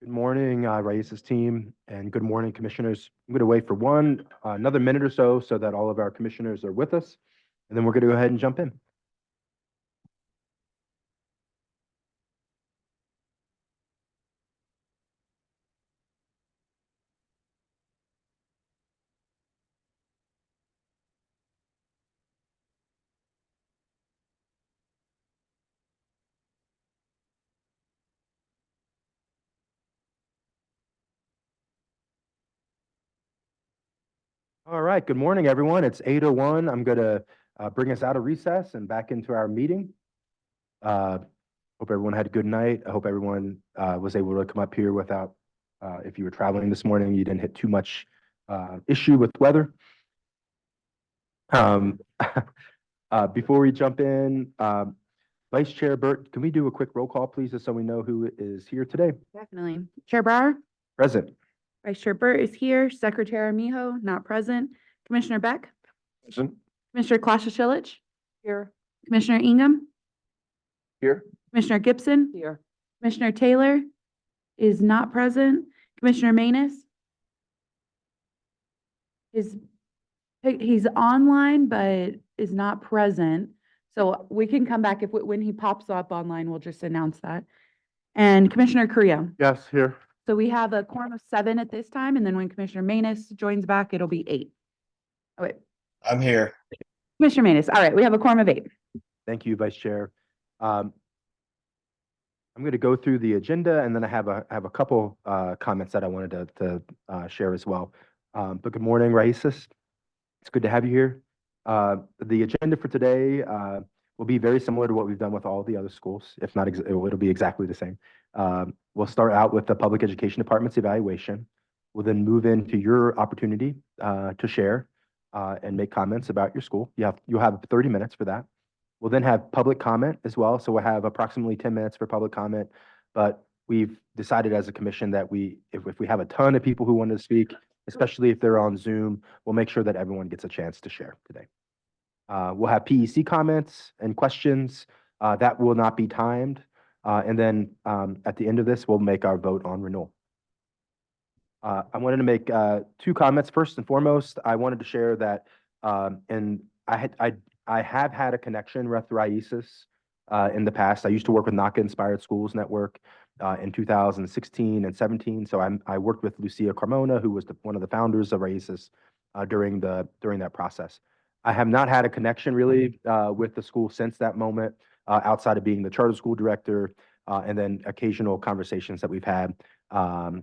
Good morning, Raices team, and good morning, commissioners. I'm going to wait for another minute or so that all of our commissioners are with us, and then we're going to go ahead and jump in. All right, good morning, everyone. It's 8:01. I'm going to bring us out of recess and back into our meeting. Hope everyone had a good night. I hope everyone was able to come up here without, if you were traveling this morning, you didn't hit too much issue with weather. Um, Before we jump in, Vice Chair Burt, can we do a quick roll call, please, just so we know who is here today? Definitely. Chair Brower, Present. Vice Chair Burt is here. Secretary Miho, not present. Commissioner Beck, Present. Commissioner Klasha-Chilich. Here. Commissioner Ingham, Here. Commissioner Gibson. Here. Commissioner Taylor is not present. Commissioner Manus he's online, but is not present. So we can come back when he pops up online, we'll just announce that. And Commissioner Correa. Yes, here. So we have a quorum of 7 at this time, and then when Commissioner Manus joins back, it'll be 8. Oh, wait. I'm here. Commissioner Manus. All right, we have a quorum of 8. Thank you, Vice Chair. I'm going to go through the agenda, and then I have a couple comments that I wanted to share as well. But good morning, Raices. It's good to have you here. The agenda for today will be very similar to what we've done with all the other schools. If not, it'll be exactly the same. We'll start out with the Public Education Department's evaluation. We'll then move into your opportunity to share and make comments about your school. You'll have 30 minutes for that. We'll then have public comment as well. So we'll have approximately 10 minutes for public comment. But we've decided as a commission that if we have a ton of people who want to speak, especially if they're on Zoom, we'll make sure that everyone gets a chance to share today. We'll have PEC comments and questions that will not be timed. And then at the end of this, we'll make our vote on renewal. I wanted to make 2 comments. First and foremost, I wanted to share that, and I have had a connection with Raices in the past. I used to work with NACA Inspired Schools Network in 2016 and 17. So I worked with Lucia Carmona, who was one of the founders of Raices during that process. I have not had a connection really with the school since that moment, outside of being the charter school director and then occasional conversations that we've had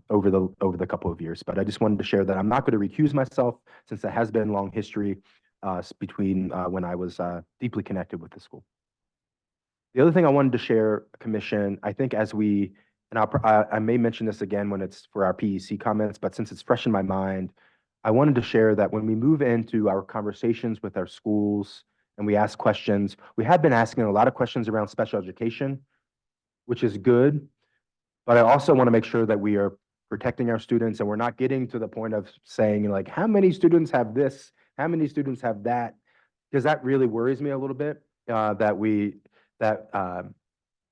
over the couple of years. But I just wanted to share that I'm not going to recuse myself, since there has been long history between when I was deeply connected with the school. The other thing I wanted to share, Commission, I think as we, and I may mention this again when it's for our PEC comments, but since it's fresh in my mind, I wanted to share that when we move into our conversations with our schools and we ask questions, we have been asking a lot of questions around special education, which is good, but I also want to make sure that we are protecting our students and we're not getting to the point of saying, like, how many students have this? How many students have that? Because that really worries me a little bit,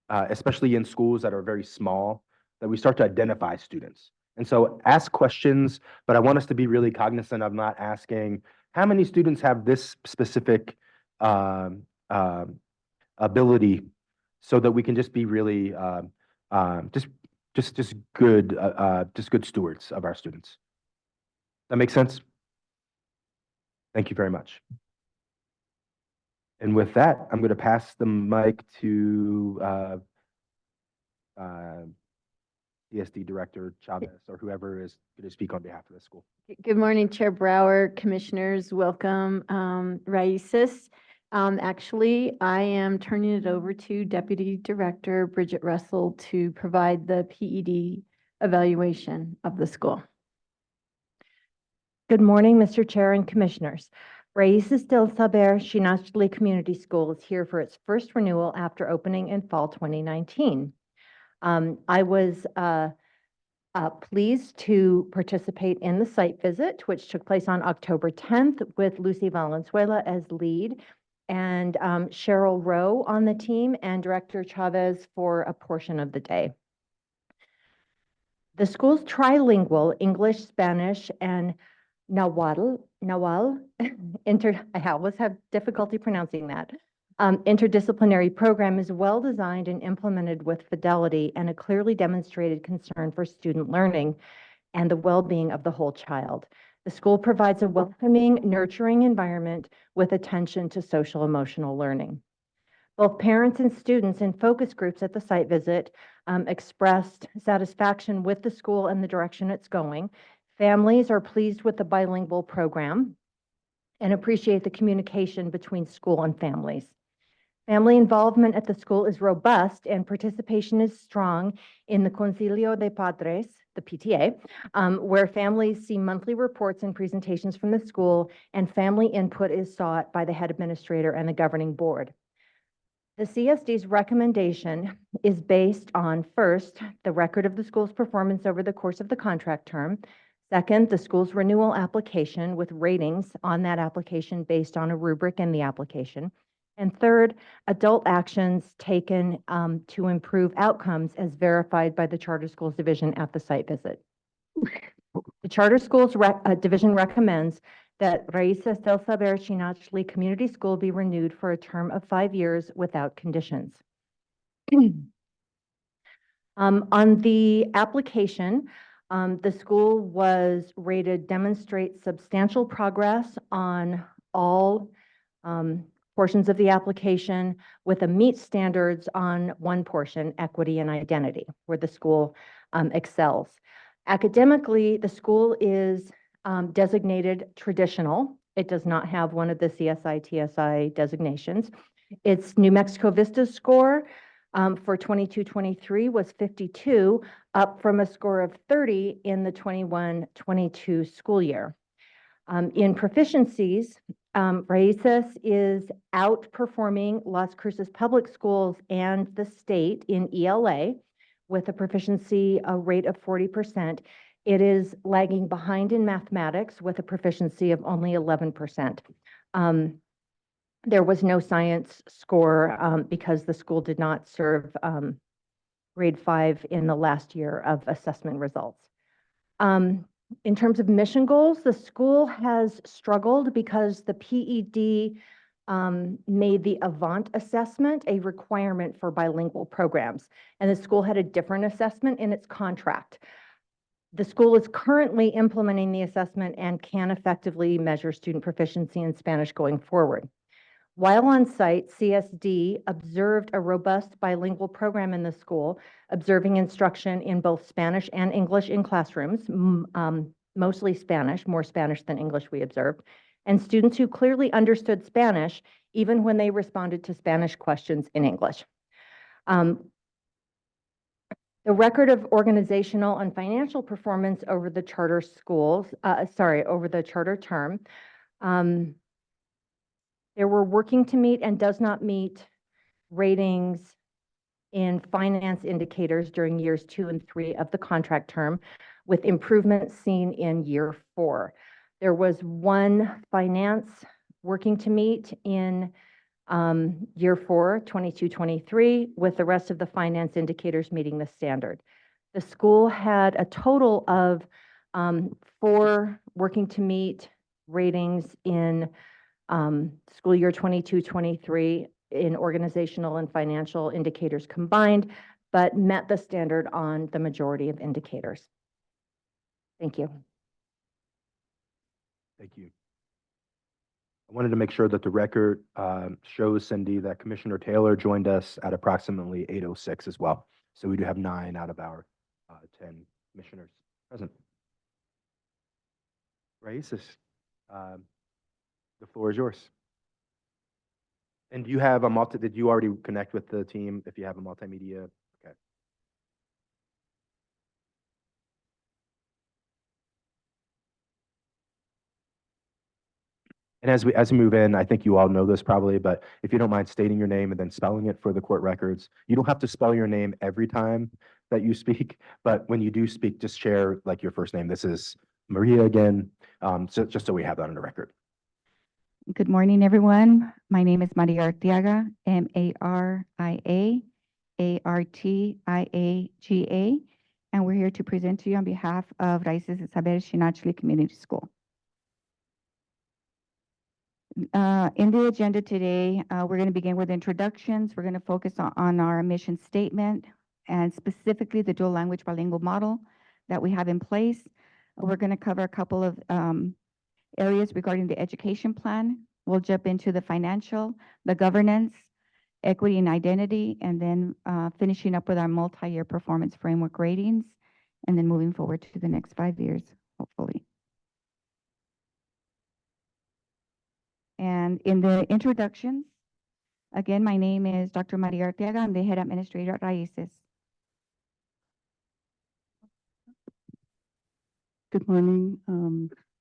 especially in schools that are very small, that we start to identify students. And so ask questions, but I want us to be really cognizant of not asking how many students have this specific ability, so that we can just be really just good stewards of our students. That makes sense? Thank you very much. And with that, I'm going to pass the mic to CSD Director Chavez, or whoever is going to speak on behalf of the school. Good morning, Chair Brower, Commissioners. Welcome, Raices. Actually, I am turning it over to Deputy Director Bridget Russell to provide the PED evaluation of the school. Good morning, Mr. Chair and Commissioners. Raices Del Saber Xinachtli Community School is here for its first renewal after opening in fall 2019. I was pleased to participate in the site visit, which took place on October 10th with Lucy Valenzuela as lead and Cheryl Rowe on the team, and Director Chavez for a portion of the day. The school's trilingual English, Spanish, and Nahuatl, I always have difficulty pronouncing that, interdisciplinary program is well designed and implemented with fidelity and a clearly demonstrated concern for student learning and the well-being of the whole child. The school provides a welcoming, nurturing environment with attention to social emotional learning. Both parents and students in focus groups at the site visit expressed satisfaction with the school and the direction it's going. Families are pleased with the bilingual program and appreciate the communication between school and families. Family involvement at the school is robust and participation is strong in the Concilio de Padres, the PTA, where families see monthly reports and presentations from the school, and family input is sought by the head administrator and the governing board. The CSD's recommendation is based on, first, the record of the school's performance over the course of the contract term. Second, the school's renewal application with ratings on that application based on a rubric in the application. And third, adult actions taken to improve outcomes as verified by the Charter Schools Division at the site visit. The Charter Schools Division recommends that Raices Del Saber Xinachtli Community School be renewed for a term of 5 years without conditions. On the application, the school was rated demonstrate substantial progress on all portions of the application with a meet standards on one portion, equity and identity, where the school excels. Academically, the school is designated traditional. It does not have one of the CSI, TSI designations. Its New Mexico Vista score for 22-23 was 52, up from a score of 30 in the 21-22 school year. In proficiencies, Raices is outperforming Las Cruces Public Schools and the state in ELA with a proficiency rate of 40%. It is lagging behind in mathematics with a proficiency of only 11%. There was no science score because the school did not serve grade 5 in the last year of assessment results. In terms of mission goals, the school has struggled because the PED made the Avant assessment a requirement for bilingual programs, and the school had a different assessment in its contract. The school is currently implementing the assessment and can effectively measure student proficiency in Spanish going forward. While on site, CSD observed a robust bilingual program in the school, observing instruction in both Spanish and English in classrooms, mostly Spanish, more Spanish than English we observed, and students who clearly understood Spanish even when they responded to Spanish questions in English. The record of organizational and financial performance over the charter schools, over the charter term, there were working to meet and does not meet ratings in finance indicators during years 2 and 3 of the contract term, with improvements seen in year 4. There was one finance working to meet in year 4, 22-23, with the rest of the finance indicators meeting the standard. The school had a total of 4 working to meet ratings in school year 22-23 in organizational and financial indicators combined, but met the standard on the majority of indicators. Thank you. Thank you. I wanted to make sure that the record shows, Cindy, that Commissioner Taylor joined us at approximately 8:06 as well. So we do have 9 out of our 10 commissioners present. Raices, the floor is yours. And do you have a did you already connect with the team if you have a multimedia? Okay. And as we move in, I think you all know this probably, but if you don't mind stating your name and then spelling it for the court records, you don't have to spell your name every time that you speak, but when you do speak, just share like your first name. This is Maria again, so just so we have that on the record. Good morning, everyone. My name is Maria Arteaga, Maria Artiaga, and we're here to present to you on behalf of Raices Del Saber Xinachtli Community School. In the agenda today, we're going to begin with introductions. We're going to focus on our mission statement and specifically the dual language bilingual model that we have in place. We're going to cover a couple of areas regarding the education plan. We'll jump into the financial, the governance, equity and identity, and then finishing up with our multi-year performance framework ratings, and then moving forward to the next 5 years, hopefully. And in the introductions, again, my name is Dr. Maria Arteaga. I'm the head administrator at Raices. Good morning.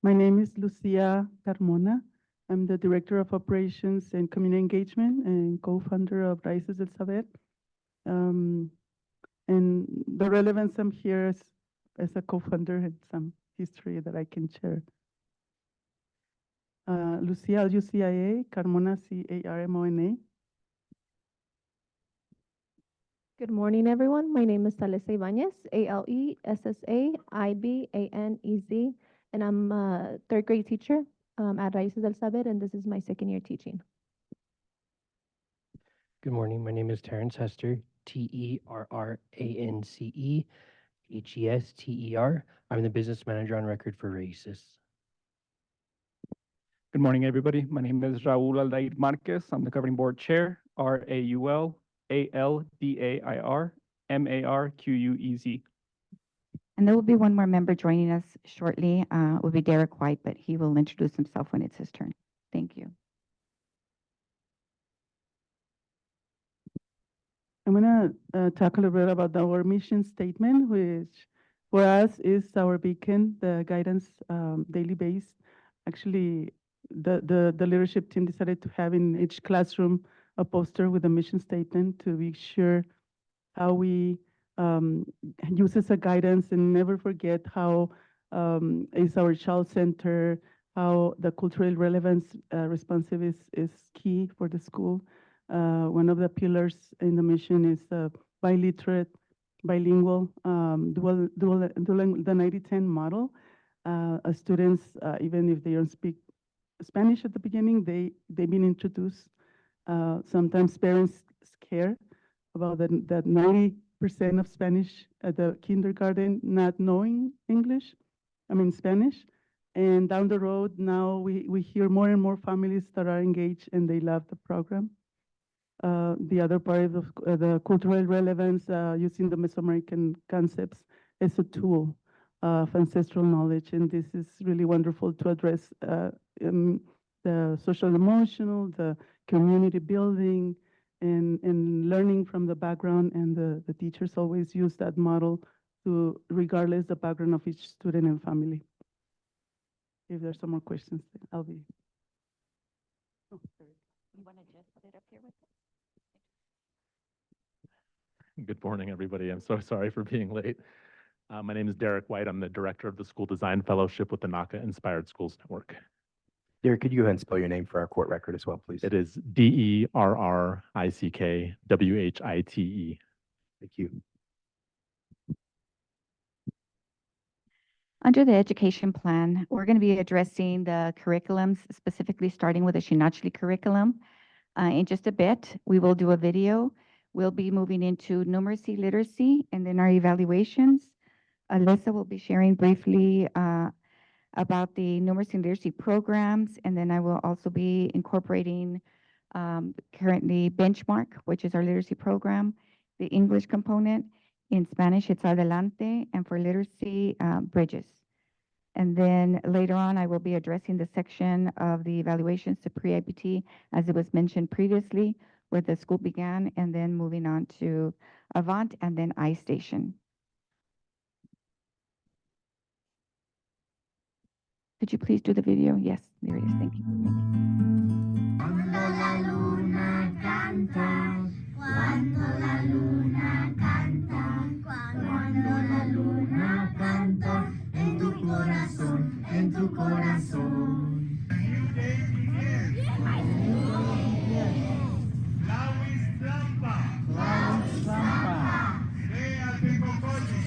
My name is Lucia Carmona. I'm the Director of Operations and Community Engagement and co-founder of Raices Del Saber. And the relevance I'm here as a co-founder and some history that I can share. Lucia, L-U-C-I-A, Carmona, C-A-R-M-O-N-A. Good morning, everyone. My name is Alessa Ibanez, A-L-E-S-S-A-I-B-A-N-E-Z, and I'm a third grade teacher at Raices Del Saber, and this is my second year teaching. Good morning. My name is Terrence Hester, T-E-R-R-A-N-C-E-H-E-S-T-E-R. I'm the business manager on record for Raices. Good morning, everybody. My name is Raul Aldair Marquez. I'm the governing board chair, R-A-U-L-A-L-D-A-I-R-M-A-R-Q-U-E-Z. And there will be one more member joining us shortly. It will be Derek White, but he will introduce himself when it's his turn. Thank you. I'm going to talk a little bit about our mission statement, which for us is our beacon, the guidance daily base. Actually, the leadership team decided to have in each classroom a poster with a mission statement to be sure how we use as a guidance and never forget how is our child center, how the cultural relevance responsive is key for the school. One of the pillars in the mission is biliterate, bilingual, the 90-10 model. Students, even if they don't speak Spanish at the beginning, they've been introduced. Sometimes parents scare about that 90% of Spanish at the kindergarten not knowing Spanish. And down the road now we hear more and more families that are engaged and they love the program. The other part of the cultural relevance using the Mesoamerican concepts as a tool of ancestral knowledge. And this is really wonderful to address the social emotional, the community building, and learning from the background. And the teachers always use that model to regardless the background of each student and family. If there's some more questions, I'll be. Oh, sorry. You want to just put it up here with us? Good morning, everybody. I'm so sorry for being late. My name is Derek White. I'm the director of the School Design Fellowship with the NACA Inspired Schools Network. Derek, could you go ahead and spell your name for our court record as well, please? It is D-E-R-R-I-C-K-W-H-I-T-E. Thank you. Under the education plan, we're going to be addressing the curriculums, specifically starting with the Xinachtli curriculum. In just a bit, we will do a video. We'll be moving into numeracy, literacy, and then our evaluations. Alyssa will be sharing briefly about the numeracy and literacy programs, and then I will also be incorporating currently Benchmark, which is our literacy program, the English component. In Spanish, it's Adelante, and for literacy, Bridges. And then later on, I will be addressing the section of the evaluations to pre-IPT, as it was mentioned previously, where the school began, and then moving on to Avant, and then iStation. Could you please do the video? Yes, there it is. Thank you. Thank you. Cuando la luna canta, cuando la luna canta, cuando la luna canta, en tu corazón, en tu corazón. Trampa, trampa, véate cocote.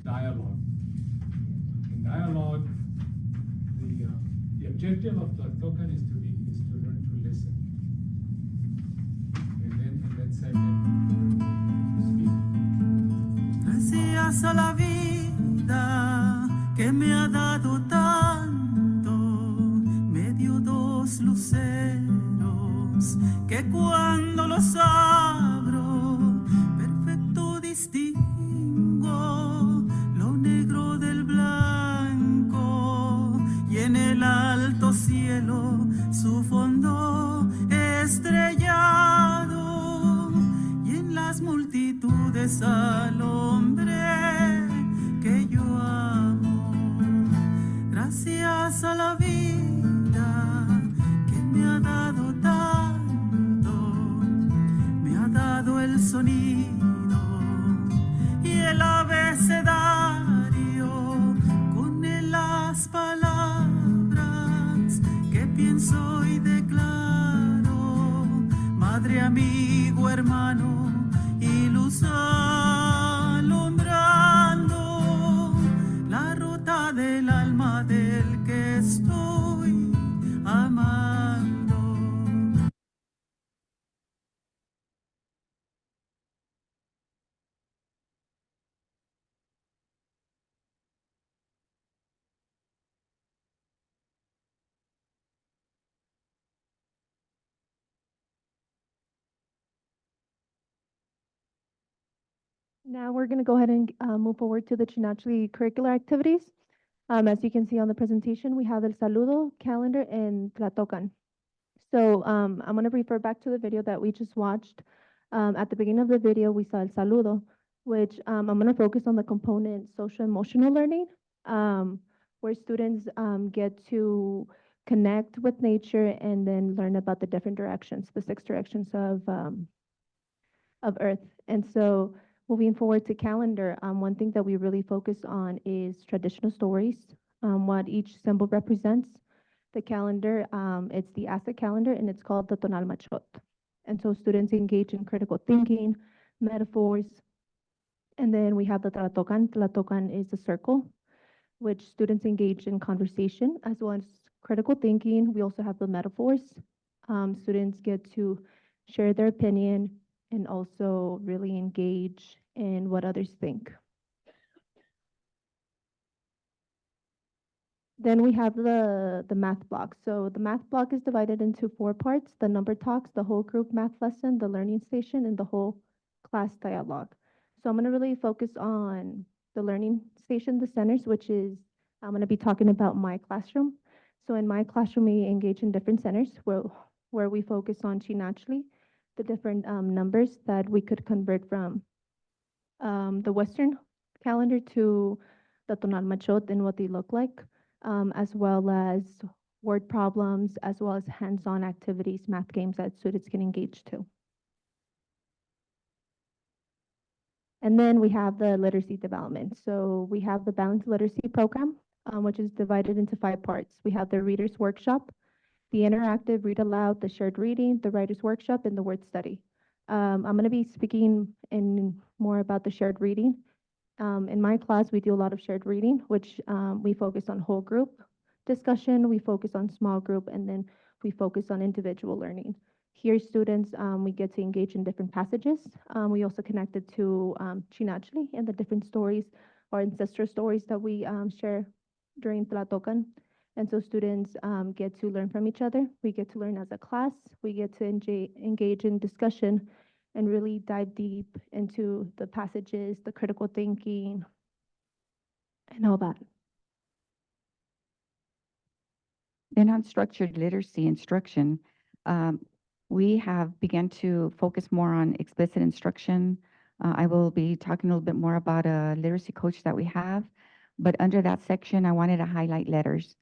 dialogue. In dialogue, the objective of the token is to learn to listen. And then second, speak. Gracias a la vida que me ha dado tanto, me dio dos luceros que cuando los abro, perfecto distingo lo negro del blanco y en el alto cielo su fondo estrellado y en las multitudes al hombre que yo amo. Gracias a la vida que me ha dado tanto, me ha dado el sonido y el abecedario con él las palabras que pienso y declaro. Madre, amigo, hermano y luz alumbrando la ruta del alma del que estoy amando. Now we're going to go ahead and move forward to the Xinachtli curricular activities. As you can see on the presentation, we have El Saludo, Calendar, and Tlatocan. So I'm going to refer back to the video that we just watched. At the beginning of the video, we saw El Saludo, which I'm going to focus on the component social emotional learning, where students get to connect with nature and then learn about the different directions, the 6 directions of Earth. And so moving forward to calendar, one thing that we really focus on is traditional stories, what each symbol represents. The calendar, it's the Aztec calendar, and it's called the Tonal Machot. And so students engage in critical thinking, metaphors. And then we have the Tlatocan. Tlatocan is a circle, which students engage in conversation as well as critical thinking. We also have the metaphors. Students get to share their opinion and also really engage in what others think. Then we have the math block. So the math block is divided into 4 parts: the number talks, the whole group math lesson, the learning station, and the whole class dialogue. So I'm going to really focus on the learning station, the centers, which is, I'm going to be talking about my classroom. So in my classroom, we engage in different centers where we focus on Xinachtli, the different numbers that we could convert from the Western calendar to the Tonal Machot and what they look like, as well as word problems, as well as hands-on activities, math games that students can engage to. And then we have the literacy development. So we have the balanced literacy program, which is divided into 5 parts. We have the reader's workshop, the interactive read aloud, the shared reading, the writer's workshop, and the word study. I'm going to be speaking in more about the shared reading. In my class, we do a lot of shared reading, which we focus on whole group discussion, we focus on small group, and then we focus on individual learning. Here, students, we get to engage in different passages. We also connected to Xinachtli and the different stories or ancestral stories that we share during Tlatocan. And so students get to learn from each other. We get to learn as a class. We get to engage in discussion and really dive deep into the passages, the critical thinking, and all that. In unstructured literacy instruction, we have begun to focus more on explicit instruction. I will be talking a little bit more about a literacy coach that we have, but under that section, I wanted to highlight letters.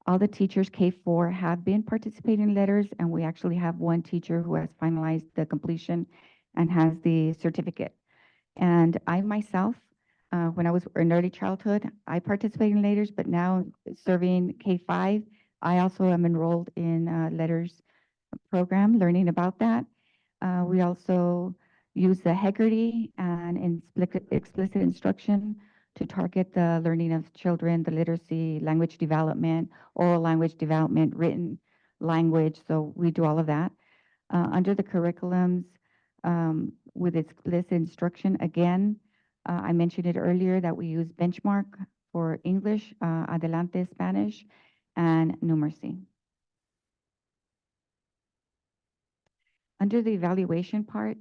All the teachers K4 have been participating in letters, and we actually have one teacher who has finalized the completion and has the certificate. And I myself, when I was in early childhood, I participated in letters, but now serving K5, I also am enrolled in letters program, learning about that. We also use the Hegarty and in explicit instruction to target the learning of children, the literacy, language development, oral language development, written language. So we do all of that. Under the curriculums, with explicit instruction, again, I mentioned it earlier that we use benchmark for English, Adelante Spanish, and numeracy. Under the evaluation part,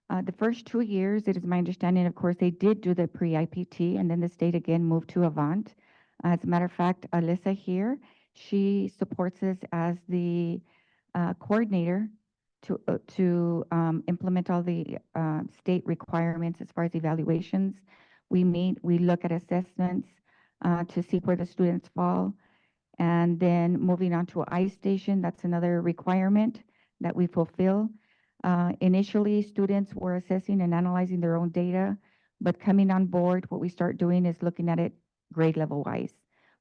the first 2 years, it is my understanding, of course, they did do the pre-IPT, and then the state again moved to Avant. As a matter of fact, Alyssa here, she supports us as the coordinator to implement all the state requirements as far as evaluations. We meet, we look at assessments to see where the students fall. And then moving on to iStation, that's another requirement that we fulfill. Initially, students were assessing and analyzing their own data, but coming on board, what we start doing is looking at it grade level wise.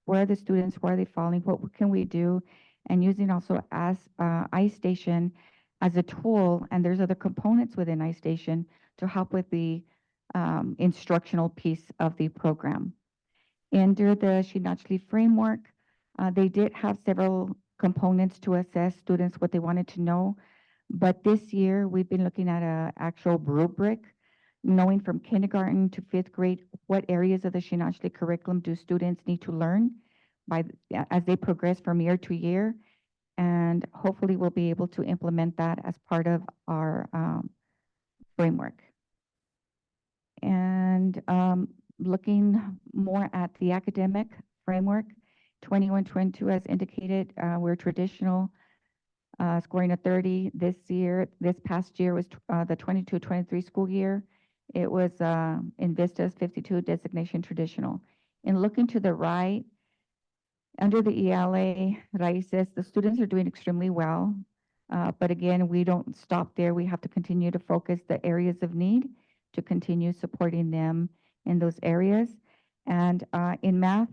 Where are the students, where are they falling, what can we do? And using also as iStation as a tool, and there's other components within iStation to help with the instructional piece of the program. Under the Xinachtli framework, they did have several components to assess students what they wanted to know. But this year, we've been looking at an actual rubric, knowing from kindergarten to 5th grade, what areas of the Xinachtli curriculum do students need to learn as they progress from year to year. And hopefully we'll be able to implement that as part of our framework. And looking more at the academic framework, 21-22 as indicated, we're traditional, scoring a 30 this past year was the 22-23 school year. It was in Vista's 52 designation traditional. In looking to the right, under the ELA Raices, the students are doing extremely well. But again, we don't stop there. We have to continue to focus the areas of need to continue supporting them in those areas. And in math,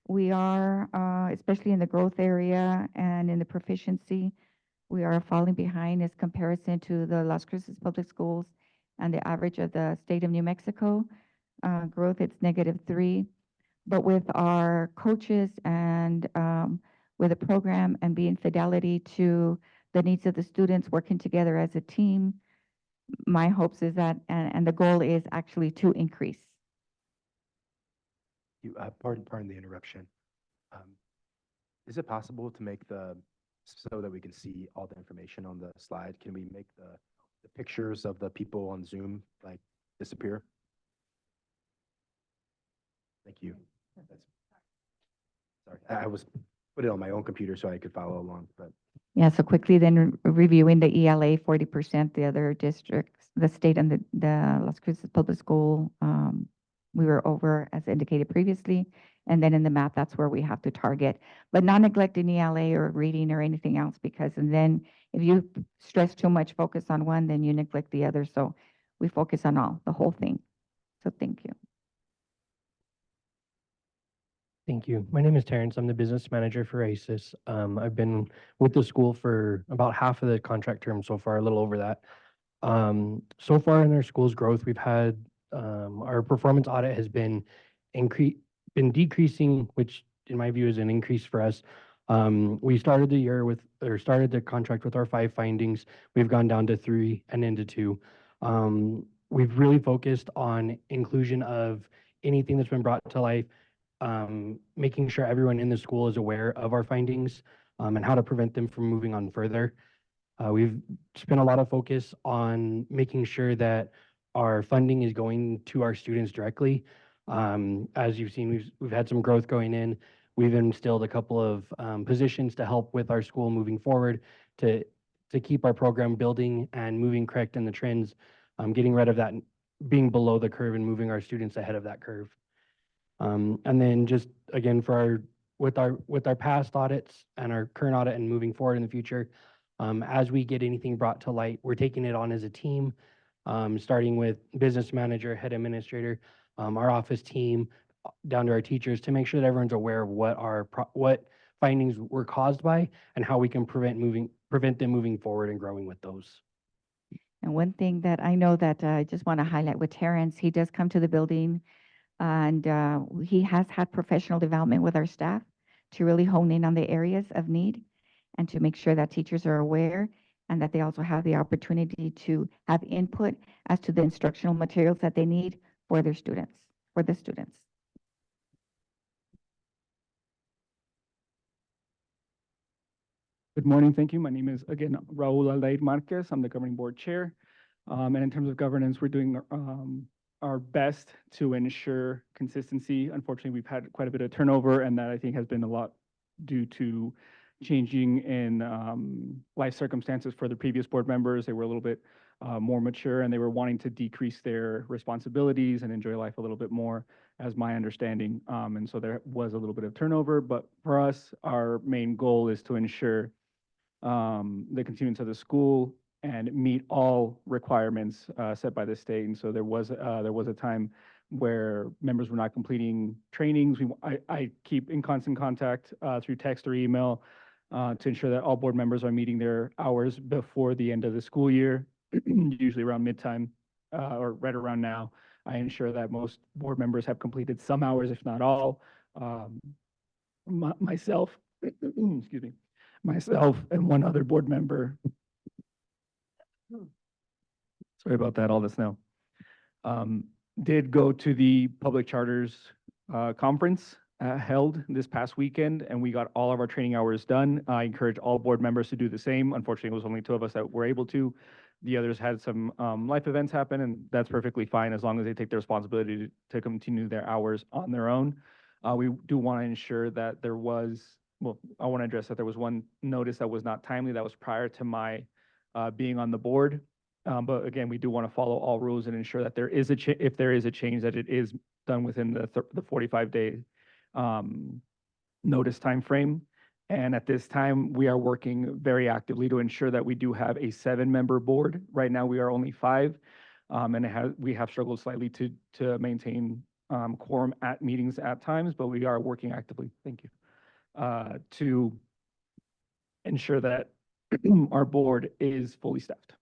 we are, especially in the growth area and in the proficiency, we are falling behind as comparison to the Las Cruces Public Schools and the average of the state of New Mexico. Growth, it's -3. But with our coaches and with the program and being fidelity to the needs of the students, working together as a team, my hopes is that, and the goal is actually to increase. Pardon the interruption. Is it possible to make so that we can see all the information on the slide, can we make the pictures of the people on Zoom like disappear? Thank you. Sorry, I was put it on my own computer so I could follow along, but. Yeah, so quickly then reviewing the ELA, 40%, the other districts, the state and the Las Cruces Public School, we were over as indicated previously. And then in the math, that's where we have to target, but not neglecting ELA or reading or anything else, because and then if you stress too much focus on one, then you neglect the other. So we focus on the whole thing. So thank you. Thank you. My name is Terrence. I'm the business manager for Raices. I've been with the school for about half of the contract term so far, a little over that. So far in our school's growth, we've had our performance audit has been decreasing, which in my view is an increase for us. We started the contract with our 5 findings. We've gone down to 3 and into 2. We've really focused on inclusion of anything that's been brought to life, making sure everyone in the school is aware of our findings and how to prevent them from moving on further. We've spent a lot of focus on making sure that our funding is going to our students directly. As you've seen, we've had some growth going in. We've instilled a couple of positions to help with our school moving forward to keep our program building and moving correct in the trends, getting rid of that being below the curve and moving our students ahead of that curve. And then just again with our past audits and our current audit and moving forward in the future, as we get anything brought to light, we're taking it on as a team, starting with business manager, head administrator, our office team, down to our teachers, to make sure that everyone's aware of what findings were caused by and how we can prevent them moving forward and growing with those. And one thing that I know that I just want to highlight with Terrence, he does come to the building And he has had professional development with our staff to really hone in on the areas of need and to make sure that teachers are aware and that they also have the opportunity to have input as to the instructional materials that they need for their students, for the students. Good morning. Thank you. My name is, again, Raul Aldair Marquez. I'm the governing board chair. And in terms of governance, we're doing our best to ensure consistency. Unfortunately, we've had quite a bit of turnover, and that I think has been a lot due to changing in life circumstances for the previous board members. They were a little bit more mature, and they were wanting to decrease their responsibilities and enjoy life a little bit more, as my understanding. And so there was a little bit of turnover, but for us, our main goal is to ensure the continuance of the school and meet all requirements set by the state. And so there was a time where members were not completing trainings. I keep in constant contact through text or email to ensure that all board members are meeting their hours before the end of the school year, usually around midtime or right around now. I ensure that most board members have completed some hours, if not all. Myself, excuse me, myself and one other board member. Sorry about that, all the snow. Did go to the public charters conference held this past weekend, and we got all of our training hours done. I encourage all board members to do the same. Unfortunately, it was only 2 of us that were able to. The others had some life events happen, and that's perfectly fine as long as they take the responsibility to continue their hours on their own. We do want to ensure that there was, well, I want to address that there was one notice that was not timely. That was prior to my being on the board. But again, we do want to follow all rules and ensure that there is if there is a change, that it is done within the 45-day notice time frame. And at this time, we are working very actively to ensure that we do have a 7-member board. Right now, we are only 5, and we have struggled slightly to maintain quorum at meetings at times, but we are working actively. Thank you. To ensure that our board is fully staffed.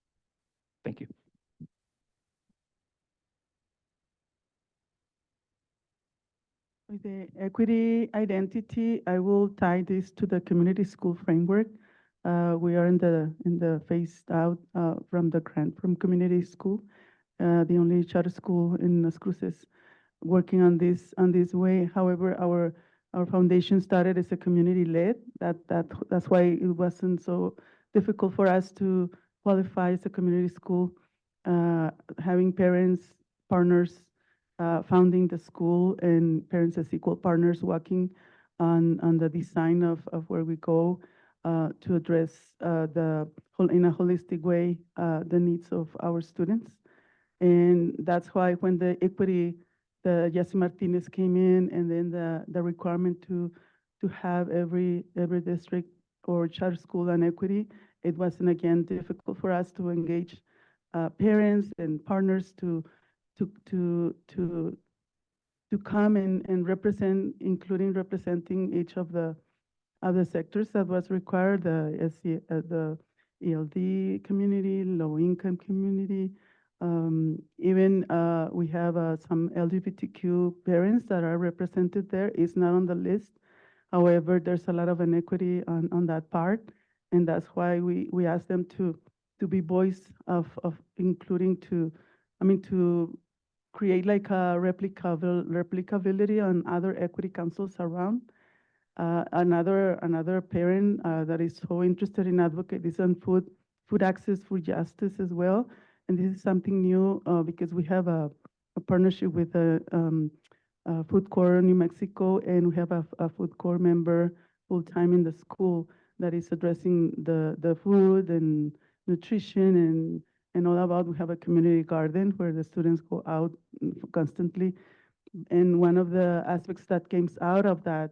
Thank you. With the equity identity, I will tie this to the community school framework. We are in the phased out from the grant from community school, the only charter school in Las Cruces working on this way. However, our foundation started as a community-led. That's why it wasn't so difficult for us to qualify as a community school, having parents, partners, founding the school, and parents as equal partners working on the design of where we go to address in a holistic way the needs of our students. And that's why when the equity, the Jesse Martinez came in, and then the requirement to have every district or charter school on equity, it wasn't again difficult for us to engage parents and partners to come and represent, including representing each of the sectors that was required, the ELD community, low-income community. Even we have some LGBTQ parents that are represented there. It's not on the list. However, there's a lot of inequity on that part, and that's why we ask them to be voice of including to create like a replicability on other equity councils around. Another parent that is so interested in advocacy is on food access, food justice as well. And this is something new because we have a partnership with Food Corps New Mexico, and we have a Food Corps member full-time in the school that is addressing the food and nutrition and all about. We have a community garden where the students go out constantly. And one of the aspects that came out of that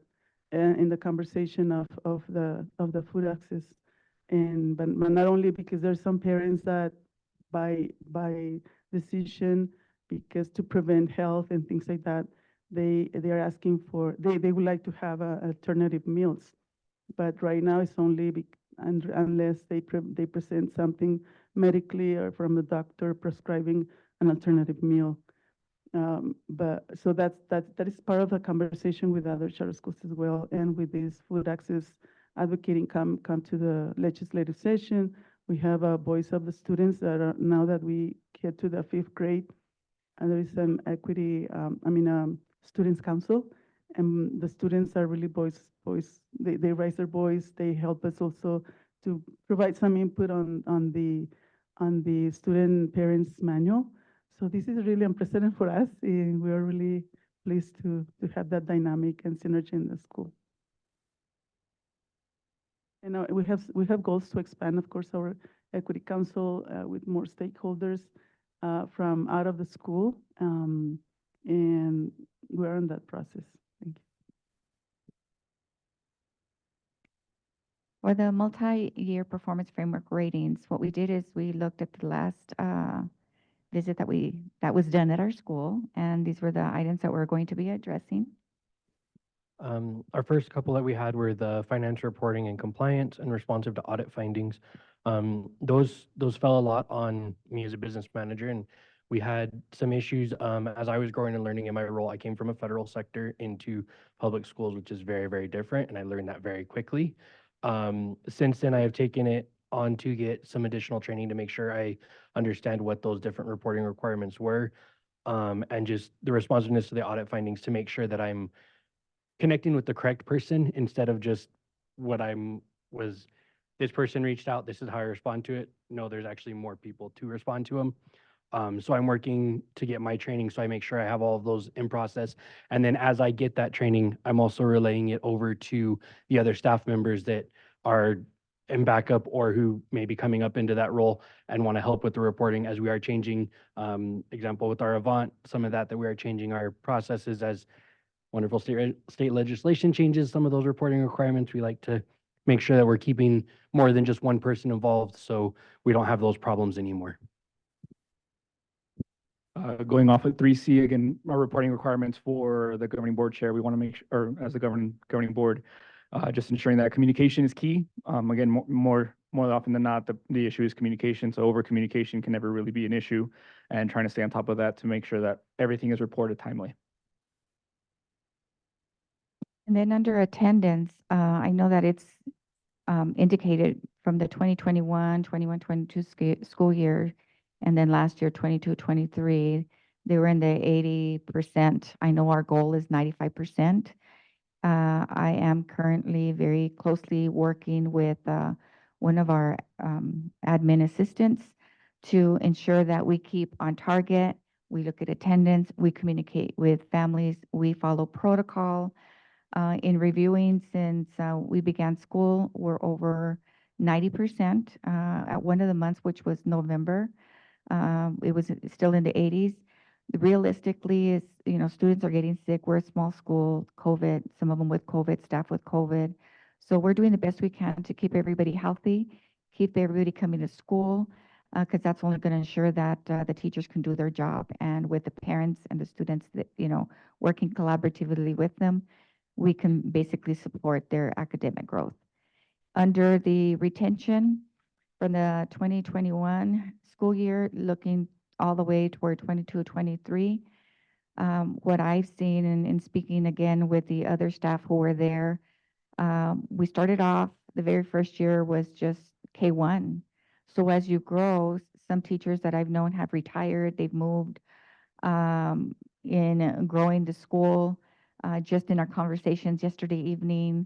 in the conversation of the food access, but not only because there's some parents that by decision, because to prevent health and things like that, they are asking for, they would like to have alternative meals. But right now it's only unless they present something medically or from the doctor prescribing an alternative meal. But so that is part of the conversation with other charter schools as well, and with this food access advocating come to the legislative session. We have a voice of the students that are, now that we get to the 5th grade, and there is an equity, students council, and the students are really they raise their voice. They help us also to provide some input on the student parents manual. So this is really unprecedented for us, and we are really pleased to have that dynamic and synergy in the school. And we have goals to expand, of course, our equity council with more stakeholders from out of the school, and we're in that process. Thank you. For the multi-year performance framework ratings, what we did is we looked at the last visit that was done at our school, and these were the items that we're going to be addressing. Our first couple that we had were the financial reporting and compliance and responsive to audit findings. Those fell a lot on me as a business manager, and we had some issues as I was growing and learning in my role. I came from a federal sector into public schools, which is very, very different, and I learned that very quickly. Since then, I have taken it on to get some additional training to make sure I understand what those different reporting requirements were, and just the responsiveness to the audit findings to make sure that I'm connecting with the correct person instead of just this person reached out, this is how I respond to it. No, there's actually more people to respond to them. So I'm working to get my training, so I make sure I have all of those in process. And then as I get that training, I'm also relaying it over to the other staff members that are in backup or who may be coming up into that role and want to help with the reporting as we are changing, example with our Avant, some of that we are changing our processes as wonderful state legislation changes some of those reporting requirements. We like to make sure that we're keeping more than just one person involved so we don't have those problems anymore. Going off at 3C, again, our reporting requirements for the governing board chair, we want to make sure, or as the governing board, just ensuring that communication is key. Again, more often than not, the issue is communication. So over communication can never really be an issue, and trying to stay on top of that to make sure that everything is reported timely. And then under attendance, I know that it's indicated from the 2021-22 school year, and then last year, 22-23, they were in the 80%. I know our goal is 95%. I am currently very closely working with one of our admin assistants to ensure that we keep on target. We look at attendance, we communicate with families, we follow protocol. In reviewing since we began school, we're over 90% at one of the months, which was November. It was still in the 80s. Realistically, is students are getting sick. We're a small school, COVID, some of them with COVID, staff with COVID. So we're doing the best we can to keep everybody healthy, keep everybody coming to school, because that's only going to ensure that the teachers can do their job. And with the parents and the students that, working collaboratively with them, we can basically support their academic growth. Under the retention from the 2021 school year, looking all the way toward 22-23, what I've seen and speaking again with the other staff who were there, we started off, the very first year was just K1. So as you grow, some teachers that I've known have retired, they've moved in growing the school. Just in our conversations yesterday evening,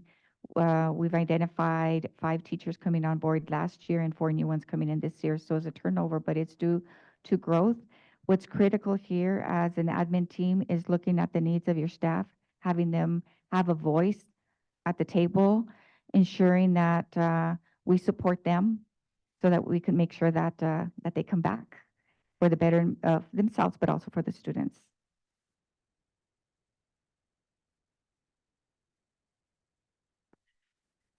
we've identified 5 teachers coming on board last year and 4 new ones coming in this year. So it's a turnover, but it's due to growth. What's critical here as an admin team is looking at the needs of your staff, having them have a voice at the table, ensuring that we support them so that we can make sure that that they come back for the better of themselves, but also for the students.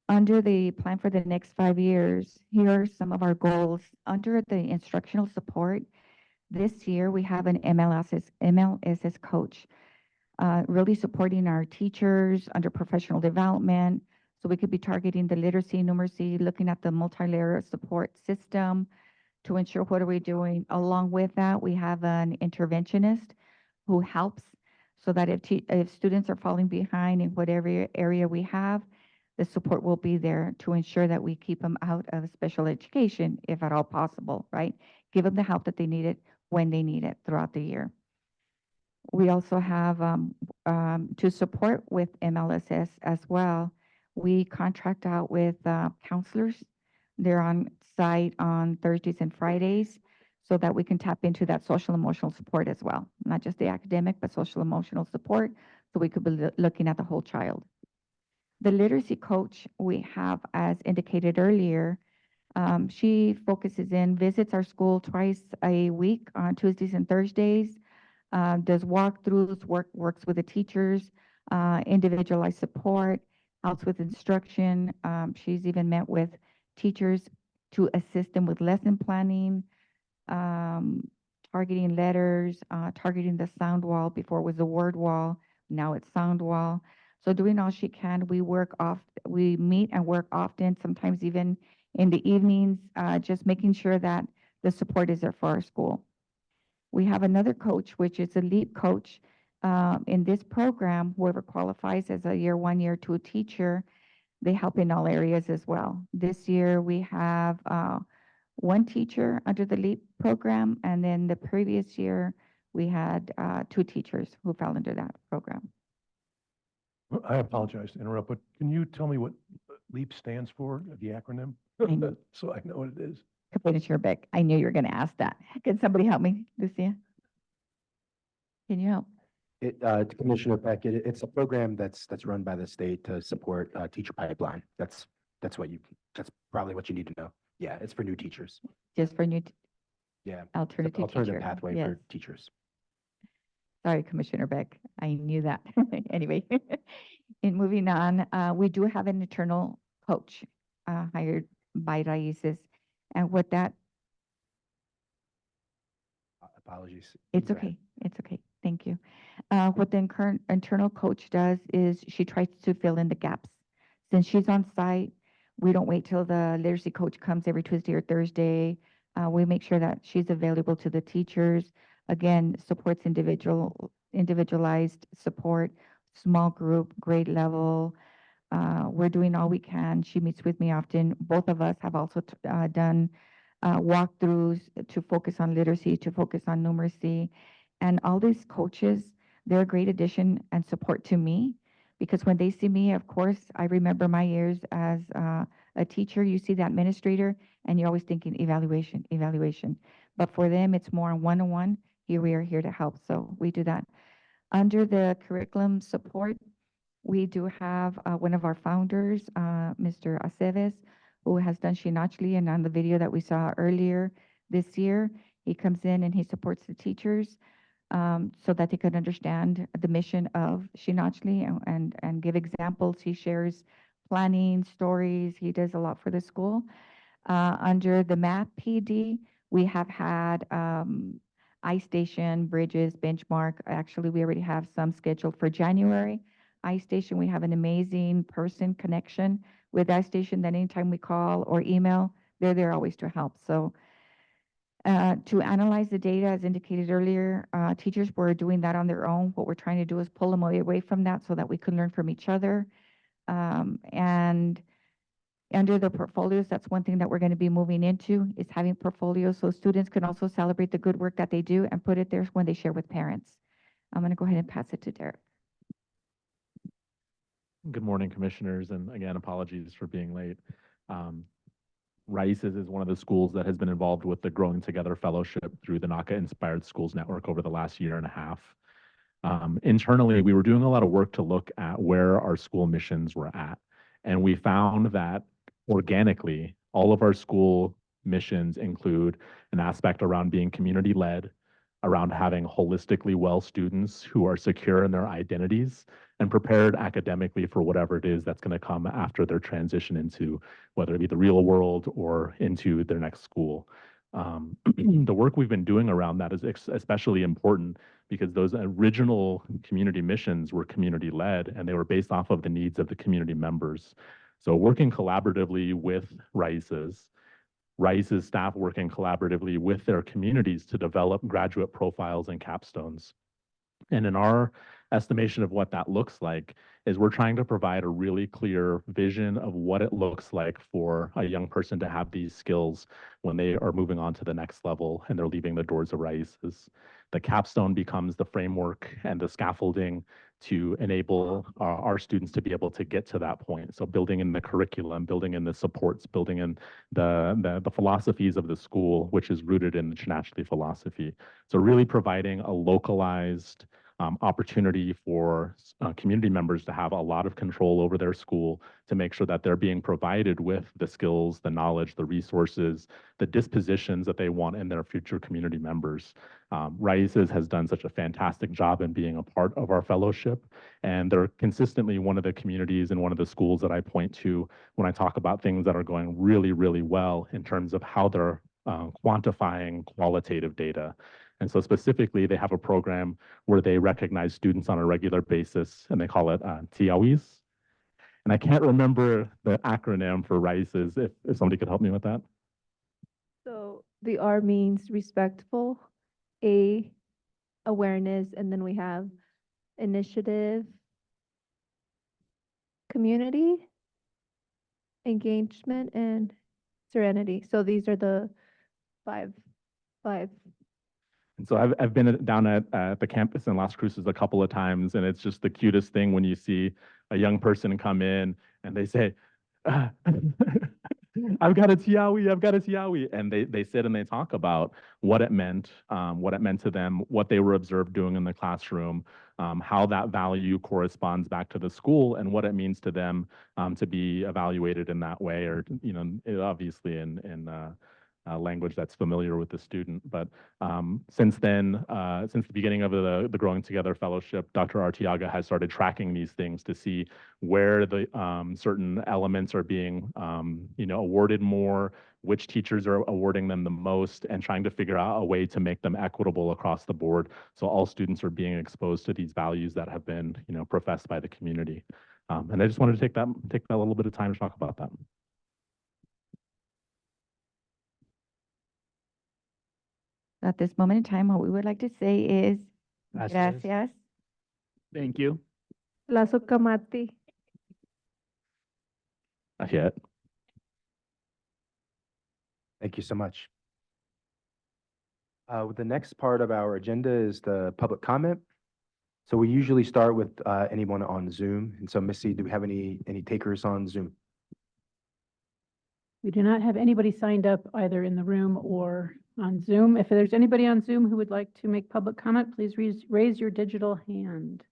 Under the plan for the next 5 years, here are some of our goals. Under the instructional support, this year we have an MLSS coach, really supporting our teachers under professional development. So we could be targeting the literacy, numeracy, looking at the multi-layer support system to ensure what are we doing. Along with that, we have an interventionist who helps so that if students are falling behind in whatever area we have, the support will be there to ensure that we keep them out of special education, if at all possible, right? Give them the help that they need it when they need it throughout the year. We also have, to support with MLSS as well, we contract out with counselors. They're on site on Thursdays and Fridays so that we can tap into that social emotional support as well. Not just the academic, but social emotional support, so we could be looking at the whole child. The literacy coach we have, as indicated earlier, she focuses in, visits our school twice a week on Tuesdays and Thursdays, does walkthroughs, works with the teachers, individualized support, helps with instruction. She's even met with teachers to assist them with lesson planning, targeting letters, targeting the sound wall. Before it was the word wall, now it's sound wall. So doing all she can. We meet and work often, sometimes even in the evenings, just making sure that the support is there for our school. We have another coach, which is a LEAP coach. In this program, whoever qualifies as a year 1, year 2 teacher, they help in all areas as well. This year, we have 1 teacher under the LEAP program, and then the previous year, we had 2 teachers who fell under that program. I apologize to interrupt, but can you tell me what LEAP stands for, the acronym? I know. So I know what it is. Commissioner Beck, I knew you were going to ask that. Can somebody help me, Lucia? Can you help? Commissioner Peck, it's a program that's run by the state to support teacher pipeline. That's probably what you need to know. Yeah, it's for new teachers. Just for new, Yeah, alternative alternative teacher. pathway Yes. for teachers. Sorry, Commissioner Beck, I knew that. Anyway, in moving on, we do have an internal coach hired by Raices. And what that, Apologies. it's Go ahead. okay, it's okay, thank you. What the current internal coach does is she tries to fill in the gaps. Since she's on site, we don't wait till the literacy coach comes every Tuesday or Thursday. We make sure that she's available to the teachers. Again, supports individualized support, small group, grade level. We're doing all we can. She meets with me often. Both of us have also done walkthroughs to focus on literacy, to focus on numeracy. And all these coaches, they're a great addition and support to me, because when they see me, of course, I remember my years as a teacher. You see the administrator, and you're always thinking evaluation, evaluation. But for them, it's more one-on-one. Here we are here to help, so we do that. Under the curriculum support, we do have one of our founders, Mr. Aceves, who has done Xinachtli, and on the video that we saw earlier this year, he comes in and he supports the teachers so that they can understand the mission of Xinachtli and give examples. He shares planning, stories. He does a lot for the school. Under the math PD, we have had iStation, Bridges, Benchmark. Actually, we already have some scheduled for January. iStation, we have an amazing person connection with iStation that anytime we call or email, they're there always to help. So to analyze the data, as indicated earlier, teachers were doing that on their own. What we're trying to do is pull them away from that so that we can learn from each other. And under the portfolios, that's one thing that we're going to be moving into, is having portfolios so students can also celebrate the good work that they do and put it there when they share with parents. I'm going to go ahead and pass it to Derek. Good morning, commissioners, and again, apologies for being late. Raices is one of the schools that has been involved with the Growing Together Fellowship through the NACA Inspired Schools Network over the last 1.5 years. Internally, we were doing a lot of work to look at where our school missions were at. And we found that organically, all of our school missions include an aspect around being community-led, around having holistically well students who are secure in their identities and prepared academically for whatever it is that's going to come after their transition into whether it be the real world or into their next school. The work we've been doing around that is especially important because those original community missions were community-led and they were based off of the needs of the community members. So working collaboratively with Raices staff working collaboratively with their communities to develop graduate profiles and capstones. And in our estimation of what that looks like is we're trying to provide a really clear vision of what it looks like for a young person to have these skills when they are moving on to the next level and they're leaving the doors of Raices. The capstone becomes the framework and the scaffolding to enable our students to be able to get to that point. So building in the curriculum, building in the supports, building in the philosophies of the school, which is rooted in the Xinachtli philosophy. So really providing a localized opportunity for community members to have a lot of control over their school, to make sure that they're being provided with the skills, the knowledge, the resources, the dispositions that they want in their future community members. Raices has done such a fantastic job in being a part of our fellowship, and they're consistently one of the communities and one of the schools that I point to when I talk about things that are going really, really well in terms of how they're quantifying qualitative data. And so specifically, they have a program where they recognize students on a regular basis, and they call it TIAWIs. And I can't remember the acronym for Raices, if somebody could help me with that. So the R means respectful, A, awareness, and then we have initiative, community, engagement, and serenity. So these are the five. And so I've been down at the campus in Las Cruces a couple of times, and it's just the cutest thing when you see a young person come in and they say, I've got a Tiawi, I've got a Tiawi. And they sit and they talk about what it meant to them, what they were observed doing in the classroom, how that value corresponds back to the school, and what it means to them to be evaluated in that way, or, you know, obviously in language that's familiar with the student. But since then, since the beginning of the Growing Together Fellowship, Dr. Artiaga has started tracking these things to see where the certain elements are being awarded more, which teachers are awarding them the most, and trying to figure out a way to make them equitable across the board, so all students are being exposed to these values that have been professed by the community. And I just wanted to take that little bit of time to talk about that. At this moment in time, what we would like to say is gracias. Thank you. Lazo Kamati. Not yet. Thank you so much. The next part of our agenda is the public comment. So we usually start with anyone on Zoom. And so Missy, do we have any takers on Zoom? We do not have anybody signed up either in the room or on Zoom. If there's anybody on Zoom who would like to make public comment, please raise your digital hand.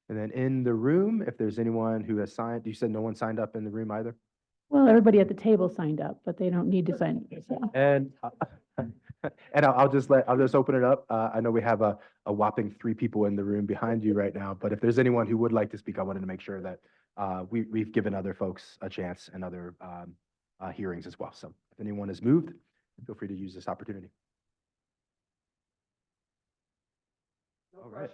And then in the room, if there's anyone who has signed, you said no one signed up in the room either? Well, everybody at the table signed up, but they don't need to sign up. So. And I'll just open it up. I know we have a whopping 3 people in the room behind you right now, but if there's anyone who would like to speak, I wanted to make sure that we've given other folks a chance and other hearings as well. So if anyone is moved, feel free to use this opportunity. All right.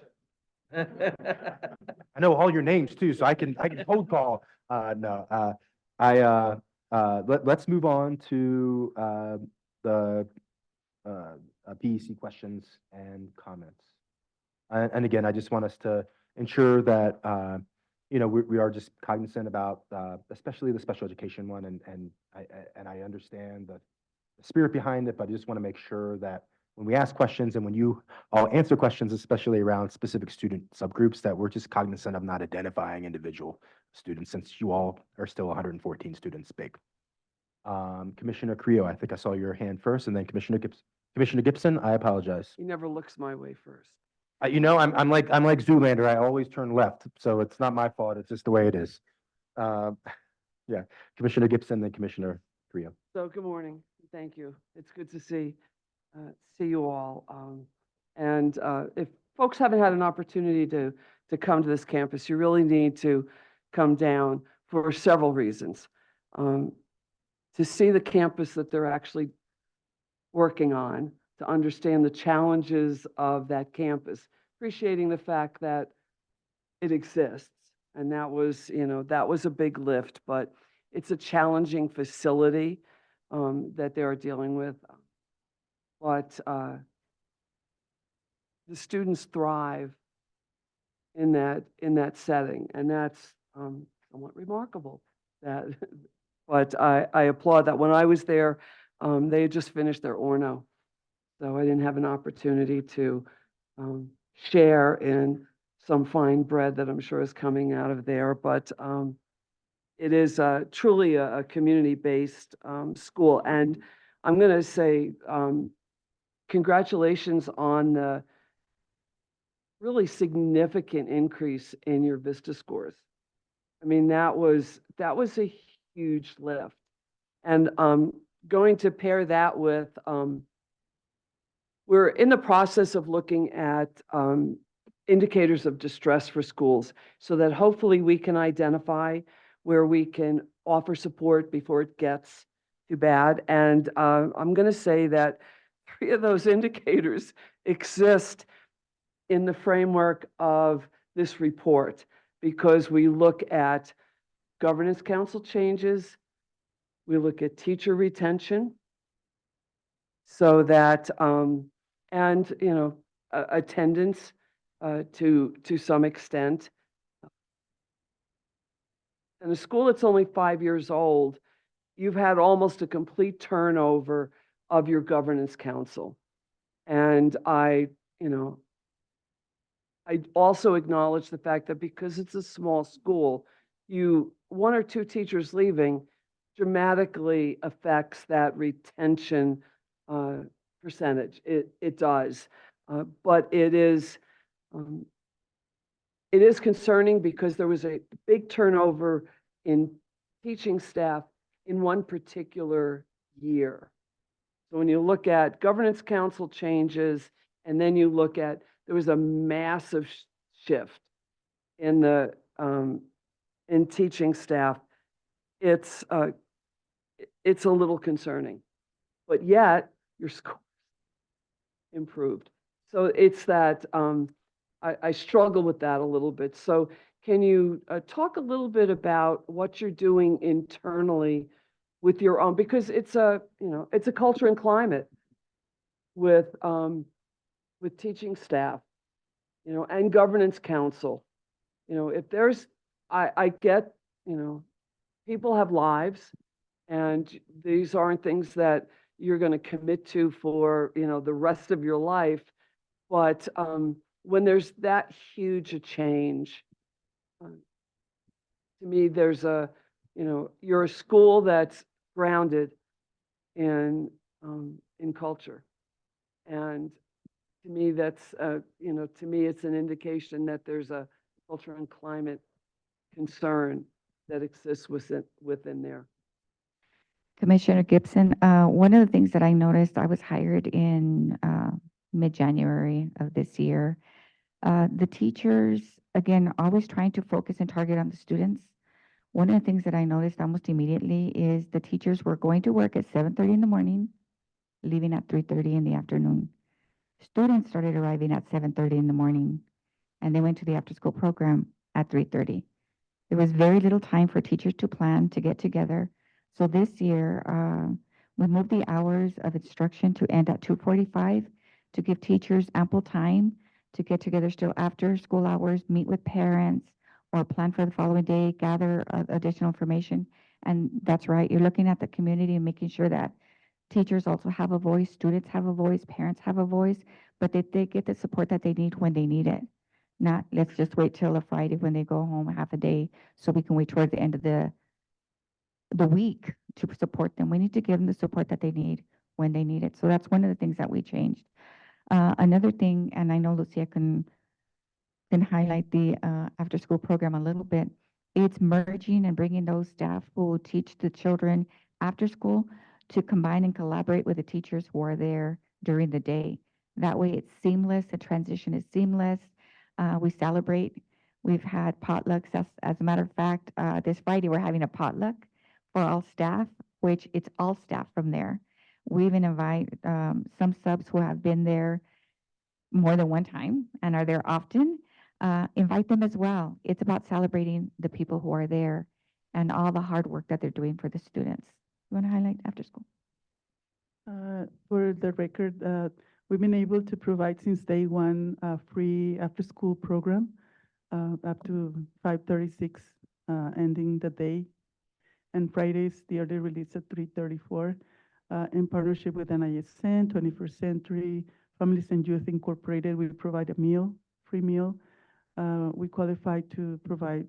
I know all your names too, so I can cold call. Let's move on to the PEC questions and comments. And again, I just want us to ensure that we are just cognizant about especially the special education one, and I understand the spirit behind it, but I just want to make sure that when we ask questions and when you all answer questions, especially around specific student subgroups, that we're just cognizant of not identifying individual students, since you all are still 114 students big. Commissioner Creo, I think I saw your hand first, and then Commissioner Gibson. Commissioner Gibson, I apologize. He never looks my way first. I'm like Zoolander. I always turn left, so it's not my fault. It's just the way it is. Yeah, Commissioner Gibson, then Commissioner Creo. So good morning. Thank you. It's good to see you all. And if folks haven't had an opportunity to come to this campus, you really need to come down for several reasons. To see the campus that they're actually working on, to understand the challenges of that campus, appreciating the fact that it exists. And that was a big lift, but it's a challenging facility that they are dealing with. But the students thrive in that setting, and that's somewhat remarkable. That, but I applaud that. When I was there, they had just finished their Orno, so I didn't have an opportunity to share in some fine bread that I'm sure is coming out of there. But it is truly a community-based school, and I'm going to say congratulations on the really significant increase in your VISTA scores. I mean, that was a huge lift. And going to pair that with, we're in the process of looking at indicators of distress for schools so that hopefully we can identify where we can offer support before it gets too bad. And I'm going to say that 3 of those indicators exist in the framework of this report, because we look at governance council changes, we look at teacher retention, so that, and, you know, attendance to some extent. In a school that's only 5 years old, you've had almost a complete turnover of your governance council. And I also acknowledge the fact that because it's a small school, 1 or 2 teachers leaving dramatically affects that retention percentage. It does, but it is concerning because there was a big turnover in teaching staff in one particular year. So when you look at governance council changes, and then you look at, there was a massive shift in the in teaching staff. It's a little concerning, but yet your score improved. So it's that I struggle with that a little bit. So can you talk a little bit about what you're doing internally with your own, because it's a culture and climate with teaching staff, and governance council. If there's, I get, people have lives, and these aren't things that you're going to commit to for, the rest of your life. But when there's that huge a change, to me, there's you're a school that's grounded in culture. And to me, that's, to me, it's an indication that there's a culture and climate concern that exists within there. Commissioner Gibson, one of the things that I noticed, I was hired in mid-January of this year. The teachers, again, always trying to focus and target on the students. One of the things that I noticed almost immediately is the teachers were going to work at 7:30 in the morning, leaving at 3:30 in the afternoon. Students started arriving at 7:30 in the morning, and they went to the after-school program at 3:30. There was very little time for teachers to plan, to get together. So this year, we moved the hours of instruction to end at 2:45 to give teachers ample time to get together still after school hours, meet with parents, or plan for the following day, gather additional information. And that's right, you're looking at the community and making sure that teachers also have a voice, students have a voice, parents have a voice, but that they get the support that they need when they need it. Not, let's just wait till a Friday when they go home half a day so we can wait towards the end of the week to support them. We need to give them the support that they need when they need it. So that's one of the things that we changed. Another thing, and I know Lucia can highlight the after-school program a little bit, it's merging and bringing those staff who teach the children after school to combine and collaborate with the teachers who are there during the day. That way it's seamless, the transition is seamless. We celebrate. We've had potlucks. As a matter of fact, this Friday we're having a potluck for all staff, which it's all staff from there. We even invite some subs who have been there more than one time and are there often. Invite them as well. It's about celebrating the people who are there and all the hard work that they're doing for the students. You want to highlight after school? For the record, We've been able to provide since day one a free after-school program up to 5:36, ending the day. And Fridays, the early release at 3:34, in partnership with NISN, 21st Century, Families and Youth Incorporated. We provide a meal, free meal. We qualify to provide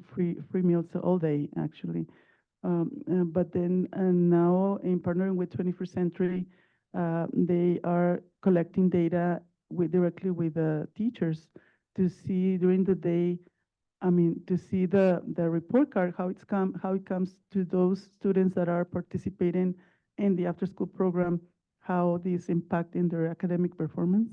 free meals all day, actually. But then now in partnering with 21st Century, they are collecting data directly with the teachers to see during the day, to see the report card, how it comes to those students that are participating in the after-school program, how these impact in their academic performance.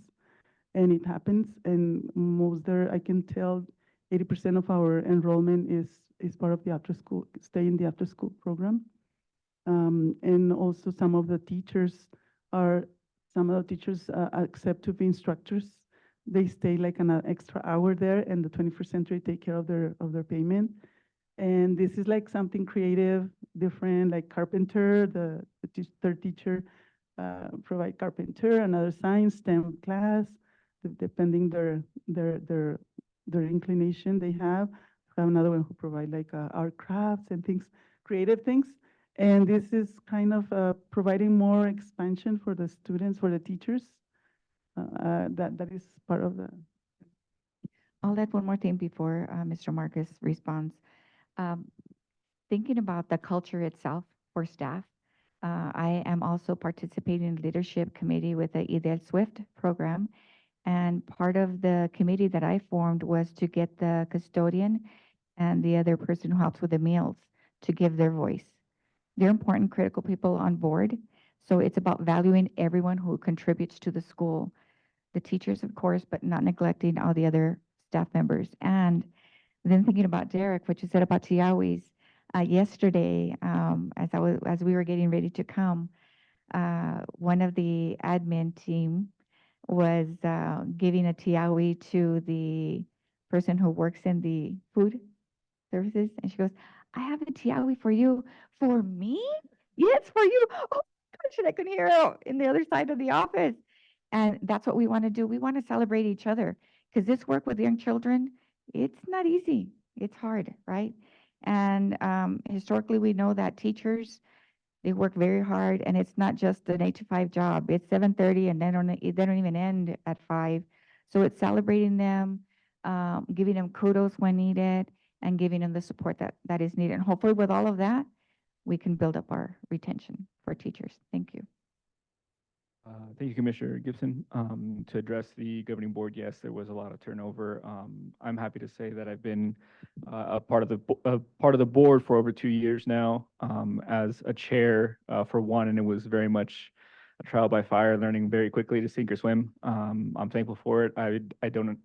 And it happens, and most there, I can tell 80% of our enrollment is part of the after-school, stay in the after-school program. And also some of the teachers accept to be instructors. They stay like an extra hour there, and the 21st Century take care of their payment. And this is like something creative, different, like carpenter, the third teacher provide carpenter, another science, STEM class, depending their inclination they have. We have another one who provide like art crafts and things, creative things. And this is kind of providing more expansion for the students, for the teachers. That is part of the. I'll add one more thing before Mr. Marcus responds. Thinking about the culture itself for staff, I am also participating in leadership committee with the IDEL SWIFT program. And part of the committee that I formed was to get the custodian and the other person who helps with the meals to give their voice. They're important, critical people on board. So it's about valuing everyone who contributes to the school. The teachers, of course, but not neglecting all the other staff members. And then thinking about Derek, what you said about Tiawis, yesterday, as we were getting ready to come, one of the admin team was giving a Tiawi to the person who works in the food services, and she goes, "I have a Tiawi for you." For me? Yes, for you. Oh gosh, and I could hear her in the other side of the office. And that's what we want to do. We want to celebrate each other, because this work with young children, it's not easy. It's hard, right? And historically, we know that teachers, they work very hard, and it's not just an 8 to 5 job. It's 7:30, and they don't even end at 5. So it's celebrating them, giving them kudos when needed, and giving them the support that is needed. And hopefully, with all of that, we can build up our retention for teachers. Thank you. Thank you, Commissioner Gibson. To address the governing board, yes, there was a lot of turnover. I'm happy to say that I've been a part of the board for over 2 years now, as a chair for one, and it was very much a trial by fire, learning very quickly to sink or swim. I'm thankful for it. I don't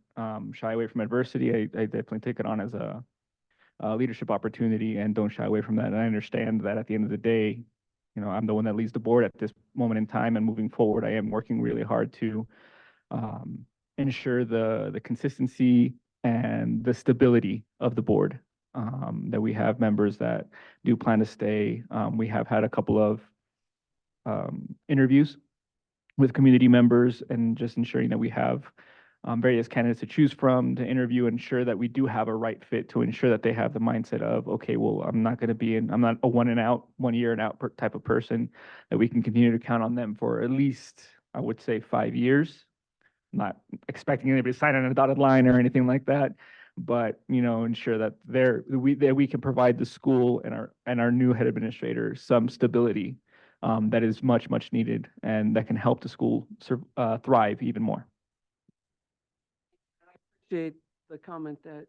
shy away from adversity. I definitely take it on as a leadership opportunity and don't shy away from that. And I understand that at the end of the day, I'm the one that leads the board at this moment in time, and moving forward, I am working really hard to ensure the consistency and the stability of the board, that we have members that do plan to stay. We have had a couple of interviews with community members, and just ensuring that we have various candidates to choose from to interview, ensure that we do have a right fit, to ensure that they have the mindset of, okay, well, I'm not a 1 year and out type of person, that we can continue to count on them for at least, I would say, 5 years. I'm not expecting anybody to sign on a dotted line or anything like that, but, ensure that we can provide the school and our new head administrator some stability that is much, much needed, and that can help the school thrive even more. Appreciate the comment that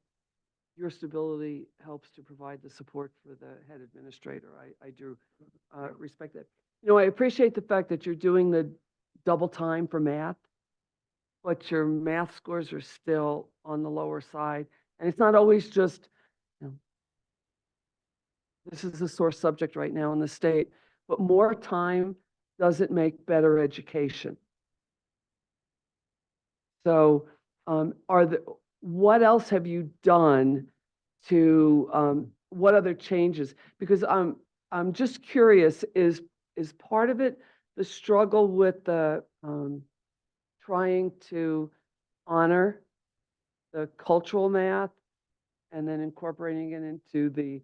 your stability helps to provide the support for the head administrator. I do respect that. I appreciate the fact that you're doing the double time for math, but your math scores are still on the lower side. And it's not always just, this is a sore subject right now in the state, but more time doesn't make better education. So what else have you done to, what other changes? Because I'm just curious, is part of it the struggle with the trying to honor the cultural math and then incorporating it into the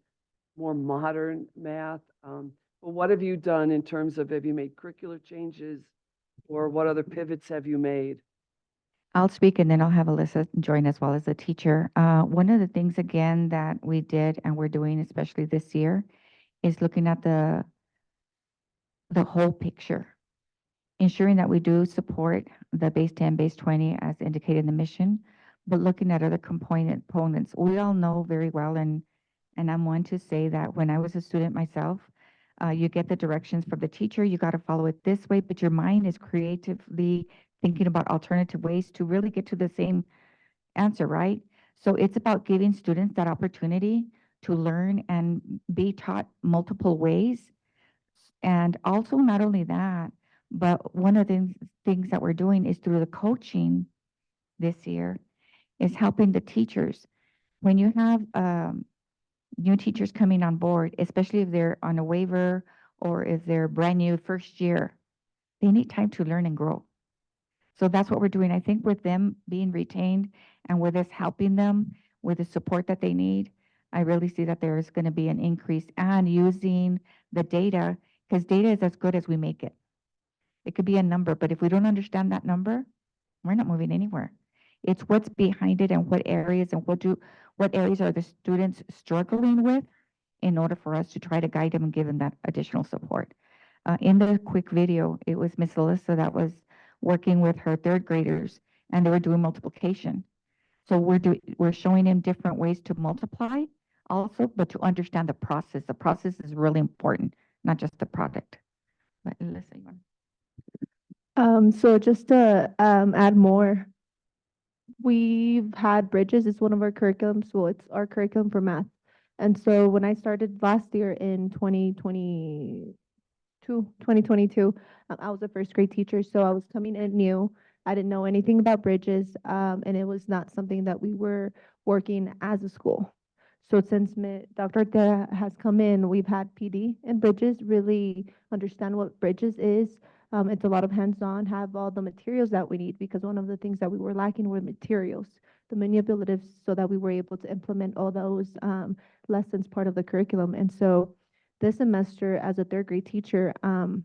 more modern math. But what have you done in terms of, have you made curricular changes, or what other pivots have you made? I'll speak and then I'll have Alyssa join as well as a teacher. One of the things again that we did and we're doing especially this year is looking at the whole picture, ensuring that we do support the base 10, base 20 as indicated in the mission, but looking at other components. We all know very well, and I'm one to say that when I was a student myself, you get the directions from the teacher, you got to follow it this way, but your mind is creatively thinking about alternative ways to really get to the same answer, right? So it's about giving students that opportunity to learn and be taught multiple ways. And also not only that, but one of the things that we're doing is through the coaching this year is helping the teachers. When you have new teachers coming on board, especially if they're on a waiver or if they're brand new first year, they need time to learn and grow. So that's what we're doing. I think with them being retained and with us helping them with the support that they need, I really see that there is going to be an increase and using the data, because data is as good as we make it. It could be a number, but if we don't understand that number, we're not moving anywhere. It's what's behind it and what areas and what areas are the students struggling with in order for us to try to guide them and give them that additional support. In the quick video, it was Miss Alyssa that was working with her third graders, and they were doing multiplication. So we're showing them different ways to multiply also, but to understand the process. The process is really important, not just the product. But Alyssa, you want? So just to add more, we've had Bridges. It's one of our curriculums. Well, it's our curriculum for math. And so when I started last year in 2022, I was a first grade teacher. So I was coming in new. I didn't know anything about Bridges, and it was not something that we were working as a school. So since Dr. Ortega has come in, we've had PD and Bridges really understand what Bridges is. It's a lot of hands-on, have all the materials that we need, because one of the things that we were lacking were materials, the manipulatives, so that we were able to implement all those lessons part of the curriculum. And so this semester, as a third grade teacher, I'm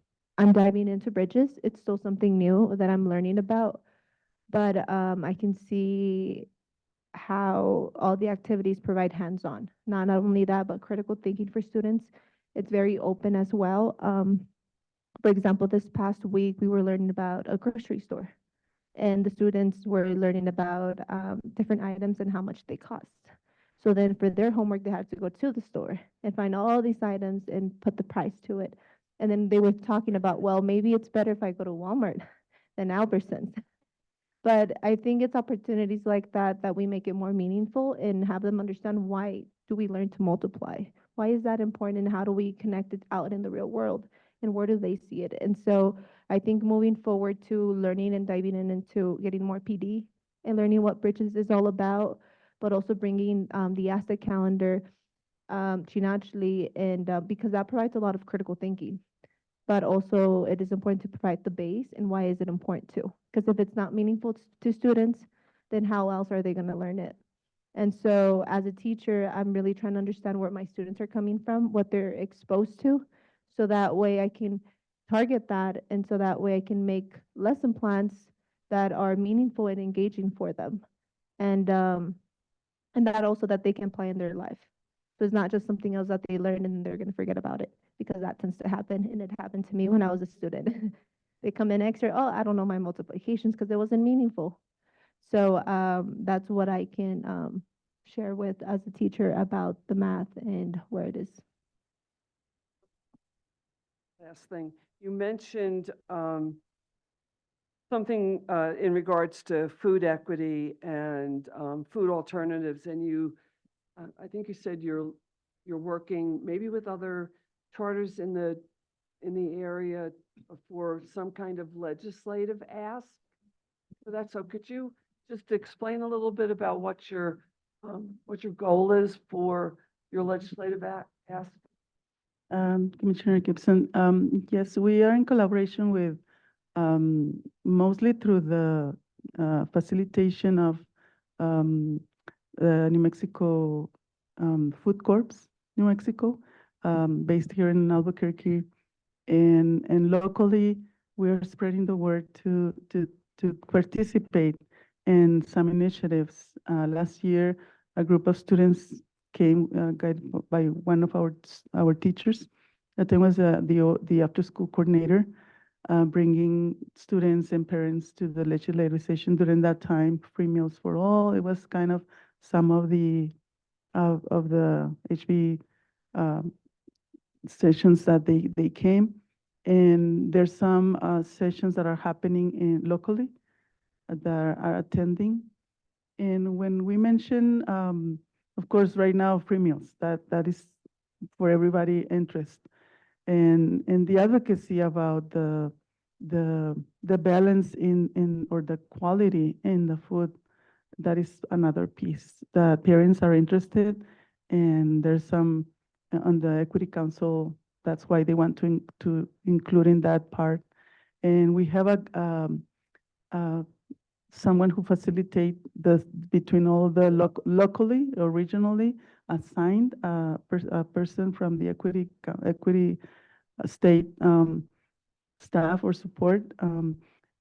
diving into Bridges. It's still something new that I'm learning about, but I can see how all the activities provide hands-on. Not only that, but critical thinking for students. It's very open as well. For example, this past week, we were learning about a grocery store, and the students were learning about different items and how much they cost. So then for their homework, they had to go to the store and find all these items and put the price to it. And then they were talking about, well, maybe it's better if I go to Walmart than Albertsons. But I think it's opportunities like that that we make it more meaningful and have them understand, why do we learn to multiply? Why is that important, and how do we connect it out in the real world? And where do they see it? And so I think moving forward to learning and diving into getting more PD and learning what Bridges is all about, but also bringing the asset calendar, Xinachtli, and because that provides a lot of critical thinking. But also it is important to provide the base, and why is it important too? Because if it's not meaningful to students, then how else are they going to learn it? And so as a teacher, I'm really trying to understand where my students are coming from, what they're exposed to, so that way I can target that, and so that way I can make lesson plans that are meaningful and engaging for them. And that also that they can apply in their life. So it's not just something else that they learn and they're going to forget about it, because that tends to happen. And it happened to me when I was a student. They come in extra, oh, I don't know my multiplications because it wasn't meaningful. So that's what I can share with as a teacher about the math and where it is. Last thing, you mentioned something in regards to food equity and food alternatives, and you, I think you said you're working maybe with other charters in the area for some kind of legislative ask for that. So could you just explain a little bit about what your goal is for your legislative ask? Commissioner Gibson, yes, we are in collaboration with mostly through the facilitation of the New Mexico Food Corps, New Mexico, based here in Albuquerque. And locally, we are spreading the word to participate in some initiatives. Last year, a group of students came, guided by one of our teachers. That time was the after-school coordinator, bringing students and parents to the legislative session during that time, free meals for all. It was kind of some of the HB sessions that they came. And there's some sessions that are happening locally that are attending. And when we mention, of course, right now, free meals, that is for everybody interest. And the advocacy about the balance in or the quality in the food, that is another piece. The parents are interested, and there's some on the Equity Council. That's why they want to include in that part. And we have someone who facilitate between all the locally or regionally assigned a person from the equity state staff or support.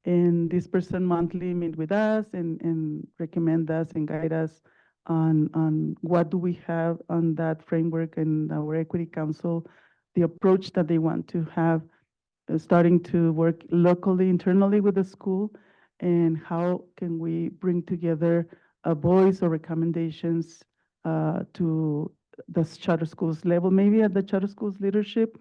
And this person monthly meet with us and recommend us and guide us on what do we have on that framework and our Equity Council, the approach that they want to have, starting to work locally, internally with the school, and how can we bring together a voice or recommendations to the charter schools level, maybe at the charter schools leadership.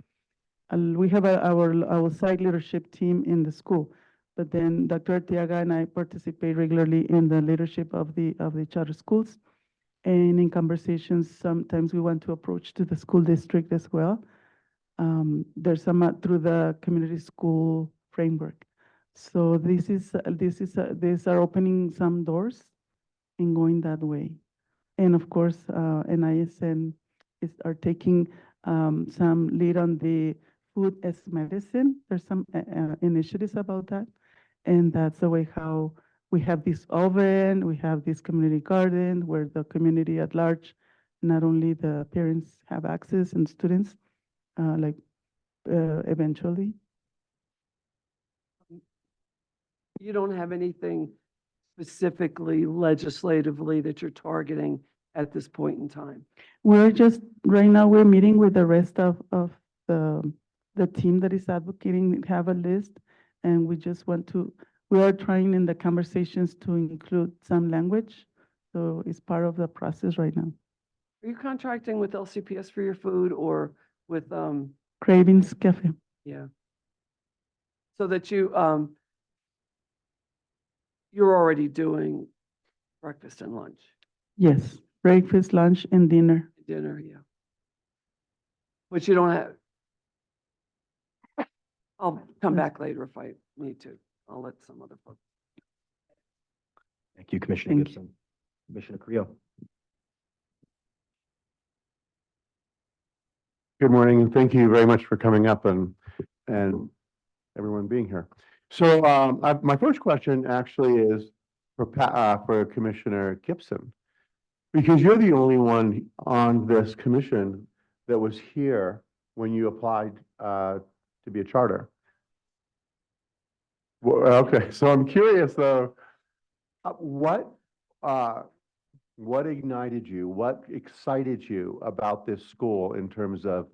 We have our site leadership team in the school, but then Dr. Arteaga and I participate regularly in the leadership of the charter schools. And in conversations, sometimes we want to approach to the school district as well. There's some through the community school framework. So these are opening some doors and going that way. And of course, NISN are taking some lead on the food as medicine. There's some initiatives about that. And that's the way how we have this oven, we have this community garden where the community at large, not only the parents have access and students, eventually. You don't have anything specifically legislatively that you're targeting at this point in time? We're just, right now, we're meeting with the rest of the team that is advocating, have a list, and we just want to, we are trying in the conversations to include some language. So it's part of the process right now. Are you contracting with LCPS for your food or with, Cravings Cafe. yeah? So that you're already doing breakfast and lunch, Yes, breakfast, lunch, and dinner. dinner, yeah. But you don't have, I'll come back later if I need to. I'll let some other folks. Thank you, Commissioner Thank Gibson. Commissioner Creel. Good morning, and thank you very much for coming up and everyone being here. So my first question actually is for Commissioner Gibson, because you're the only one on this commission that was here when you applied to be a charter. Well, okay, so I'm curious though, what ignited you? What excited you about this school in terms of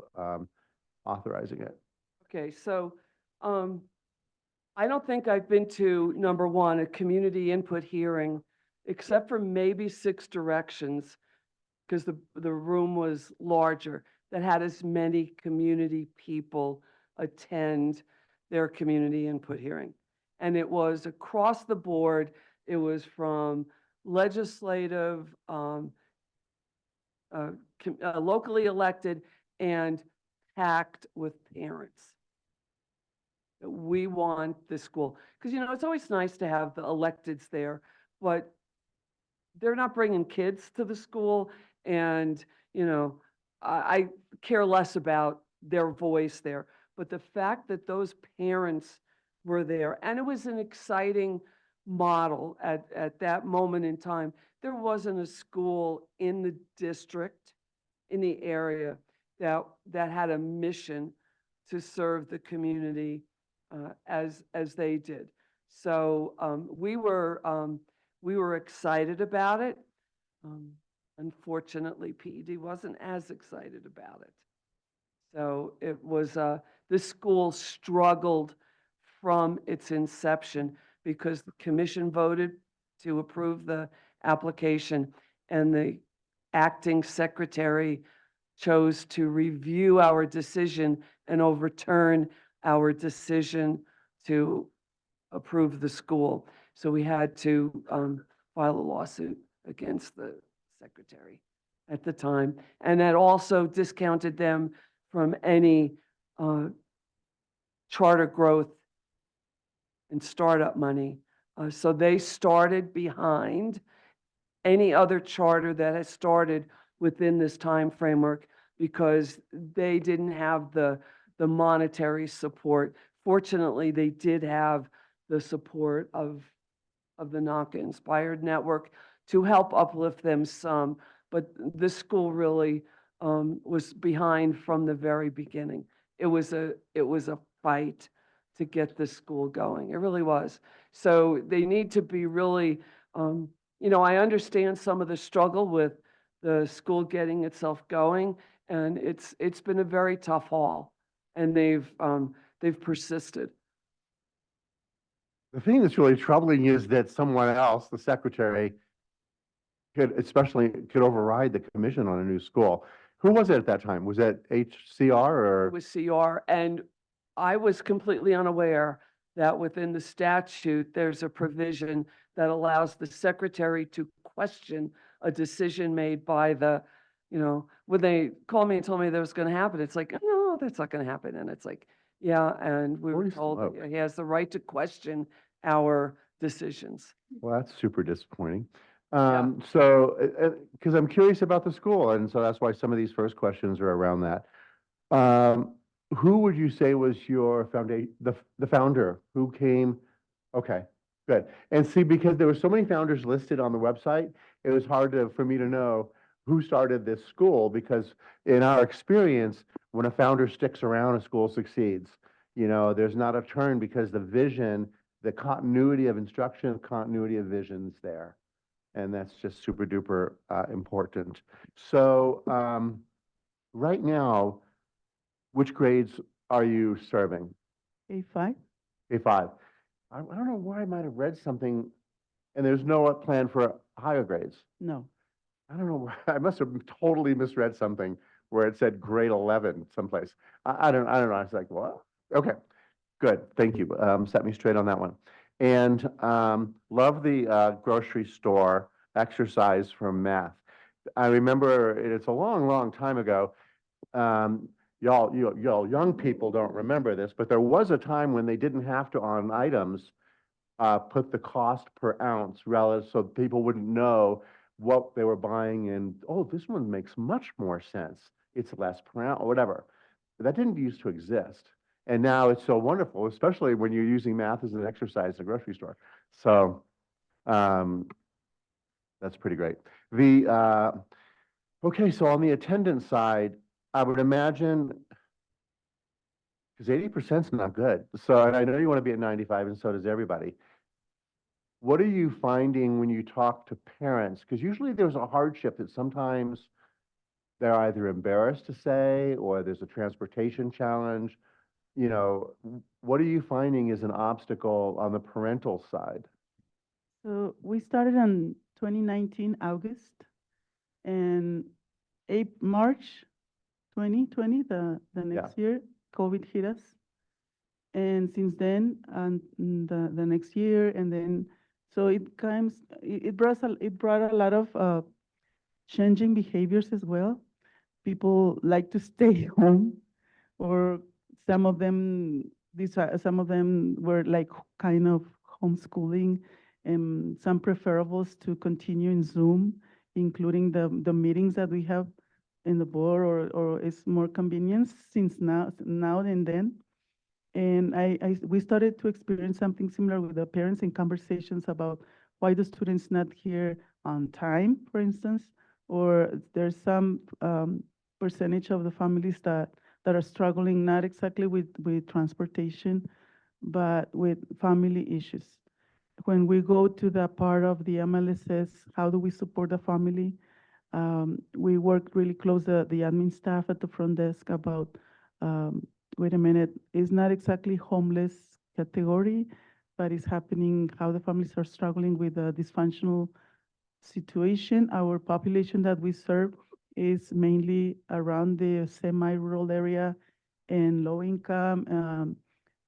authorizing it? Okay, so I don't think I've been to, number one, a community input hearing, except for maybe 6 directions, because the room was larger, that had as many community people attend their community input hearing. And it was across the board. It was from legislative, locally elected, and packed with parents. We want this school, because, you know, it's always nice to have the electeds there, but they're not bringing kids to the school. And, you know, I care less about their voice there. But the fact that those parents were there. And it was an exciting model at that moment in time. There wasn't a school in the district, in the area, that had a mission to serve the community as they did. So we were excited about it. Unfortunately, PED wasn't as excited about it. So it was, the school struggled from its inception because the commission voted to approve the application and the acting secretary chose to review our decision and overturn our decision to approve the school. So we had to file a lawsuit against the secretary at the time. And that also discounted them from any charter growth and startup money. So they started behind any other charter that has started within this time framework because they didn't have the monetary support. Fortunately, they did have the support of the NACA Inspired Network to help uplift them some, but this school really was behind from the very beginning. It was a fight to get this school going. It really was. So they need to be really, I understand some of the struggle with the school getting itself going, and it's been a very tough haul, and they've persisted. The thing that's really troubling is that someone else, the secretary, could override the commission on a new school. Who was it at that time? Was that HCR or? It was CR, and I was completely unaware that within the statute, there's a provision that allows the secretary to question a decision made by the, when they called me and told me that was going to happen, it's like, no, that's not going to happen. And it's like, yeah, and we were Holy told smoke. he has the right to question our decisions. Well, that's super disappointing. So, because I'm curious about the school, and so that's why some of these first questions are around that. Who would you say was your the founder who came? Okay, good. And see, because there were so many founders listed on the website, it was hard for me to know who started this school, because in our experience, when a founder sticks around, a school succeeds. There's not a turn because the vision, the continuity of instruction, continuity of vision's there. And that's just super duper important. So right now, which grades are you serving? A5? A5. I don't know why I might have read something, and there's no plan for higher grades. No. I don't know why. I must have totally misread something where it said grade 11 someplace. I don't know. I was like, what? Okay, good. Thank you. Set me straight on that one. And love the grocery store exercise from math. I remember it's a long, long time ago. Y'all young people don't remember this, but there was a time when they didn't have to, on items, put the cost per ounce relative, so people wouldn't know what they were buying, and, oh, this one makes much more sense. It's less per ounce, or whatever. But that didn't used to exist. And now it's so wonderful, especially when you're using math as an exercise in a grocery store. So that's pretty great. Okay, so on the attendance side, I would imagine, because 80% is not good. So, and I know you want to be at 95, and so does everybody. What are you finding when you talk to parents? Because usually there's a hardship that sometimes they're either embarrassed to say, or there's a transportation challenge. What are you finding is an obstacle on the parental side? So we started in 2019, August, and March 2020, the next year, COVID hit us. And since then, and the next year, and then, so it brought a lot of changing behaviors as well. People like to stay home, or some of them were like kind of homeschooling, and some preferables to continue in Zoom, including the meetings that we have in the board, or it's more convenience since now and then. And we started to experience something similar with the parents in conversations about why the student's not here on time, for instance, or there's some percentage of the families that are struggling not exactly with transportation, but with family issues. When we go to the part of the MLSS, how do we support the family? We work really close, the admin staff at the front desk about, wait a minute, it's not exactly homeless category, but it's happening how the families are struggling with a dysfunctional situation. Our population that we serve is mainly around the semi-rural area and low income,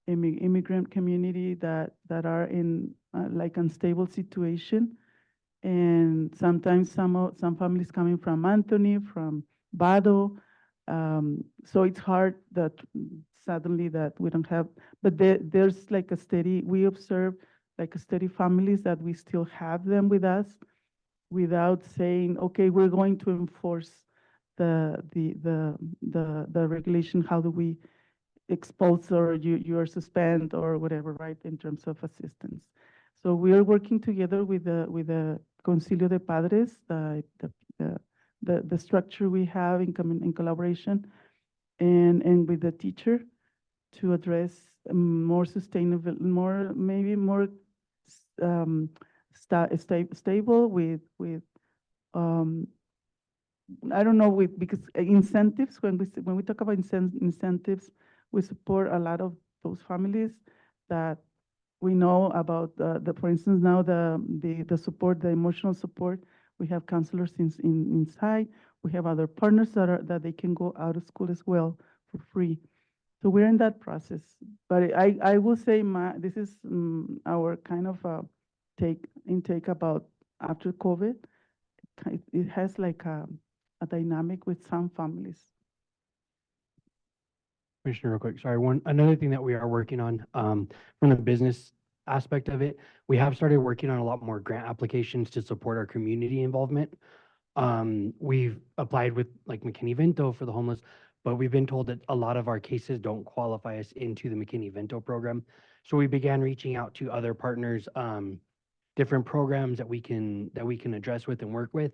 immigrant community that are in like unstable situation. And sometimes some families coming from Anthony, from Bado. So it's hard that suddenly that we don't have, but there's like a steady, we observe like a steady families that we still have them with us without saying, okay, we're going to enforce the regulation. How do we expose or you are suspend or whatever, right, in terms of assistance. So we are working together with the Concilio de Padres, the structure we have in collaboration, and with the teacher to address more sustainable, maybe more stable with I don't know, because incentives, when we talk about incentives, we support a lot of those families that we know about, for instance, now the support, the emotional support. We have counselors inside. We have other partners that they can go out of school as well for free. So we're in that process. But I will say this is our kind of intake about after COVID. It has like a dynamic with some families. Commissioner, real quick, sorry, another thing that we are working on, from the business aspect of it, we have started working on a lot more grant applications to support our community involvement. We've applied with like McKinney-Vento for the homeless, but we've been told that a lot of our cases don't qualify us into the McKinney-Vento program. So we began reaching out to other partners, different programs that we can address with and work with,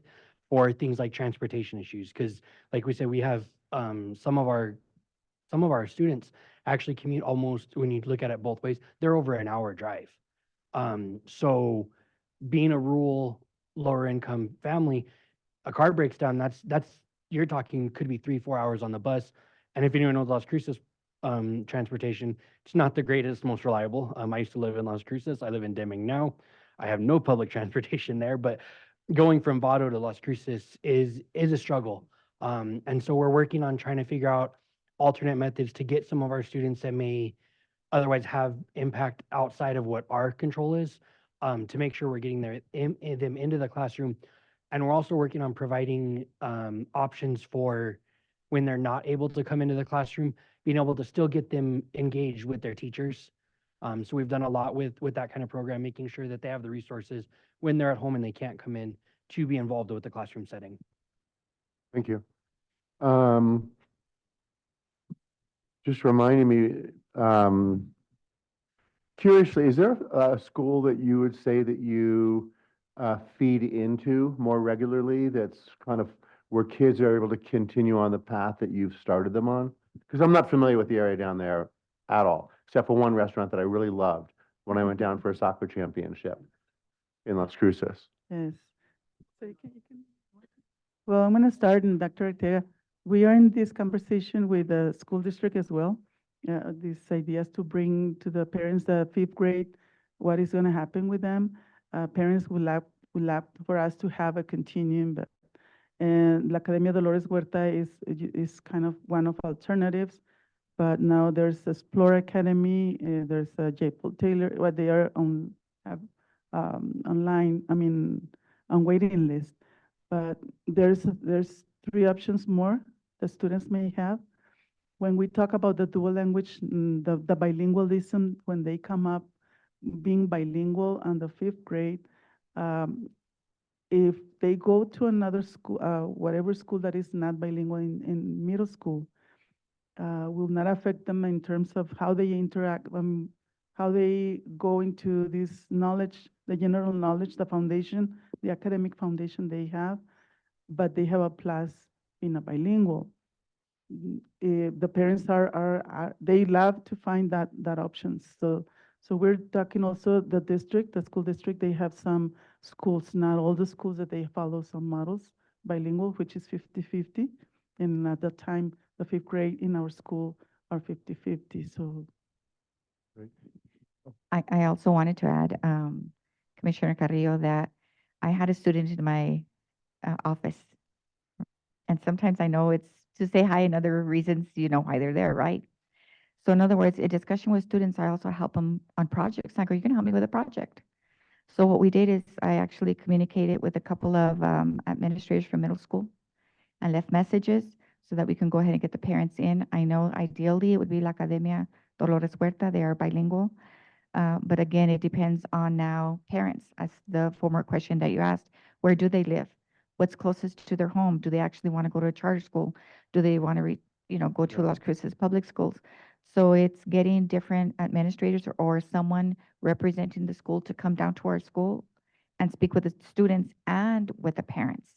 or things like transportation issues. Because like we said, we have some of our students actually commute almost, when you look at it both ways, they're over an hour drive. So being a rural, lower income family, a car breaks down, that's you're talking could be 3-4 hours on the bus. And if anyone knows Las Cruces, transportation, it's not the greatest, most reliable. I used to live in Las Cruces. I live in Deming now. I have no public transportation there, but going from Vado to Las Cruces is a struggle. And so we're working on trying to figure out alternate methods to get some of our students that may otherwise have impact outside of what our control is, to make sure we're getting them into the classroom. And we're also working on providing options for when they're not able to come into the classroom, being able to still get them engaged with their teachers. So we've done a lot with that kind of program, making sure that they have the resources when they're at home and they can't come in to be involved with the classroom setting. Thank you. Just reminding me, curiously, is there a school that you would say that you feed into more regularly, that's kind of where kids are able to continue on the path that you've started them on? Because I'm not familiar with the area down there at all, except for one restaurant that I really loved when I went down for a soccer championship in Las Cruces. Yes. So well, I'm going to start, and Dr. Ortega, we are in this conversation with the school district as well. This idea is to bring to the parents the 5th grade, what is going to happen with them. Parents would love for us to have a continuum, but and La Academia Dolores Huerta is kind of one of alternatives. But now there's Explore Academy, there's J. Paul Taylor, what they are have online, on waiting list. But there's 3 options more the students may have. When we talk about the dual language, the bilingualism, when they come up being bilingual on the 5th grade, if they go to another school, whatever school that is not bilingual in middle school, will not affect them in terms of how they interact, how they go into this knowledge, the general knowledge, the foundation, the academic foundation they have, but they have a plus in a bilingual. The parents they love to find that option. So we're talking also the district, the school district, they have some schools, not all the schools that they follow some models bilingual, which is 50-50. And at that time, the 5th grade in our school are 50-50. So I also wanted to add, Commissioner Carrillo, that I had a student in my office. And sometimes I know it's to say hi and other reasons, you know why they're there, right? So in other words, in discussion with students, I also help them on projects. I go, you can help me with a project. So what we did is I actually communicated with a couple of administrators from middle school and left messages so that we can go ahead and get the parents in. I know ideally it would be La Academia Dolores Huerta. They are bilingual. But again, it depends on now parents, as the former question that you asked, where do they live? What's closest to their home? Do they actually want to go to a charter school? Do they want to go to Las Cruces public schools? So it's getting different administrators or someone representing the school to come down to our school and speak with the students and with the parents.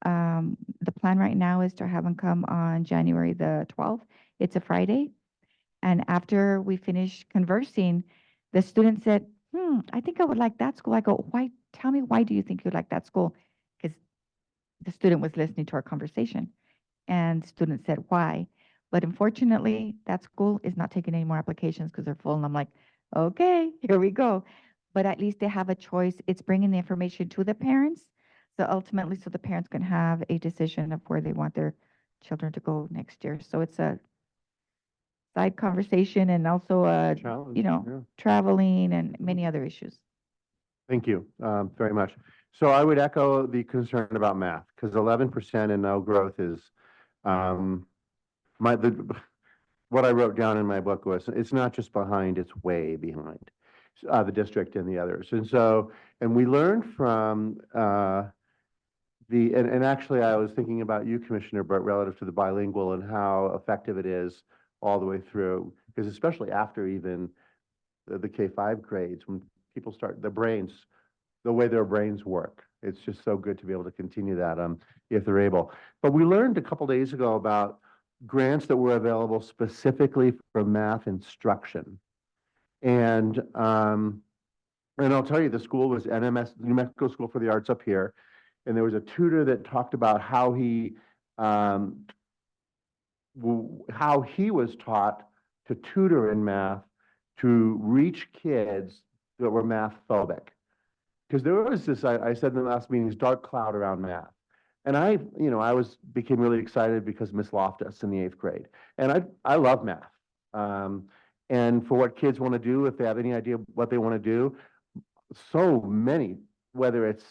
The plan right now is to have them come on January the 12th. It's a Friday. And after we finish conversing, the student said, I think I would like that school. I go, why? Tell me, why do you think you'd like that school? Because the student was listening to our conversation. And the student said, why? But unfortunately, that school is not taking any more applications because they're full. And I'm like, okay, here we go. But at least they have a choice. It's bringing the information to the parents. So ultimately, so the parents can have a decision of where they want their children to go next year. So it's a side conversation and also, Challenge, traveling and many other issues. Thank you very much. So I would echo the concern about math, because 11% and no growth is, what I wrote down in my book was, it's not just behind, it's way behind the district and the others. And we learned from and actually I was thinking about you, Commissioner Burt, relative to the bilingual and how effective it is all the way through, because especially after even the K-5 grades, when people start, the way their brains work, it's just so good to be able to continue that if they're able. But we learned a couple days ago about grants that were available specifically for math instruction. And I'll tell you, the school was NMS, New Mexico School for the Arts up here. And there was a tutor that talked about how he was taught to tutor in math to reach kids that were math phobic. Because there was this, I said in the last meeting, this dark cloud around math. And I became really excited because Miss Loftus in the 8th grade. And I love math. And for what kids want to do, if they have any idea what they want to do, so many, whether it's,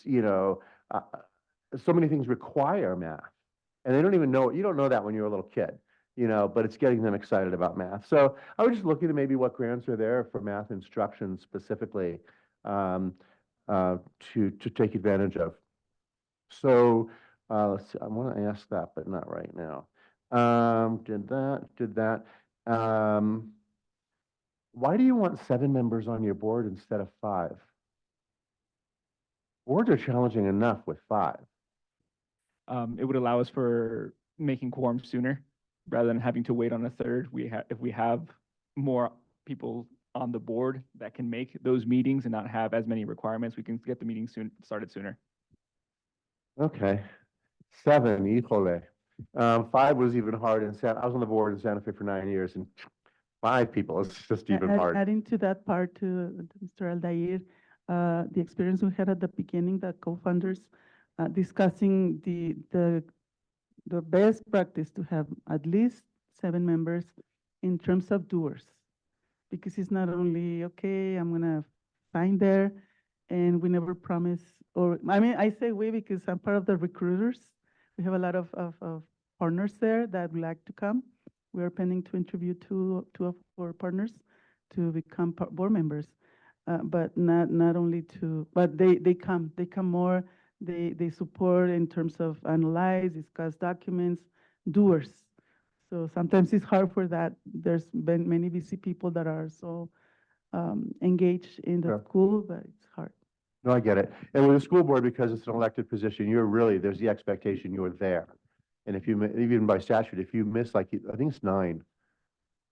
so many things require math. And they don't even know, you don't know that when you're a little kid, but it's getting them excited about math. So I was just looking at maybe what grants are there for math instruction specifically to take advantage of. So let's see, I want to ask that, but not right now. Did that. Why do you want 7 members on your board instead of 5? Boards are challenging enough with 5. It would allow us for making quorum sooner rather than having to wait on a third. If we have more people on the board that can make those meetings and not have as many requirements, we can get the meeting started sooner. Okay. 7, híjole. 5 was even hard. I was on the board in Santa Fe for 9 years, and 5 people is just even hard. Adding to that part to Mr. Aldair, the experience we had at the beginning, the co-founders, discussing the best practice to have at least 7 members in terms of doers. Because it's not only, okay, I'm going to sign there, and we never promise, I say we because I'm part of the recruiters. We have a lot of partners there that would like to come. We are planning to interview two of our partners to become board members. But not only but they come more, they support in terms of analyze, discuss documents, doers. So sometimes it's hard for that. There's been many busy people that are so engaged in the Sure. school, but it's hard. No, I get it. And with the school board, because it's an elected position, you're really, there's the expectation you're there. And if you, even by statute, if you miss like, I think it's 9,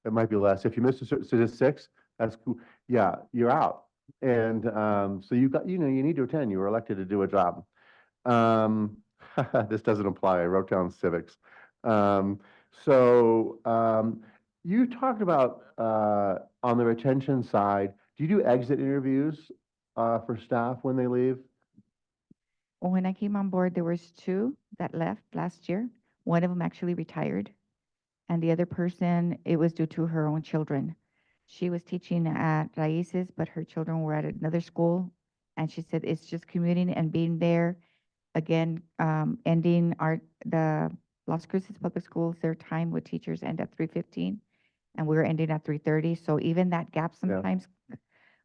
it might be less. If you miss so it's 6, that's cool. Yeah, you're out. And so you got, you need to attend. You were elected to do a job. This doesn't apply. I wrote down civics. You talked about on the retention side, do you do exit interviews for staff when they leave? When I came on board, there was 2 that left last year. One of them actually retired. And the other person, it was due to her own children. She was teaching at Raices, but her children were at another school. And she said it's just commuting and being there. Again, ending the Las Cruces Public Schools, their time with teachers end at 3:15, and we're ending at 3:30. So even that gap sometimes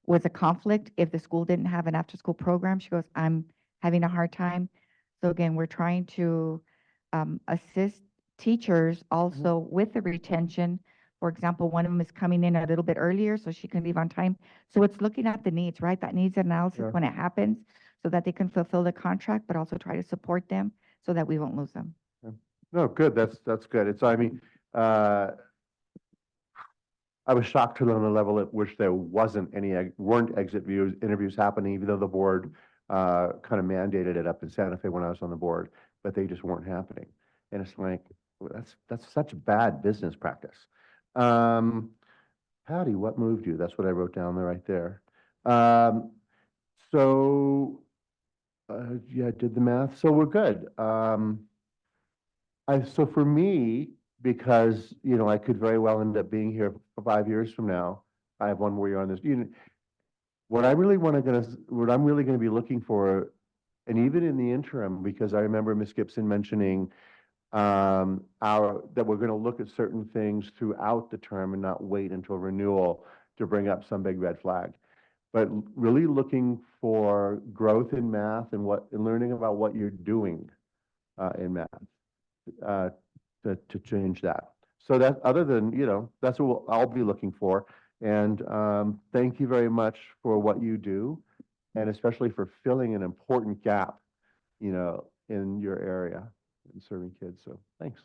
was a conflict. If the school didn't have an after-school program, she goes, I'm having a hard time. So again, we're trying to assist teachers also with the retention. For example, one of them is coming in a little bit earlier so she can leave on time. So it's looking at the needs, right? That needs analysis Sure. when it happens so that they can fulfill the contract, but also try to support them so that we won't lose them. No, good. That's good. It's, I mean, I was shocked to learn the level at which there weren't exit interviews happening, even though the board kind of mandated it up in Santa Fe when I was on the board, but they just weren't happening. And it's like, that's such bad business practice. Patty, what moved you? That's what I wrote down there right there. Yeah, I did the math. So we're good. So for me, because, I could very well end up being here for 5 years from now. I have one more year on this. What I'm really going to be looking for, and even in the interim, because I remember Ms. Gibson mentioning that we're going to look at certain things throughout the term and not wait until renewal to bring up some big red flag. But really looking for growth in math and learning about what you're doing in math to change that. So that, other than, that's what I'll be looking for. And thank you very much for what you do, and especially for filling an important gap, in your area and serving kids. So thanks.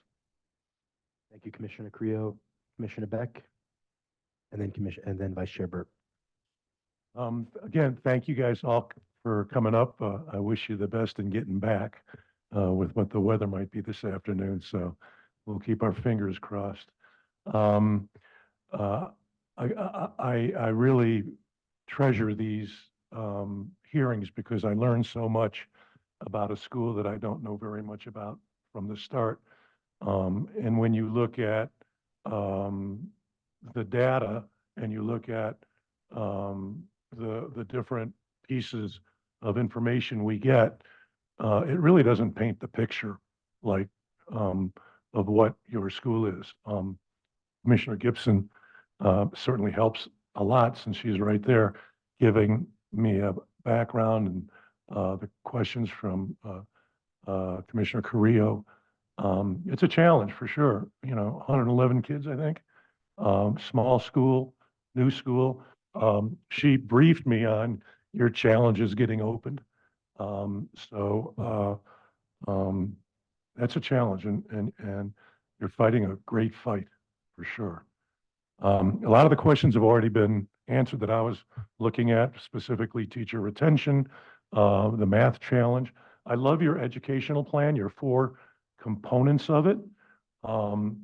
Thank you, Commissioner Creo, Commissioner Beck, and then Vice Chair Burt. Again, thank you guys all for coming up. I wish you the best in getting back with what the weather might be this afternoon. So we'll keep our fingers crossed. I really treasure these hearings because I learn so much about a school that I don't know very much about from the start. And when you look at the data and you look at the different pieces of information we get, it really doesn't paint the picture like of what your school is. Commissioner Gibson certainly helps a lot since she's right there giving me a background and the questions from Commissioner Carrillo. It's a challenge for sure. 111 kids, I think. Small school, new school. She briefed me on your challenges getting opened. That's a challenge, and you're fighting a great fight for sure. A lot of the questions have already been answered that I was looking at, specifically teacher retention, the math challenge. I love your educational plan, your 4 components of it. I'll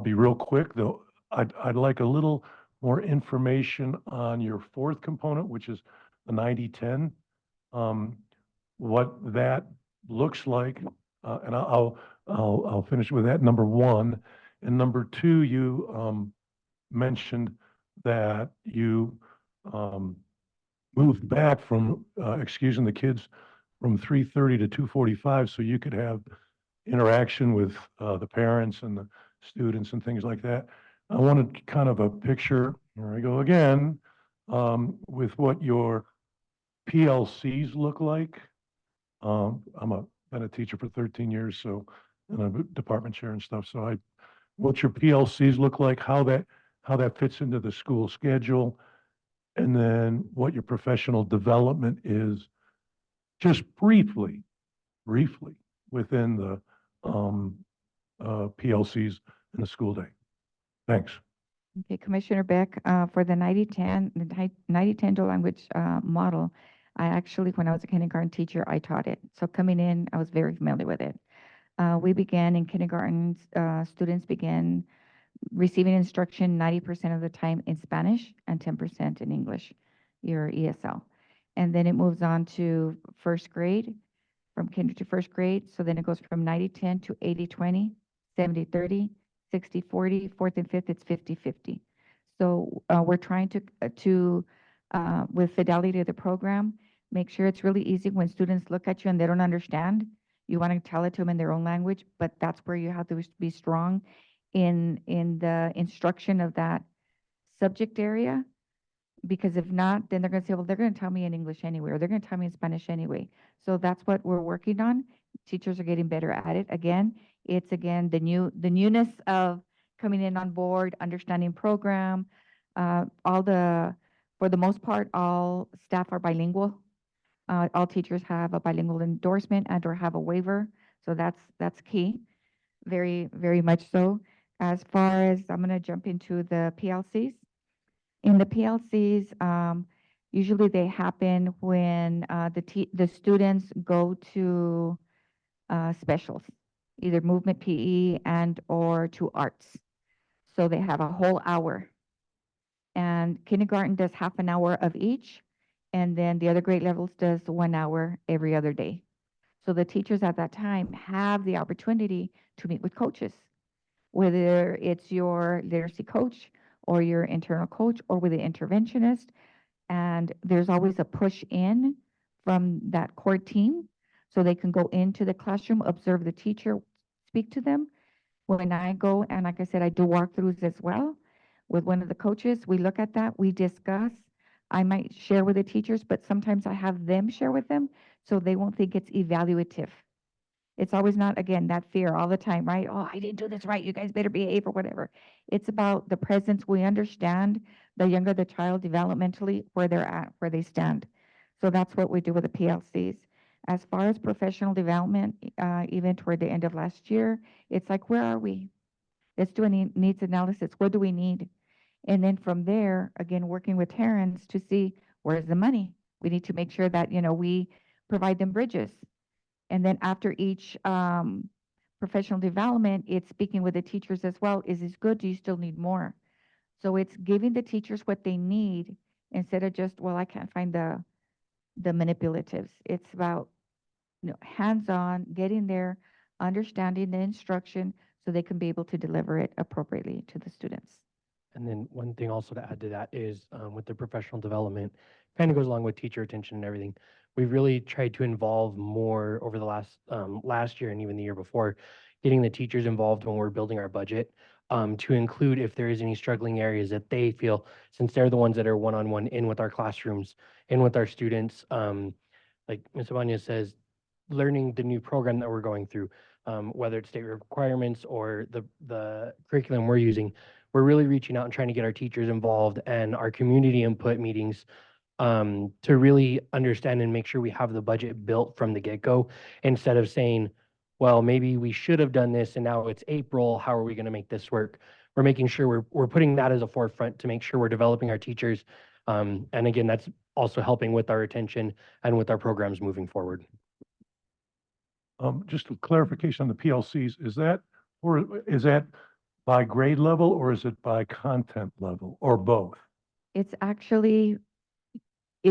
be real quick though. I'd like a little more information on your 4th component, which is the 90-10, what that looks like. And I'll finish with that, number 1. And number 2, you mentioned that you moved back from excusing the kids from 3:30 to 2:45 so you could have interaction with the parents and the students and things like that. I wanted kind of a picture, here I go again, with what your PLCs look like. Been a teacher for 13 years, so and I'm a department chair and stuff, so what your PLCs look like, how that fits into the school schedule, and then what your professional development is, just briefly, within the PLCs in the school day. Thanks. Okay, Commissioner Beck, for the 90-10, the 90-10 dual language model, I actually, when I was a kindergarten teacher, I taught it. So coming in, I was very familiar with it. We began in kindergarten, students began receiving instruction 90% of the time in Spanish and 10% in English, your ESL. And then it moves on to first grade, from kinder to first grade. So then it goes from 90-10 to 80-20, 70-30, 60-40, fourth and fifth, it's 50-50. So we're trying to with fidelity of the program, make sure it's really easy when students look at you and they don't understand. You want to tell it to them in their own language, but that's where you have to be strong in the instruction of that subject area. Because if not, then they're going to say, well, they're going to tell me in English anyway, or they're going to tell me in Spanish anyway. So that's what we're working on. Teachers are getting better at it. Again, it's the newness of coming in on board, understanding program. For the most part, all staff are bilingual. All teachers have a bilingual endorsement and/or have a waiver. So that's key, very, very much so. As far as, I'm going to jump into the PLCs. In the PLCs, usually they happen when the students go to specials, either movement PE and or to arts. So they have a whole hour. And kindergarten does half an hour of each, and then the other grade levels does 1 hour every other day. So the teachers at that time have the opportunity to meet with coaches, whether it's your literacy coach or your internal coach or with the interventionist. And there's always a push in from that core team so they can go into the classroom, observe the teacher, speak to them. When I go, and like I said, I do walkthroughs as well with one of the coaches. We look at that, we discuss. I might share with the teachers, but sometimes I have them share with them so they won't think it's evaluative. It's always not, again, that fear all the time, right? Oh, I didn't do this right. You guys better behave or whatever. It's about the presence. We understand the younger the child developmentally, where they're at, where they stand. So that's what we do with the PLCs. As far as professional development, even toward the end of last year, it's like, where are we? Let's do a needs analysis. What do we need? And then from there, again, working with Terrence to see where's the money. We need to make sure that, we provide them bridges. And then after each professional development, it's speaking with the teachers as well. Is this good? Do you still need more? So it's giving the teachers what they need instead of just, well, I can't find the manipulatives. It's about hands-on, getting there, understanding the instruction so they can be able to deliver it appropriately to the students. And then one thing also to add to that is with the professional development, kind of goes along with teacher attention and everything. We've really tried to involve more over the last year and even the year before, getting the teachers involved when we're building our budget to include if there is any struggling areas that they feel, since they're the ones that are one-on-one in with our classrooms, in with our students. Like Ms. Abanya says, learning the new program that we're going through, whether it's state requirements or the curriculum we're using, we're really reaching out and trying to get our teachers involved and our community input meetings to really understand and make sure we have the budget built from the get-go, instead of saying, well, maybe we should have done this and now it's April, how are we going to make this work? We're making sure we're putting that as a forefront to make sure we're developing our teachers. And again, that's also helping with our retention and with our programs moving forward. Just a clarification on the PLCs, is that by grade level or is it by content level or both? It's actually,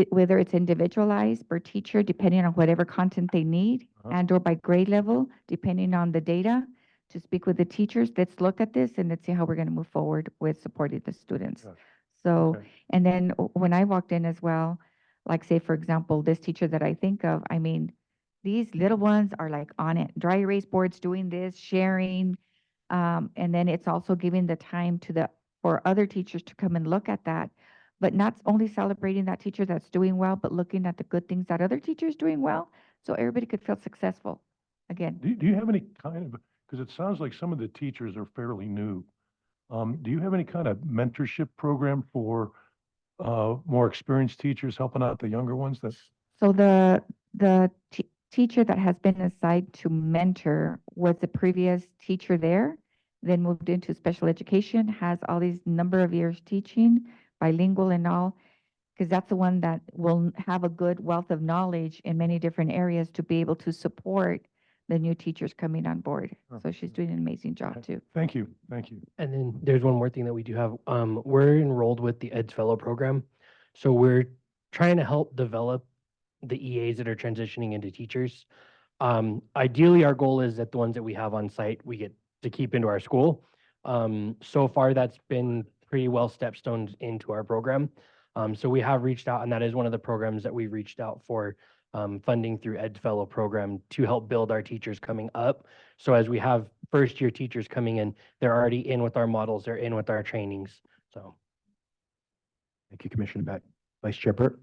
whether it's individualized per teacher, depending on whatever content they need, and or by grade level, depending on the data, to speak with the teachers. Let's look at this and let's see how we're going to move forward with supporting the students. Gotcha. So, Okay. and then when I walked in as well, like say, for example, this teacher that I think of, I mean, these little ones are like on it, dry erase boards, doing this, sharing. And then it's also giving the time for other teachers to come and look at that, but not only celebrating that teacher that's doing well, but looking at the good things that other teachers doing well, so everybody could feel successful again. Do you have any kind of because it sounds like some of the teachers are fairly new. Do you have any kind of mentorship program for more experienced teachers helping out the younger ones that? So the teacher that has been assigned to mentor was the previous teacher there, then moved into special education, has all these number of years teaching, bilingual and all, because that's the one that will have a good wealth of knowledge in many different areas to be able to support the new teachers coming on board. Oh, So she's doing an amazing job too. Thank you, thank you. And then there's one more thing that we do have. We're enrolled with the Eds Fellow program. So we're trying to help develop the EAs that are transitioning into teachers. Ideally, our goal is that the ones that we have on site, we get to keep into our school. So far, that's been pretty well stepstoned into our program. So we have reached out, and that is one of the programs that we've reached out for funding through Ed Fellow program to help build our teachers coming up. So as we have first year teachers coming in, they're already in with our models, they're in with our trainings. So. Thank you, Commissioner Beck. Vice Chair Burt?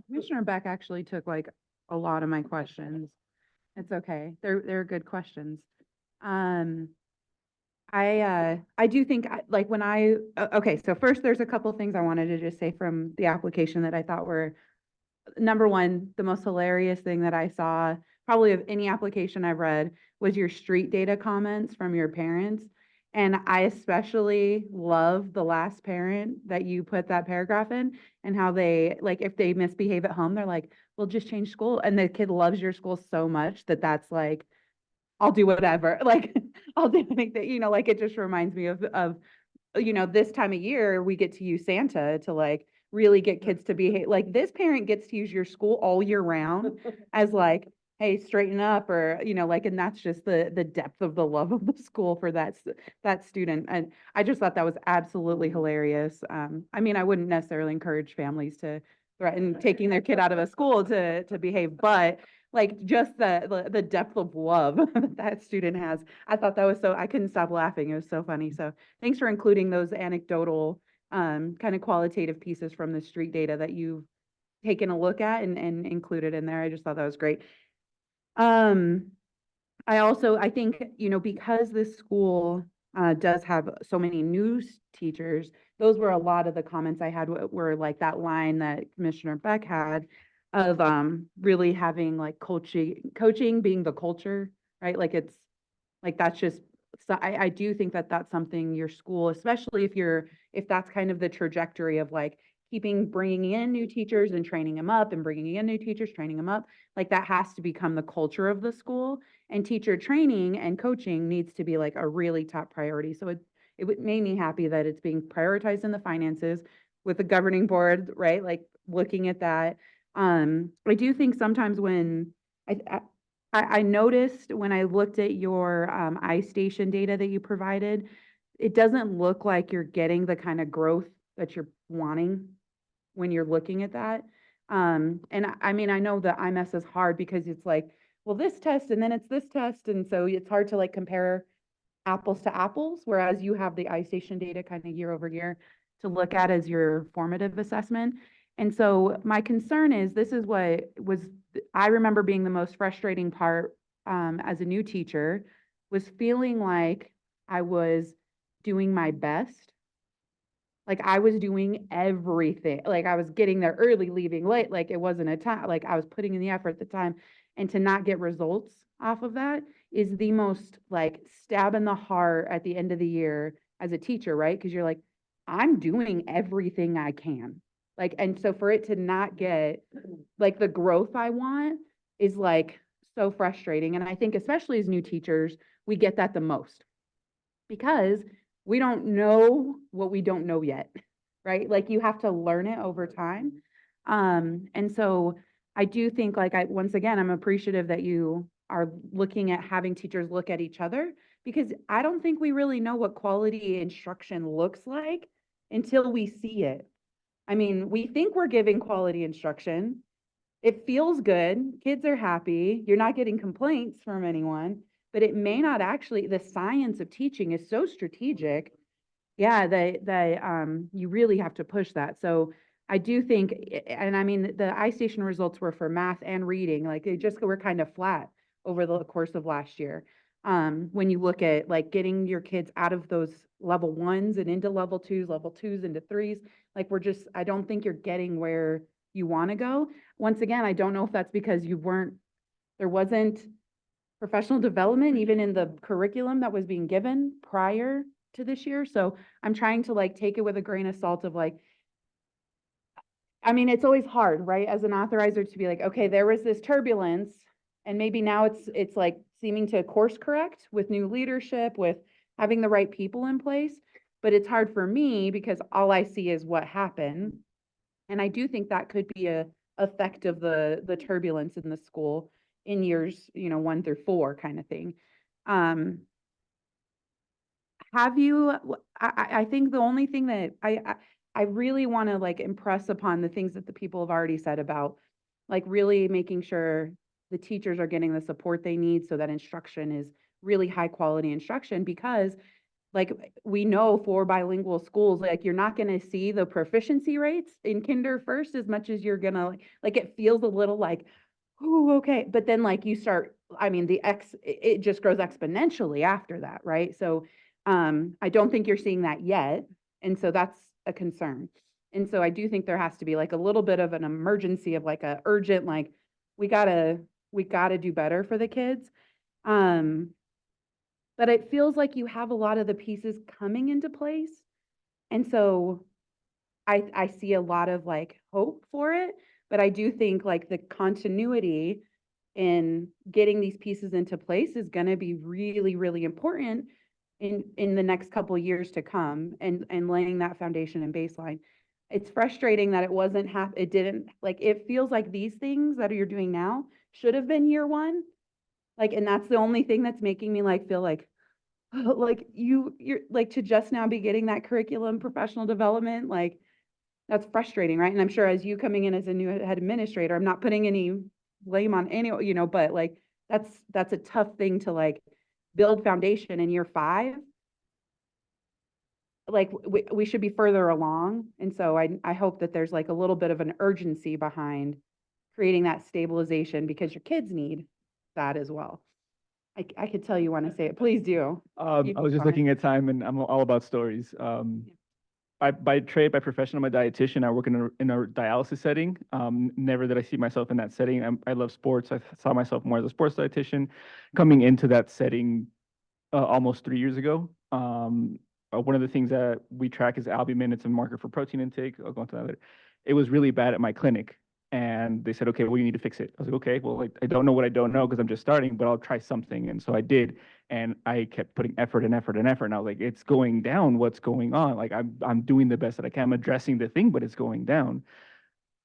Commissioner Beck actually took like a lot of my questions. It's okay. They're good questions. I do think like when okay, so first there's a couple things I wanted to just say from the application that I thought were, number one, the most hilarious thing that I saw probably of any application I've read was your street data comments from your parents. And I especially love the last parent that you put that paragraph in, and how they, like, if they misbehave at home, they're like, we'll just change school. And the kid loves your school so much that that's like, I'll do whatever. Like, I'll do anything, like it just reminds me of, this time of year, we get to use Santa to like really get kids to behave. Like, this parent gets to use your school all year round as like, hey, straighten up, or, like, and that's just the depth of the love of the school for that student. And I just thought that was absolutely hilarious. I mean, I wouldn't necessarily encourage families to threaten taking their kid out of a school to behave, but like just the depth of love that student has. I thought that was I couldn't stop laughing. It was so funny. So thanks for including those anecdotal, kind of qualitative pieces from the street data that you've taken a look at and included in there. I just thought that was great. I think, because this school does have so many new teachers, those were a lot of the comments I had were like that line that Commissioner Beck had of really having like coaching being the culture, right? Like it's like that's just, so I do think that that's something your school, especially if that's kind of the trajectory of like bringing in new teachers and training them up, and bringing in new teachers, training them up, like that has to become the culture of the school, and teacher training and coaching needs to be like a really top priority. So it made me happy that it's being prioritized in the finances with the governing board, right? Like looking at that. I do think sometimes when I noticed when I looked at your iStation data that you provided, it doesn't look like you're getting the kind of growth that you're wanting when you're looking at that. And I mean, I know the IMS is hard because it's like, well, this test and then it's this test. And so it's hard to like compare apples to apples, whereas you have the iStation data kind of year over year to look at as your formative assessment. And so my concern is, this is what I remember being the most frustrating part as a new teacher, was feeling like I was doing my best. Like I was doing everything. Like I was getting there early, leaving late. Like it wasn't a time, like I was putting in the effort at the time, and to not get results off of that is the most like stab in the heart at the end of the year as a teacher, right? Because you're like, I'm doing everything I can. Like, and so for it to not get like the growth I want is like so frustrating. And I think especially as new teachers, we get that the most because we don't know what we don't know yet, right? Like you have to learn it over time. And so I do think once again, I'm appreciative that you are looking at having teachers look at each other, because I don't think we really know what quality instruction looks like until we see it. I mean, we think we're giving quality instruction. It feels good. Kids are happy. You're not getting complaints from anyone, but it may not actually, the science of teaching is so strategic. Yeah, that you really have to push that. So I do think, and I mean, the iStation results were for math and reading, like they just were kind of flat over the course of last year. When you look at like getting your kids out of those level ones and into level twos into threes, like I don't think you're getting where you want to go. Once again, I don't know if that's because there wasn't professional development even in the curriculum that was being given prior to this year. So I'm trying to like take it with a grain of salt of like, I mean, it's always hard, right? As an authorizer to be like, okay, there was this turbulence and maybe now it's like seeming to course correct with new leadership, with having the right people in place. But it's hard for me because all I see is what happened. And I do think that could be a effect of the turbulence in the school in years, 1 through 4 kind of thing. Have you, I think the only thing that I really want to like impress upon the things that the people have already said about like really making sure the teachers are getting the support they need so that instruction is really high quality instruction, because like we know for bilingual schools, like you're not going to see the proficiency rates in kinder first as much as you're going to like it feels a little like, oh, okay. But then like you start, I mean, it just grows exponentially after that, right? So I don't think you're seeing that yet. And so that's a concern. And so I do think there has to be like a little bit of an emergency of like a urgent, like we gotta do better for the kids. But it feels like you have a lot of the pieces coming into place. And so I see a lot of like hope for it, but I do think like the continuity in getting these pieces into place is going to be really, really important in the next couple of years to come, and laying that foundation and baseline. It's frustrating that it didn't, like, it feels like these things that you're doing now should have been year one. Like, and that's the only thing that's making me like feel like, like you're like to just now be getting that curriculum professional development, like that's frustrating, right? And I'm sure as you coming in as a new head administrator, I'm not putting any blame on any, but like that's a tough thing to like build foundation in year 5. Like we should be further along. And so I hope that there's like a little bit of an urgency behind creating that stabilization, because your kids need that as well. I could tell you want to say it. Please do. I was just looking at time, and I'm all about stories. By trade, by profession, I'm a dietitian. I work in a dialysis setting. Never did I see myself in that setting. I love sports. I saw myself more as a sports dietitian. Coming into that setting almost 3 years ago. One of the things that we track is albumin. It's a marker for protein intake. I'll go into that later. It was really bad at my clinic. And they said, okay, well, you need to fix it. I was like, okay, well, I don't know what I don't know because I'm just starting, but I'll try something. And so I did. And I kept putting effort and effort and effort. And I was like, it's going down. What's going on? Like, I'm doing the best that I can. I'm addressing the thing, but it's going down.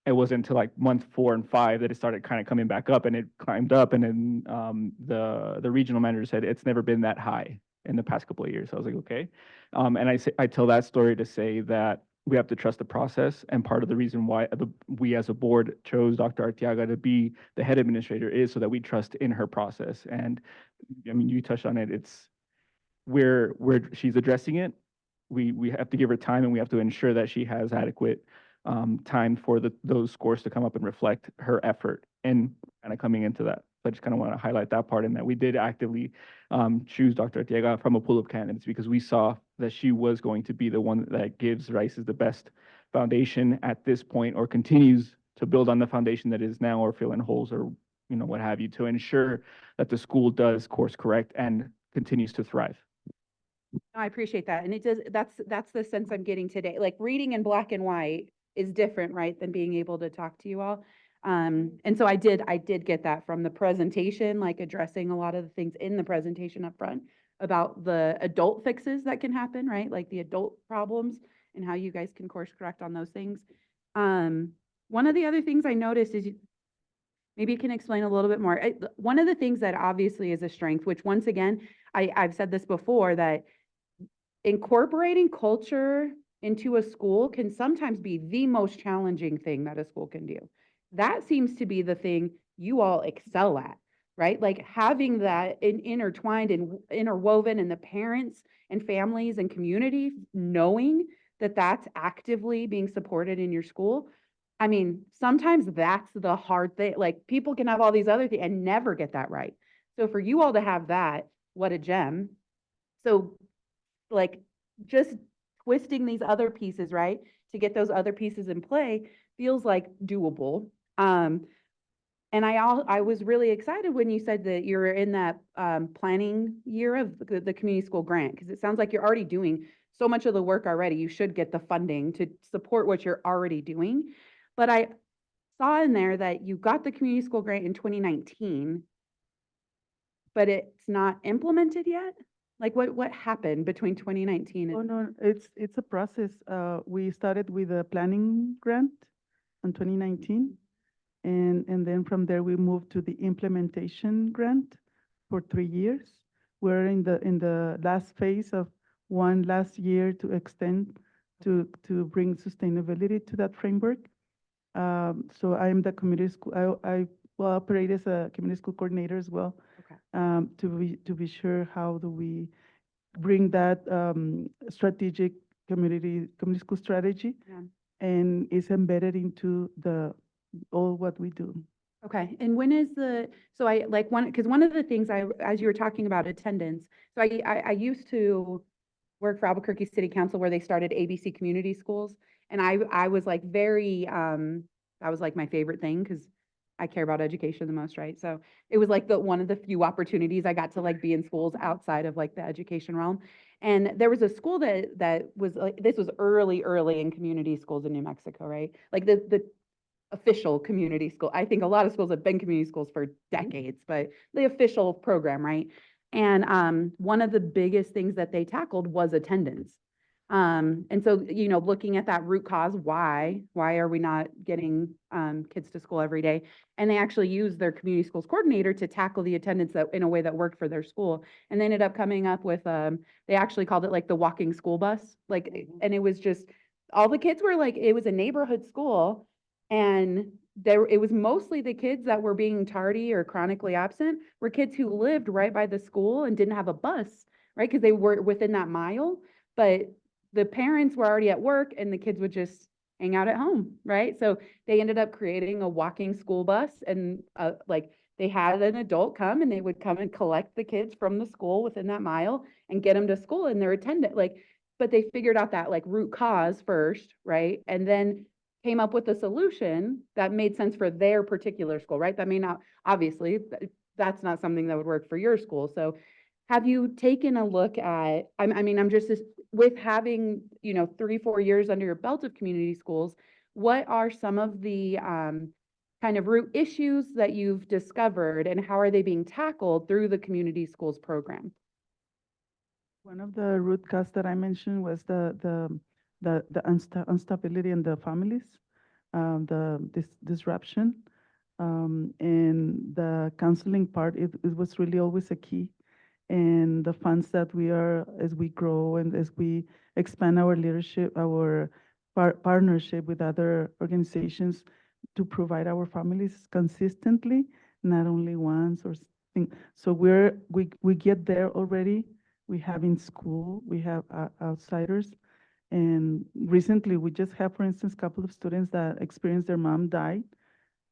It wasn't until like month 4 and 5 that it started kind of coming back up, and it climbed up. And then the regional manager said, it's never been that high in the past couple of years. So I was like, okay. And I tell that story to say that we have to trust the process. And part of the reason why we as a board chose Dr. Arteaga to be the head administrator is so that we trust in her process. And I mean, you touched on it. It's where she's addressing it. We have to give her time, and we have to ensure that she has adequate time for those scores to come up and reflect her effort and kind of coming into that. So I just kind of want to highlight that part, and that we did actively choose Dr. Arteaga from a pool of candidates because we saw that she was going to be the one that gives Raices the best foundation at this point, or continues to build on the foundation that is now, or fill in holes, or what have you, to ensure that the school does course correct and continues to thrive. I appreciate that. And it does, that's the sense I'm getting today. Like reading in black and white is different, right, than being able to talk to you all. And so I did get that from the presentation, like addressing a lot of the things in the presentation up front about the adult fixes that can happen, right? Like the adult problems and how you guys can course correct on those things. One of the other things I noticed is maybe you can explain a little bit more. One of the things that obviously is a strength, which once again, I've said this before, that incorporating culture into a school can sometimes be the most challenging thing that a school can do. That seems to be the thing you all excel at, right? Like having that intertwined and interwoven in the parents and families and community, knowing that that's actively being supported in your school. I mean, sometimes that's the hard thing. Like people can have all these other things and never get that right. So for you all to have that, what a gem. So like just twisting these other pieces, right, to get those other pieces in play feels like doable. And I was really excited when you said that you're in that planning year of the community school grant, because it sounds like you're already doing so much of the work already. You should get the funding to support what you're already doing. But I saw in there that you got the community school grant in 2019, but it's not implemented yet. Like what happened between 2019 Oh, and, no, it's a process. We started with a planning grant in 2019. And then from there, we moved to the implementation grant for 3 years. We're in the last phase of one last year to extend to bring sustainability to that framework. So I am the community school, I will operate as a community school coordinator as well. Okay. To be sure, how do we bring that strategic community school strategy, Yeah. and it's embedded into all what we do. Okay, and when is so I like because one of the things as you were talking about attendance, so I used to work for Albuquerque City Council where they started ABC community schools. And I was like that was like my favorite thing because I care about education the most, right? So it was like one of the few opportunities I got to like be in schools outside of like the education realm. And there was a school that was like, this was early in community schools in New Mexico, right? Like the official community school. I think a lot of schools have been community schools for decades, but the official program, right? And one of the biggest things that they tackled was attendance. And so, looking at that root cause, why are we not getting kids to school every day? And they actually used their community schools coordinator to tackle the attendance that in a way that worked for their school. And they ended up coming up with, they actually called it like the walking school bus. Like, and it was just, all the kids were like, it was a neighborhood school. And it was mostly the kids that were being tardy or chronically absent were kids who lived right by the school and didn't have a bus, right? Because they were within that mile, but the parents were already at work and the kids would just hang out at home, right? So they ended up creating a walking school bus, and like they had an adult come and they would come and collect the kids from the school within that mile and get them to school, and their attendant, like, but they figured out that like root cause first, right? And then came up with a solution that made sense for their particular school, right? That may not, obviously, that's not something that would work for your school. So have you taken a look at, I mean, I'm just with having, 3-4 years under your belt of community schools, what are some of the kind of root issues that you've discovered, and how are they being tackled through the community schools program? One of the root cause that I mentioned was the instability in the families, the disruption, and the counseling part. It was really always a key. And the funds that as we grow and as we expand our leadership, our partnership with other organizations to provide our families consistently, not only once or thing. So we get there already. We have in school, we have outsiders. And recently we just have, for instance, a couple of students that experienced their mom died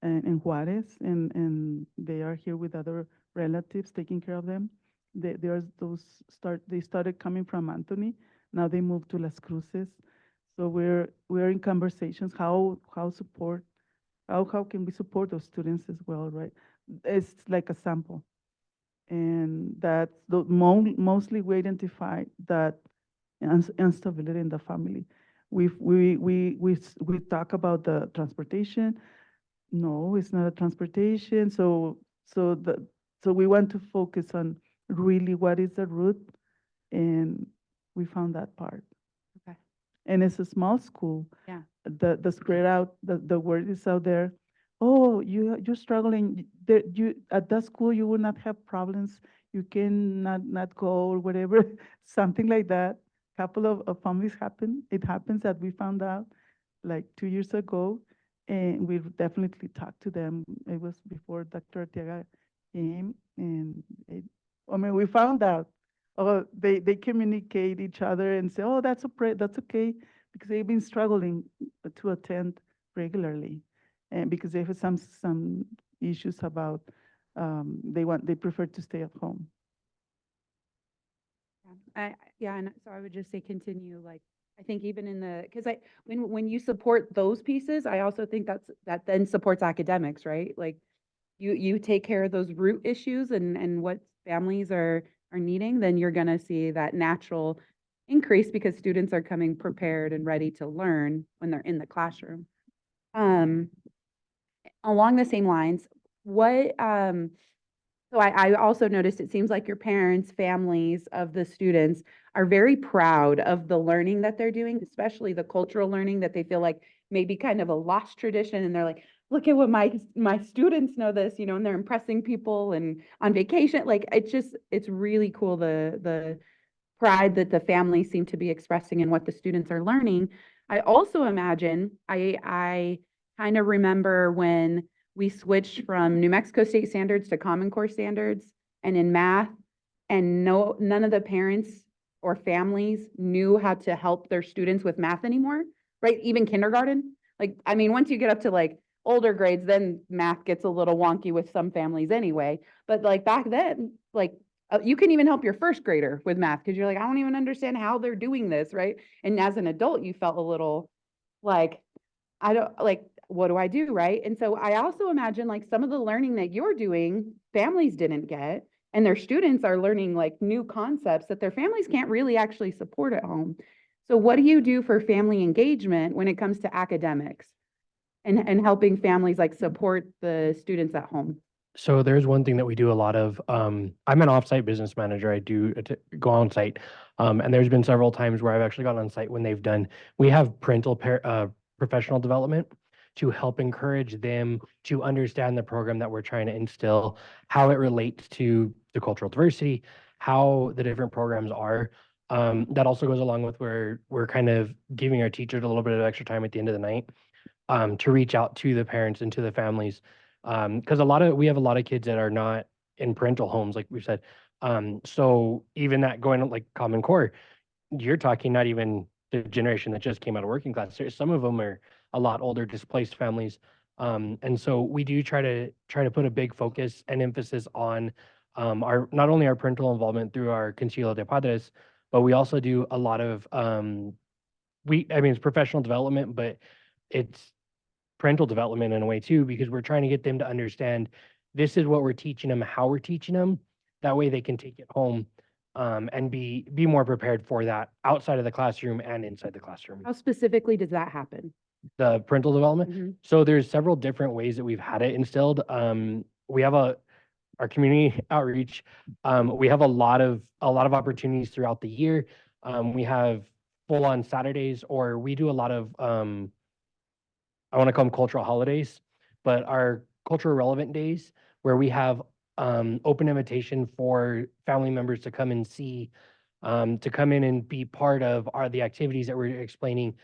in Juarez, and they are here with other relatives taking care of them. They started coming from Anthony. Now they moved to Las Cruces. So we're in conversations, how can we support those students as well, right? It's like a sample. And that's mostly we identify that instability in the family. We talk about the transportation. No, it's not a transportation. So we want to focus on really what is the root, and we found that part. Okay. And it's a small school. Yeah. The spread out, the word is out there. Oh, you're struggling. At that school you will not have problems. You can not go or whatever, something like that. Couple of families happen. It happens that we found out like 2 years ago, and we definitely talked to them. It was before Dr. Arteaga came, and we found out. Oh, they communicate each other and say, oh, that's okay, because they've been struggling to attend regularly, and because they have some issues about they prefer to stay at home. Yeah, and so I would just say continue, like, I think even in the, because when you support those pieces, I also think that then supports academics, right? Like, you take care of those root issues and what families are needing, then you're gonna see that natural increase because students are coming prepared and ready to learn when they're in the classroom. Along the same lines, what, so I also noticed it seems like your parents, families of the students are very proud of the learning that they're doing, especially the cultural learning that they feel like maybe kind of a lost tradition. And they're like, look at what my students know this, and they're impressing people and on vacation. Like, it's really cool, the pride that the families seem to be expressing in what the students are learning. I also imagine, I kind of remember when we switched from New Mexico state standards to Common Core standards and in math, and none of the parents or families knew how to help their students with math anymore, right? Even kindergarten. Like, I mean, once you get up to like older grades, then math gets a little wonky with some families anyway. But like back then, like you can even help your first grader with math because you're like, I don't even understand how they're doing this, right? And as an adult, you felt a little like, I don't like, what do I do, right? And so I also imagine like some of the learning that you're doing, families didn't get, and their students are learning like new concepts that their families can't really actually support at home. So what do you do for family engagement when it comes to academics and helping families like support the students at home? So there's one thing that we do a lot of. I'm an offsite business manager. I do go on site, and there's been several times where I've actually gone on site when they've done. We have professional development to help encourage them to understand the program that we're trying to instill, how it relates to the cultural diversity, how the different programs are. That also goes along with where we're kind of giving our teachers a little bit of extra time at the end of the night to reach out to the parents and to the families. Because we have a lot of kids that are not in parental homes, like we've said. So even that going like Common Core, you're talking not even the generation that just came out of working class. Some of them are a lot older, displaced families. And so we do try to put a big focus and emphasis on our not only our parental involvement through our Concilio de Padres, but we also do a lot of it's professional development, but it's parental development in a way too, because we're trying to get them to understand this is what we're teaching them, how we're teaching them. That way they can take it home and be more prepared for that outside of the classroom and inside the classroom. How specifically does that happen? The parental development. Mhm. So there's several different ways that we've had it instilled. We have our community outreach. We have a lot of opportunities throughout the year. We have full on Saturdays, or we do a lot of I want to call them cultural holidays, but our cultural relevant days where we have open invitation for family members to come and see, to come in and be part of the activities that we're explaining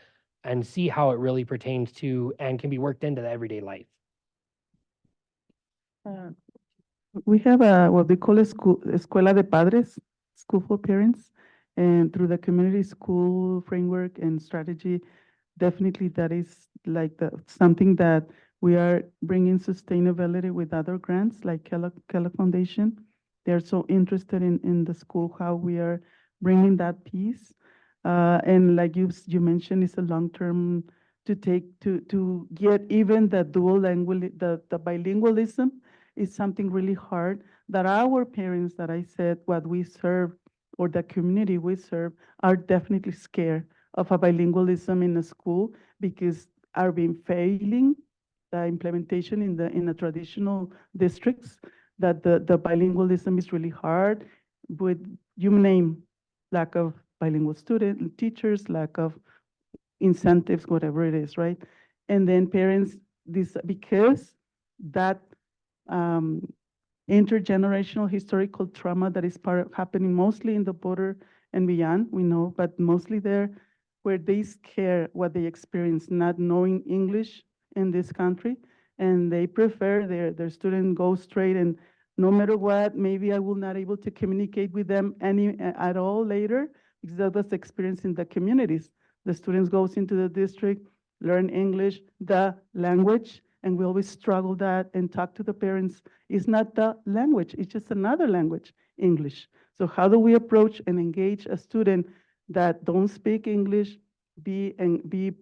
and see how it really pertains to and can be worked into the everyday life. We have what we call a school, Escuela de Padres, school for parents. And through the community school framework and strategy, definitely that is like something that we are bringing sustainability with other grants like Kellogg Foundation. They're so interested in the school, how we are bringing that piece. And like you mentioned, it's a long-term to get even the dual language, the bilingualism is something really hard that our parents that I said what we serve or the community we serve are definitely scared of a bilingualism in a school because are being failing the implementation in the traditional districts, that the bilingualism is really hard with, you name, lack of bilingual teachers, lack of incentives, whatever it is, right? And then parents, because that intergenerational historical trauma that is happening mostly in the border and beyond, we know, but mostly there, where they scare what they experience, not knowing English in this country, and they prefer their student go straight, and no matter what, maybe I will not able to communicate with them at all later, because that was the experience in the communities. The students goes into the district, learn English, the language, and we always struggle that and talk to the parents. It's not the language, it's just another language, English. So how do we approach and engage a student that don't speak English, be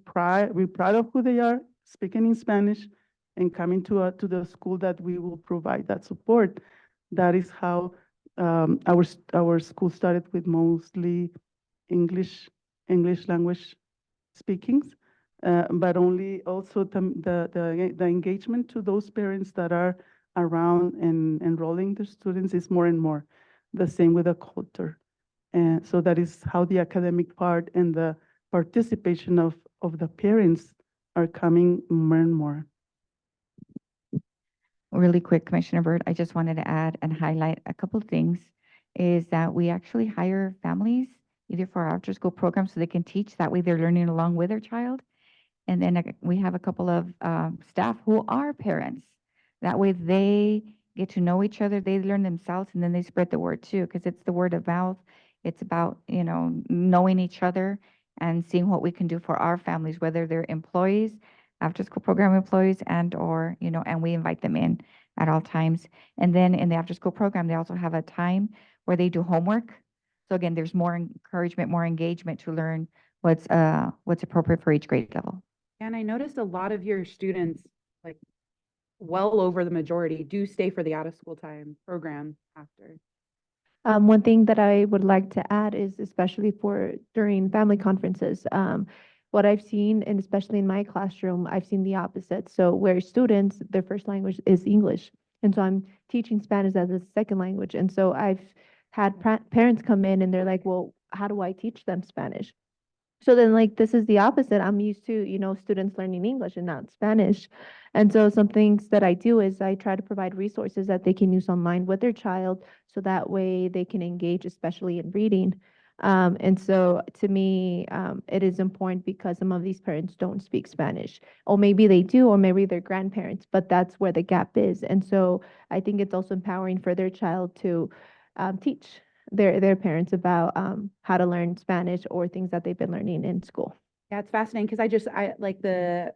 proud of who they are, speaking in Spanish, and coming to the school that we will provide that support. That is how our school started with mostly English language speakings, but only also the engagement to those parents that are around and enrolling their students is more and more the same with the culture. And so that is how the academic part and the participation of the parents are coming more and more. Really quick, Commissioner Byrd, I just wanted to add and highlight a couple of things, is that we actually hire families either for our after-school program so they can teach, that way they're learning along with their child. And then we have a couple of staff who are parents. That way they get to know each other, they learn themselves, and then they spread the word too, because it's the word of mouth. It's about, knowing each other and seeing what we can do for our families, whether they're employees, after-school program employees, and/or, and we invite them in at all times. And then in the after-school program, they also have a time where they do homework. So again, there's more encouragement, more engagement to learn what's appropriate for each grade level. And I noticed a lot of your students, like well over the majority, do stay for the out-of-school time program after. One thing that I would like to add is, especially for during family conferences, what I've seen, and especially in my classroom, I've seen the opposite. So where students, their first language is English. And so I'm teaching Spanish as a second language. And so I've had parents come in and they're like, well, how do I teach them Spanish? So then, like, this is the opposite. I'm used to, students learning English and not Spanish. And so some things that I do is I try to provide resources that they can use online with their child, so that way they can engage, especially in reading. And so to me, it is important because some of these parents don't speak Spanish, or maybe they do, or maybe they're grandparents, but that's where the gap is. And so I think it's also empowering for their child to teach their parents about how to learn Spanish or things that they've been learning in school. Yeah, it's fascinating because I like the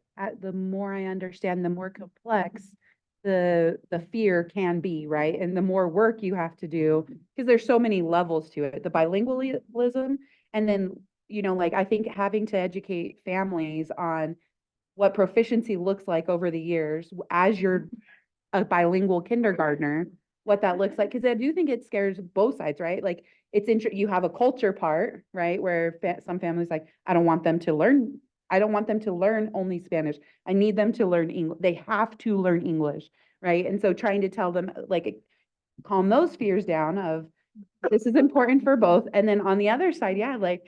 more I understand, the more complex the fear can be, right? And the more work you have to do, because there's so many levels to it, the bilingualism, and then, like I think having to educate families on what proficiency looks like over the years as you're a bilingual kindergartner, what that looks like. Because I do think it scares both sides, right? Like you have a culture part, right? Where some families like, I don't want them to learn only Spanish. I need them to learn English. They have to learn English, right? And so trying to tell them, like, calm those fears down of this is important for both. And then on the other side, yeah, like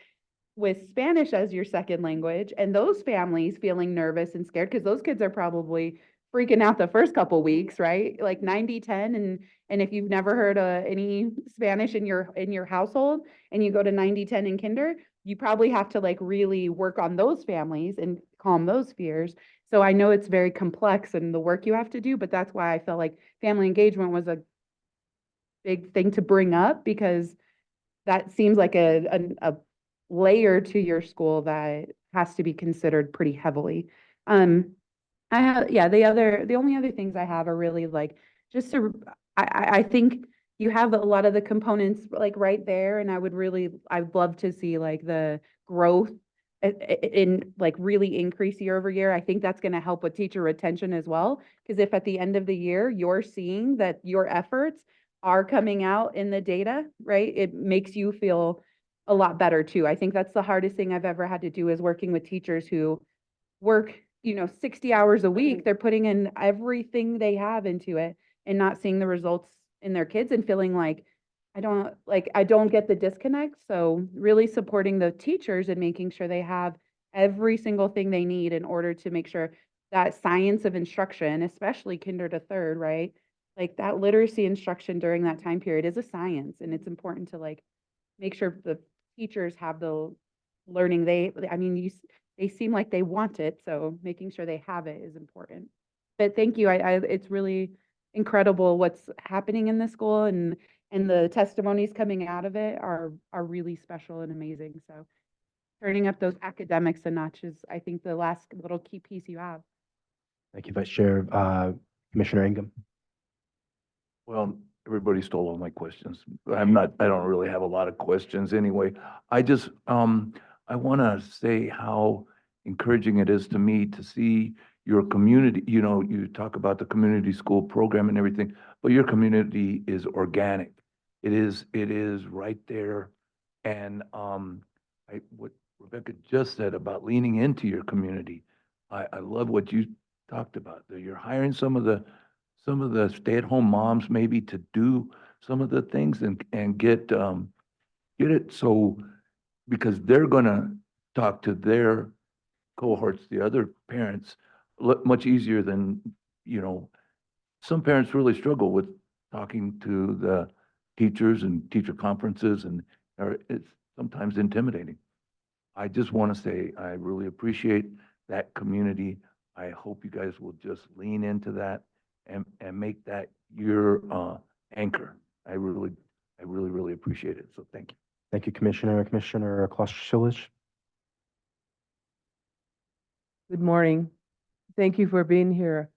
with Spanish as your second language and those families feeling nervous and scared, because those kids are probably freaking out the first couple weeks, right? Like 90-10. And if you've never heard any Spanish in your household and you go to 90-10 in kinder, you probably have to like really work on those families and calm those fears. So I know it's very complex and the work you have to do, but that's why I felt like family engagement was a big thing to bring up, because that seems like a layer to your school that has to be considered pretty heavily. The only other things I have are really like, just to, I think you have a lot of the components like right there, and I'd love to see like the growth in like really increase year over year. I think that's going to help with teacher retention as well, because if at the end of the year, you're seeing that your efforts are coming out in the data, right? It makes you feel a lot better too. I think that's the hardest thing I've ever had to do, is working with teachers who work 60 hours a week. They're putting in everything they have into it and not seeing the results in their kids and feeling like I don't get the disconnect. So really supporting the teachers and making sure they have every single thing they need in order to make sure that science of instruction, especially kinder to third, right? Like that literacy instruction during that time period is a science, and it's important to like make sure the teachers have the learning they seem like they want it, so making sure they have it is important. But thank you. It's really incredible what's happening in the school, and the testimonies coming out of it are really special and amazing. So turning up those academics a notch is, I think, the last little key piece you have. Thank you, Vice Chair. Commissioner Ingham. Well, everybody stole all my questions. I don't really have a lot of questions anyway. I just, I want to say how encouraging it is to me to see your community, you talk about the community school program and everything, but your community is organic. It is right there. And, what Rebecca just said about leaning into your community, I love what you talked about, that you're hiring some of the stay-at-home moms maybe to do some of the things and get it so, because they're gonna talk to their cohorts, the other parents, much easier than, some parents really struggle with talking to the teachers and teacher conferences, and it's sometimes intimidating. I just want to say, I really appreciate that community. I hope you guys will just lean into that and make that your anchor. I really, really appreciate it. So thank you. Thank you, Commissioner. Commissioner Kloster-Schilich. Good morning. Thank you for being here.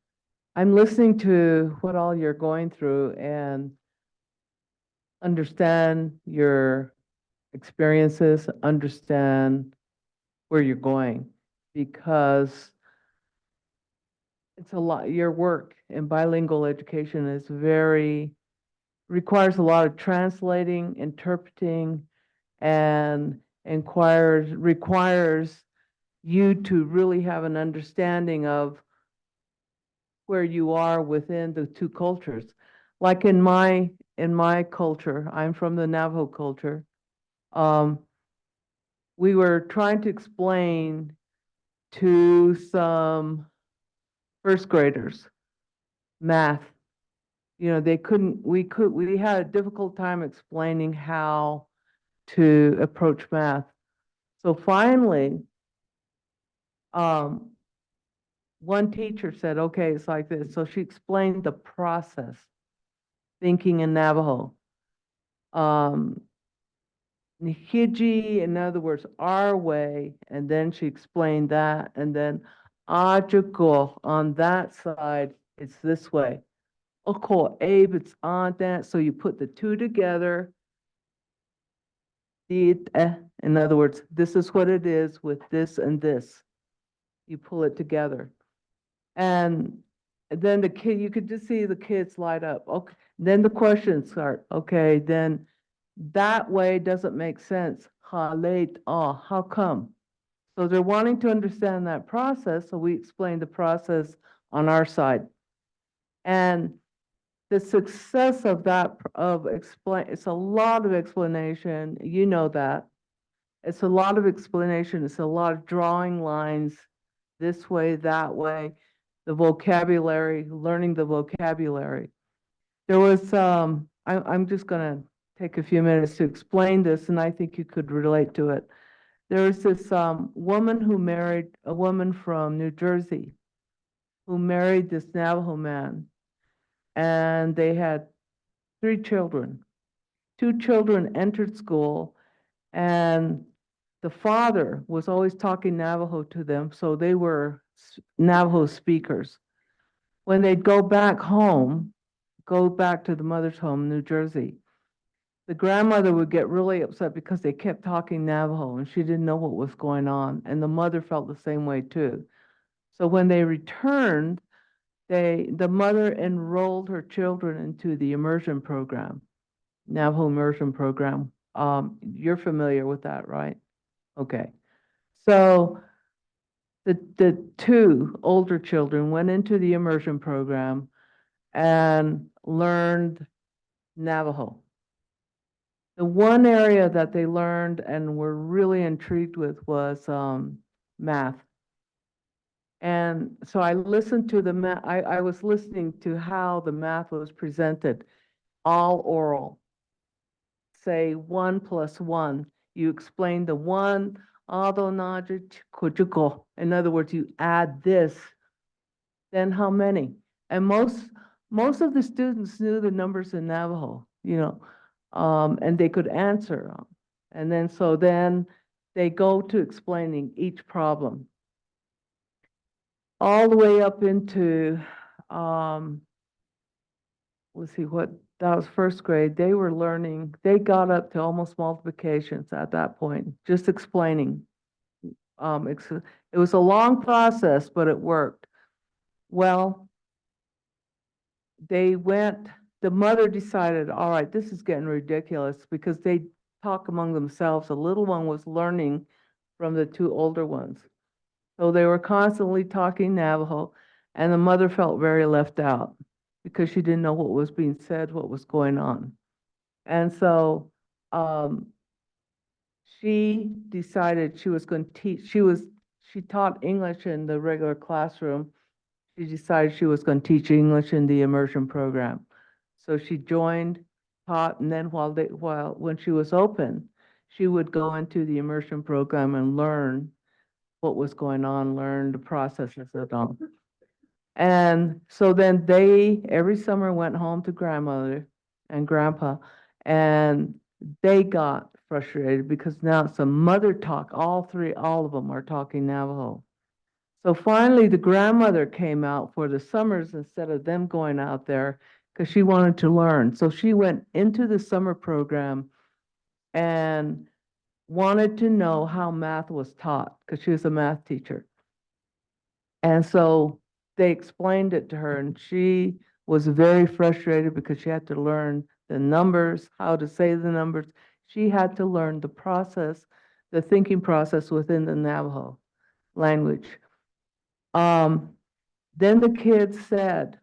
I'm listening to what all you're going through and understand your experiences, understand where you're going, because it's a lot, your work in bilingual education is requires a lot of translating, interpreting, and requires you to really have an understanding of where you are within the two cultures. Like in my culture, I'm from the Navajo culture. We were trying to explain to some first graders math. They couldn't, we had a difficult time explaining how to approach math. So finally, one teacher said, okay, it's like this. So she explained the process, thinking in Navajo. Nihiji, in other words, our way, and then she explained that, and then Ajuko, on that side, it's this way. Oko, Abe, it's on that, so you put the two together. In other words, this is what it is with this and this. You pull it together. And then the kid, you could just see the kids light up. Okay, then the questions start. Okay, then that way doesn't make sense. How come? So they're wanting to understand that process, so we explain the process on our side. And the success of that, it's a lot of explanation, you know that. It's a lot of explanation, it's a lot of drawing lines this way, that way, the vocabulary, learning the vocabulary. There was, I'm just gonna take a few minutes to explain this, and I think you could relate to it. There was this woman who married a woman from New Jersey who married this Navajo man, and they had 3 children. 2 children entered school, and the father was always talking Navajo to them, so they were Navajo speakers. When they'd go back home, go back to the mother's home, New Jersey, the grandmother would get really upset because they kept talking Navajo and she didn't know what was going on. And the mother felt the same way too. So when they returned, the mother enrolled her children into the immersion program, Navajo immersion program. You're familiar with that, right? Okay. So the 2 older children went into the immersion program and learned Navajo. The one area that they learned and were really intrigued with was math. And so I listened to the math, I was listening to how the math was presented, all oral. Say 1 + 1. You explain the 1, in other words, you add this, then how many? And most of the students knew the numbers in Navajo, and they could answer. And then they go to explaining each problem. All the way up into, let's see, what that was first grade, they were learning, they got up to almost multiplications at that point, just explaining. It was a long process, but it worked. Well, the mother decided, all right, this is getting ridiculous, because they talk among themselves. The little one was learning from the two older ones. So they were constantly talking Navajo, and the mother felt very left out because she didn't know what was being said, what was going on. And so she decided she was going to teach. She taught English in the regular classroom. She decided she was going to teach English in the immersion program. So she joined, taught, and then when she was open, she would go into the immersion program and learn what was going on, learn the processes of it all. And so then they, every summer, went home to grandmother and grandpa, and they got frustrated because now it's a mother talk. All of them are talking Navajo. So finally, the grandmother came out for the summers instead of them going out there because she wanted to learn. So she went into the summer program and wanted to know how math was taught because she was a math teacher. And so they explained it to her, and she was very frustrated because she had to learn the numbers, how to say the numbers. She had to learn the process, the thinking process within the Navajo language. Then the kids said,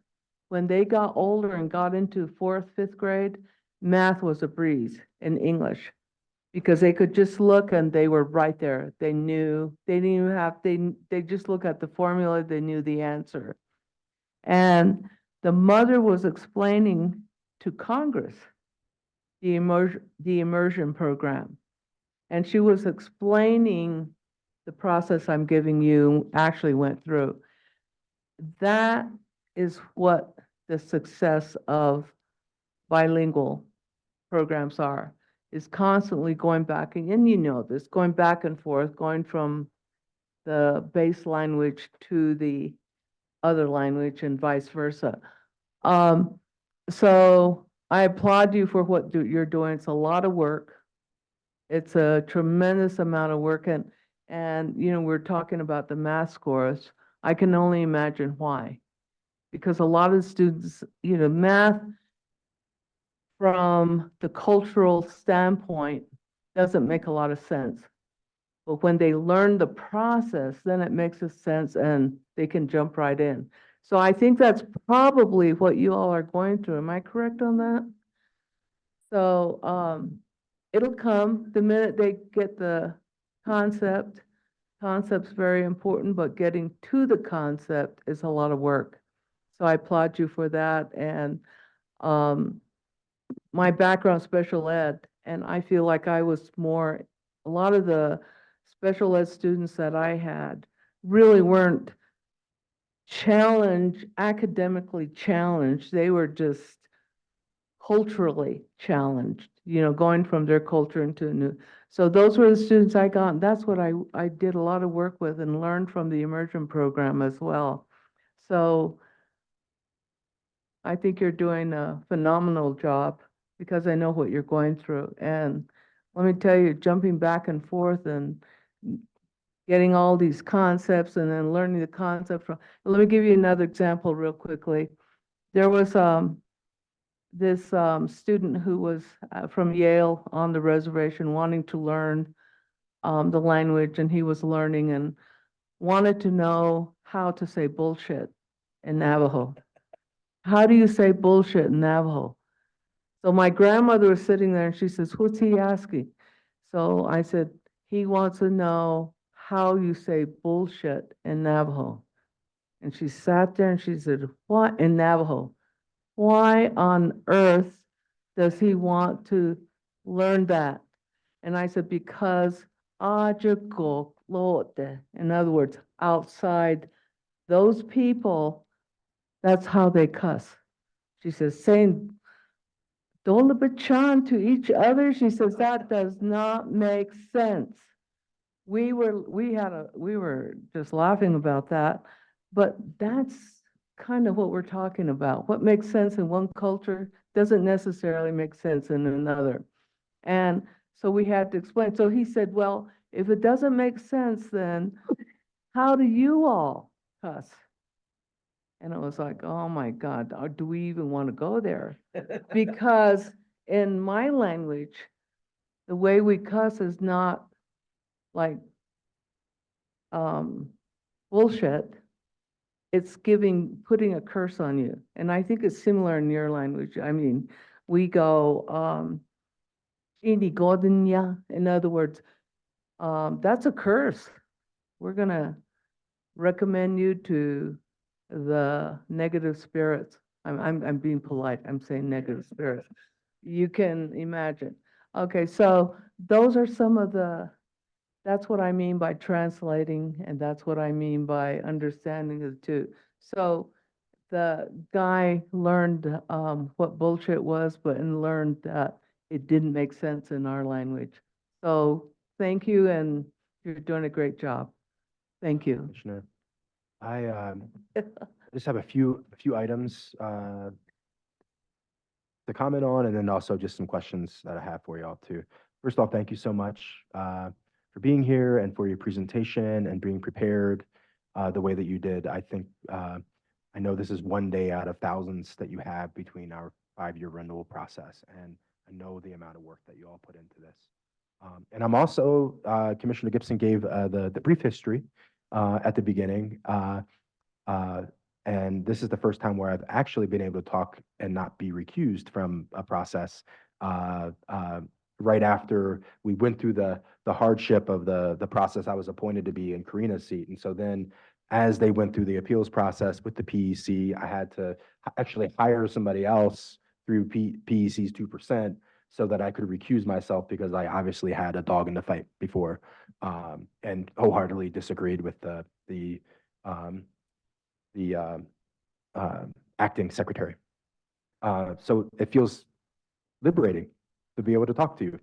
when they got older and got into 4th, 5th grade, math was a breeze in English because they could just look and they were right there. They knew, they didn't even have, they just look at the formula, they knew the answer. And the mother was explaining to Congress the immersion program. And she was explaining the process I'm giving you actually went through. That is what the success of bilingual programs are, is constantly going back, and you know this, going back and forth, going from the base language to the other language and vice versa. So I applaud you for what you're doing. It's a lot of work. It's a tremendous amount of work, and you know, we're talking about the math scores. I can only imagine why. Because a lot of students, you know, math from the cultural standpoint doesn't make a lot of sense. But when they learn the process, then it makes a sense and they can jump right in. So I think that's probably what you all are going through. Am I correct on that? So it'll come the minute they get the concept. Concept's very important, but getting to the concept is a lot of work. So I applaud you for that. And my background special ed, and I feel like I was more, a lot of the special ed students that I had really weren't academically challenged. They were just culturally challenged, you know, going from their culture into a new. So those were the students I got. And that's what I did a lot of work with and learned from the immersion program as well. So I think you're doing a phenomenal job because I know what you're going through. And let me tell you, jumping back and forth and getting all these concepts and then learning the concept from, let me give you another example real quickly. There was this student who was from Yale on the reservation wanting to learn the language, and he was learning and wanted to know how to say bullshit in Navajo. How do you say bullshit in Navajo? So my grandmother was sitting there and she says, what's he asking? So I said, he wants to know how you say bullshit in Navajo. And she sat there and she said, what in Navajo? Why on earth does he want to learn that? And I said, because Ajako Lote, in other words, outside those people, that's how they cuss. She says, saying Dolabachan to each other, she says, that does not make sense. We were just laughing about that, but that's kind of what we're talking about. What makes sense in one culture doesn't necessarily make sense in another. And so we had to explain. So he said, well, if it doesn't make sense, then how do you all cuss? And it was like, oh my God, do we even want to go there? Because in my language, the way we cuss is not like bullshit. It's putting a curse on you. And I think it's similar in your language. I mean, we go, inigodnya, in other words, that's a curse. We're gonna recommend you to the negative spirits. I'm being polite. I'm saying negative spirits. You can imagine. Okay, so those are some of that's what I mean by translating, and that's what I mean by understanding the two. So the guy learned what bullshit was, but and learned that it didn't make sense in our language. So thank you, and you're doing a great job. Thank you. Commissioner. I just have a few items to comment on, and then also just some questions that I have for y'all too. First off, thank you so much for being here and for your presentation and being prepared the way that you did. I think I know this is one day out of thousands that you have between our 5-year renewal process, and I know the amount of work that you all put into this. And I'm also, Commissioner Gibson gave the brief history at the beginning. And this is the first time where I've actually been able to talk and not be recused from a process right after we went through the hardship of the process. I was appointed to be in Karina's seat. And so then as they went through the appeals process with the PEC, I had to actually hire somebody else through PEC's 2% so that I could recuse myself because I obviously had a dog in the fight before and wholeheartedly disagreed with the acting secretary. So it feels liberating to be able to talk to you.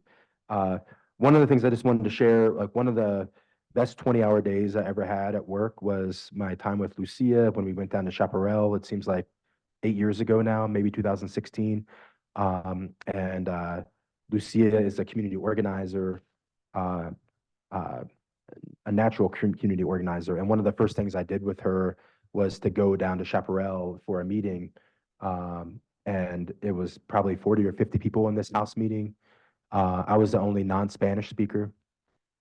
One of the things I just wanted to share, like one of the best 20-hour days I ever had at work was my time with Lucia when we went down to Chaparral. It seems like 8 years ago now, maybe 2016. Lucia is a community organizer, a natural community organizer. And one of the first things I did with her was to go down to Chaparral for a meeting. And it was probably 40 or 50 people in this house meeting. I was the only non-Spanish speaker.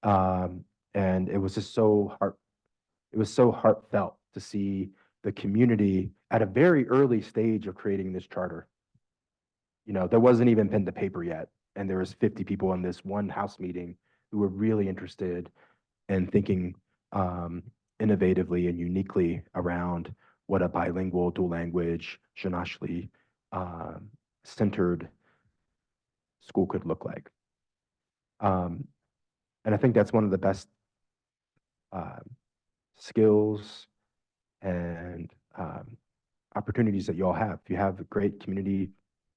And it was just it was so heartfelt to see the community at a very early stage of creating this charter. You know, there wasn't even pen to paper yet. And there was 50 people in this one house meeting who were really interested in thinking innovatively and uniquely around what a bilingual, dual language, Xinachtli centered school could look like. And I think that's one of the best skills and opportunities that you all have. You have great community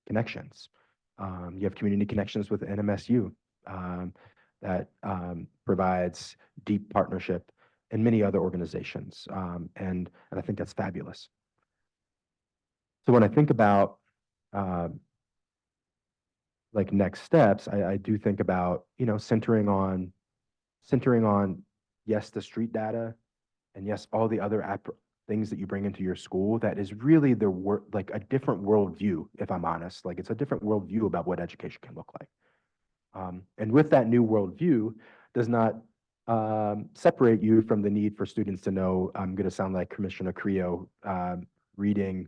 connections. You have community connections with NMSU that provides deep partnership and many other organizations. And I think that's fabulous. So when I think about like next steps, I do think about, you know, centering on, yes, the street data, and yes, all the other things that you bring into your school. That is really like a different worldview, if I'm honest. Like it's a different worldview about what education can look like. And with that new worldview does not separate you from the need for students to know, I'm going to sound like Commissioner Creo, reading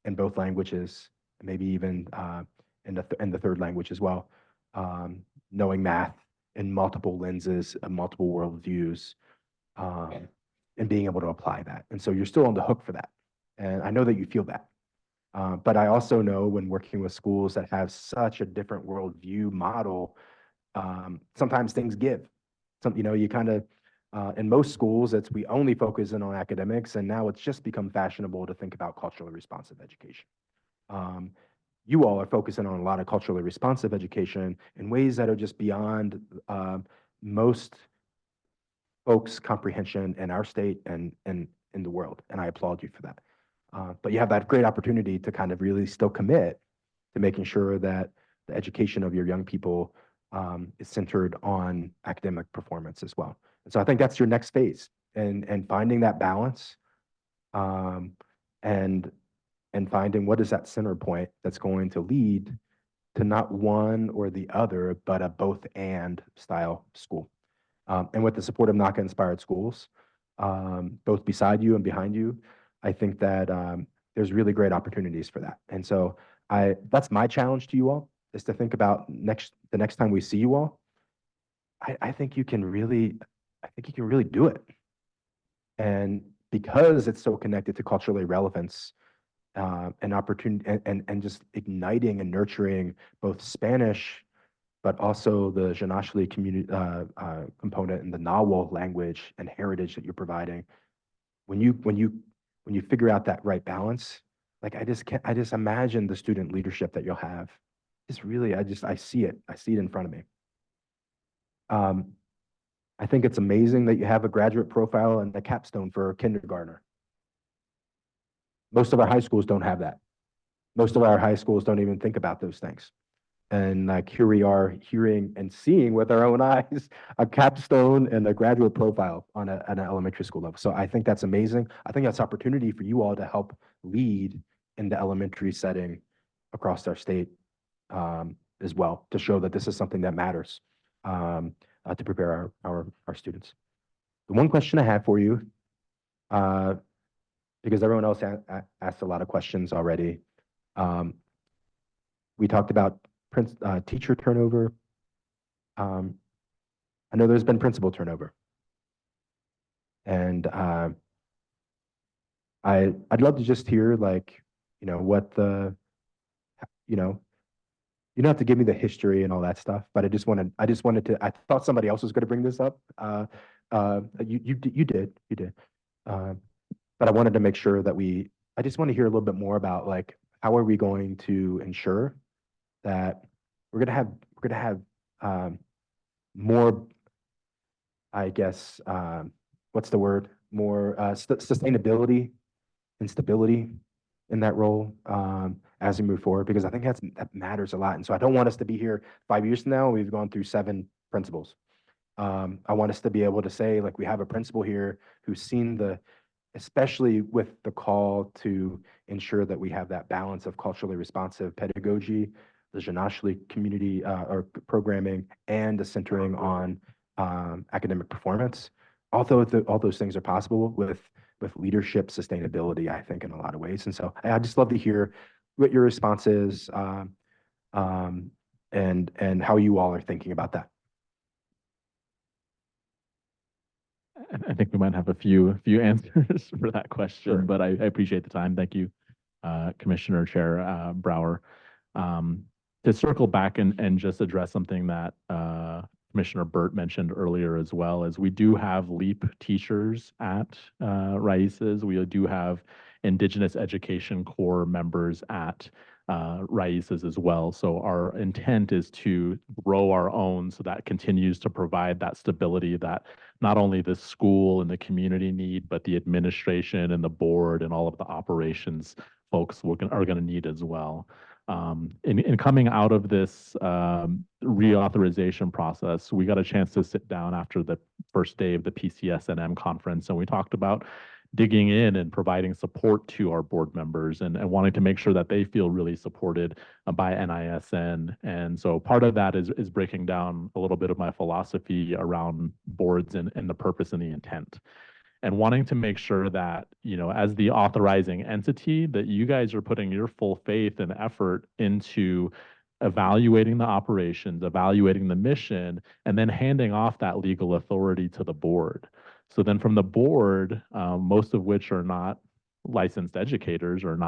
in both languages, maybe even in the third language as well, knowing math in multiple lenses and multiple worldviews, and being able to apply that. And so you're still on the hook for that. And I know that you feel that. But I also know when working with schools that have such a different worldview model, sometimes things give. You know, you kind of, in most schools, we only focus in on academics, and now it's just become fashionable to think about culturally responsive education. You all are focusing on a lot of culturally responsive education in ways that are just beyond most folks' comprehension in our state and in the world, and I applaud you for that. But you have that great opportunity to kind of really still commit to making sure that the education of your young people is centered on academic performance as well. And so I think that's your next phase, and finding that balance, um, and finding what is that center point that's going to lead to not one or the other, but a both and style school. And with the support of NACA inspired schools, both beside you and behind you, I think that there's really great opportunities for that. And so that's my challenge to you all, is to think about the next time we see you all. I think you can really do it. And because it's so connected to culturally relevance, and opportunity, and just igniting and nurturing both Spanish, but also the Xinachtli community component and the Nahuatl language and heritage that you're providing. When you figure out that right balance, like I just imagine the student leadership that you'll have. It's really, I see it in front of me. I think it's amazing that you have a graduate profile and a capstone for a kindergartner. Most of our high schools don't have that. Most of our high schools don't even think about those things. And like here we are hearing and seeing with our own eyes a capstone and a graduate profile on an elementary school level. So I think that's amazing. I think that's opportunity for you all to help lead in the elementary setting across our state as well, to show that this is something that matters, to prepare our students. The one question I have for you, because everyone else asked a lot of questions already. We talked about teacher turnover. I know there's been principal turnover. And I'd love to just hear, like, what you don't have to give me the history and all that stuff, but I thought somebody else was going to bring this up. You did. But I wanted to make sure that I just want to hear a little bit more about, like, how are we going to ensure that we're going to have more, I guess, what's the word? More sustainability and stability in that role as we move forward, because I think that matters a lot. And so I don't want us to be here 5 years from now and we've gone through 7 principals. I want us to be able to say, like, we have a principal here who's seen especially with the call to ensure that we have that balance of culturally responsive pedagogy, the Xinachtli community or programming, and the centering on academic performance. Although all those things are possible with leadership sustainability, I think, in a lot of ways. And so I just love to hear what your response is, and how you all are thinking about that. I think we might have a few answers for that question, Sure. but I appreciate the time. Thank you, Commissioner Chair Brower. To circle back and just address something that Commissioner Burt mentioned earlier as well, as we do have LEAP teachers at Raices. We do have Indigenous Education Corps members at Raices as well. So our intent is to grow our own, so that continues to provide that stability that not only the school and the community need, but the administration and the board and all of the operations folks are going to need as well. In coming out of this reauthorization process, we got a chance to sit down after the first day of the PCSNM conference, and we talked about digging in and providing support to our board members and wanting to make sure that they feel really supported by NISN. And so part of that is breaking down a little bit of my philosophy around boards and the purpose and the intent. And wanting to make sure that, as the authorizing entity, that you guys are putting your full faith and effort into evaluating the operations, evaluating the mission, and then handing off that legal authority to the board. So then from the board, most of which are not licensed educators or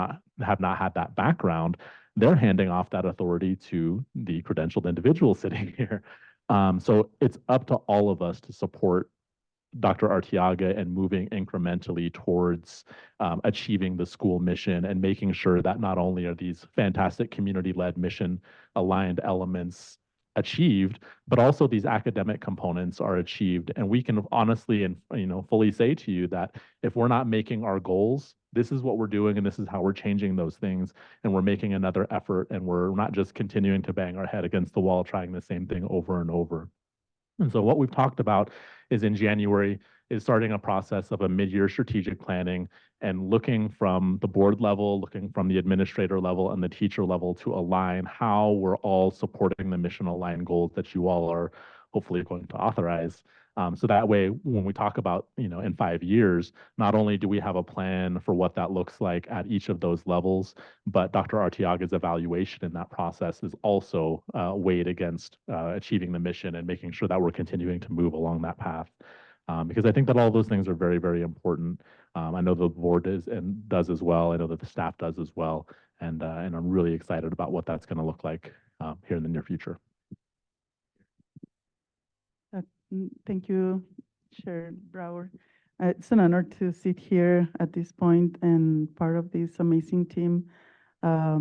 have not had that background, they're handing off that authority to the credentialed individual sitting here. So it's up to all of us to support Dr. Arteaga and moving incrementally towards achieving the school mission and making sure that not only are these fantastic community-led mission-aligned elements achieved, but also these academic components are achieved. And we can honestly and fully say to you that if we're not making our goals this is what we're doing and this is how we're changing those things. And we're making another effort, and we're not just continuing to bang our head against the wall, trying the same thing over and over. And so what we've talked about is in January is starting a process of a mid-year strategic planning and looking from the board level, looking from the administrator level and the teacher level to align how we're all supporting the mission aligned goals that you all are hopefully going to authorize. So that way, when we talk about, in 5 years, not only do we have a plan for what that looks like at each of those levels, but Dr. Arteaga's evaluation in that process is also weighed against achieving the mission and making sure that we're continuing to move along that path. Because I think that all those things are very, very important. I know the board is and does as well. I know that the staff does as well. And I'm really excited about what that's going to look like here in the near future. Thank you, Chair Brower. It's an honor to sit here at this point and part of this amazing team,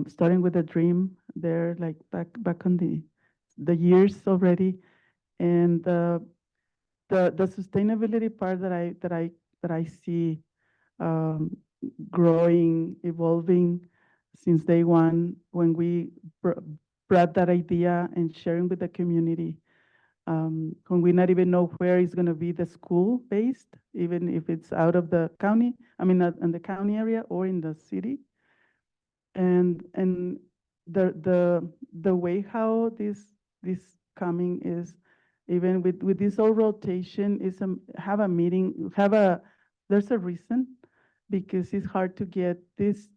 starting with a dream there, like back on the years already, and the sustainability part that I see growing, evolving since day one when we brought that idea and sharing with the community. When we not even know where is going to be the school based, even if it's out of the county, not in the county area or in the city. And the way how this coming is, even with this whole rotation, is have a meeting, there's a reason, because it's hard to get this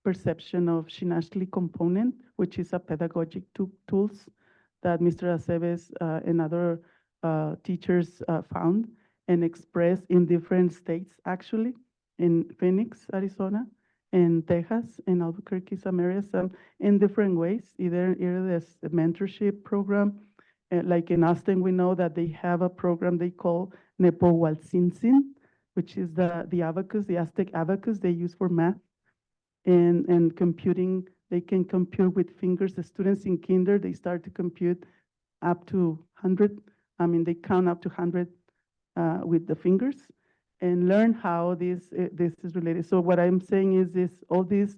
perception of Xinachtli component, which is a pedagogic tools that Mr. Aceves and other teachers found and expressed in different states, actually, in Phoenix, Arizona, and Texas, and Albuquerque, some areas, in different ways, either this mentorship program, like in Austin, we know that they have a program they call Nepo Walsinsin, which is the abacus, the Aztec abacus they use for math and computing. They can compute with fingers. The students in kinder, they start to compute up to 100. They count up to 100 with the fingers and learn how this is related. So what I'm saying is all these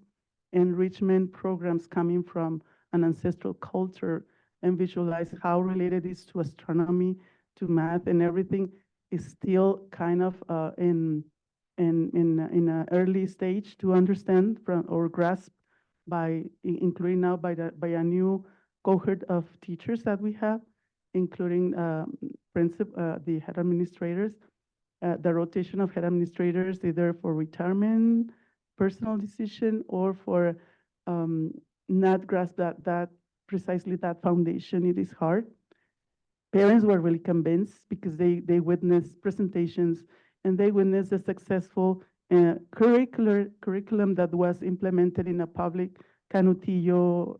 enrichment programs coming from an ancestral culture and visualize how related it is to astronomy, to math, and everything is still kind of in an early stage to understand or grasp, including now by a new cohort of teachers that we have, including the head administrators, the rotation of head administrators, either for retirement, personal decision, or for not grasp that precisely that foundation. It is hard. Parents were really convinced because they witnessed presentations and they witnessed the successful curriculum that was implemented in a public Canutillo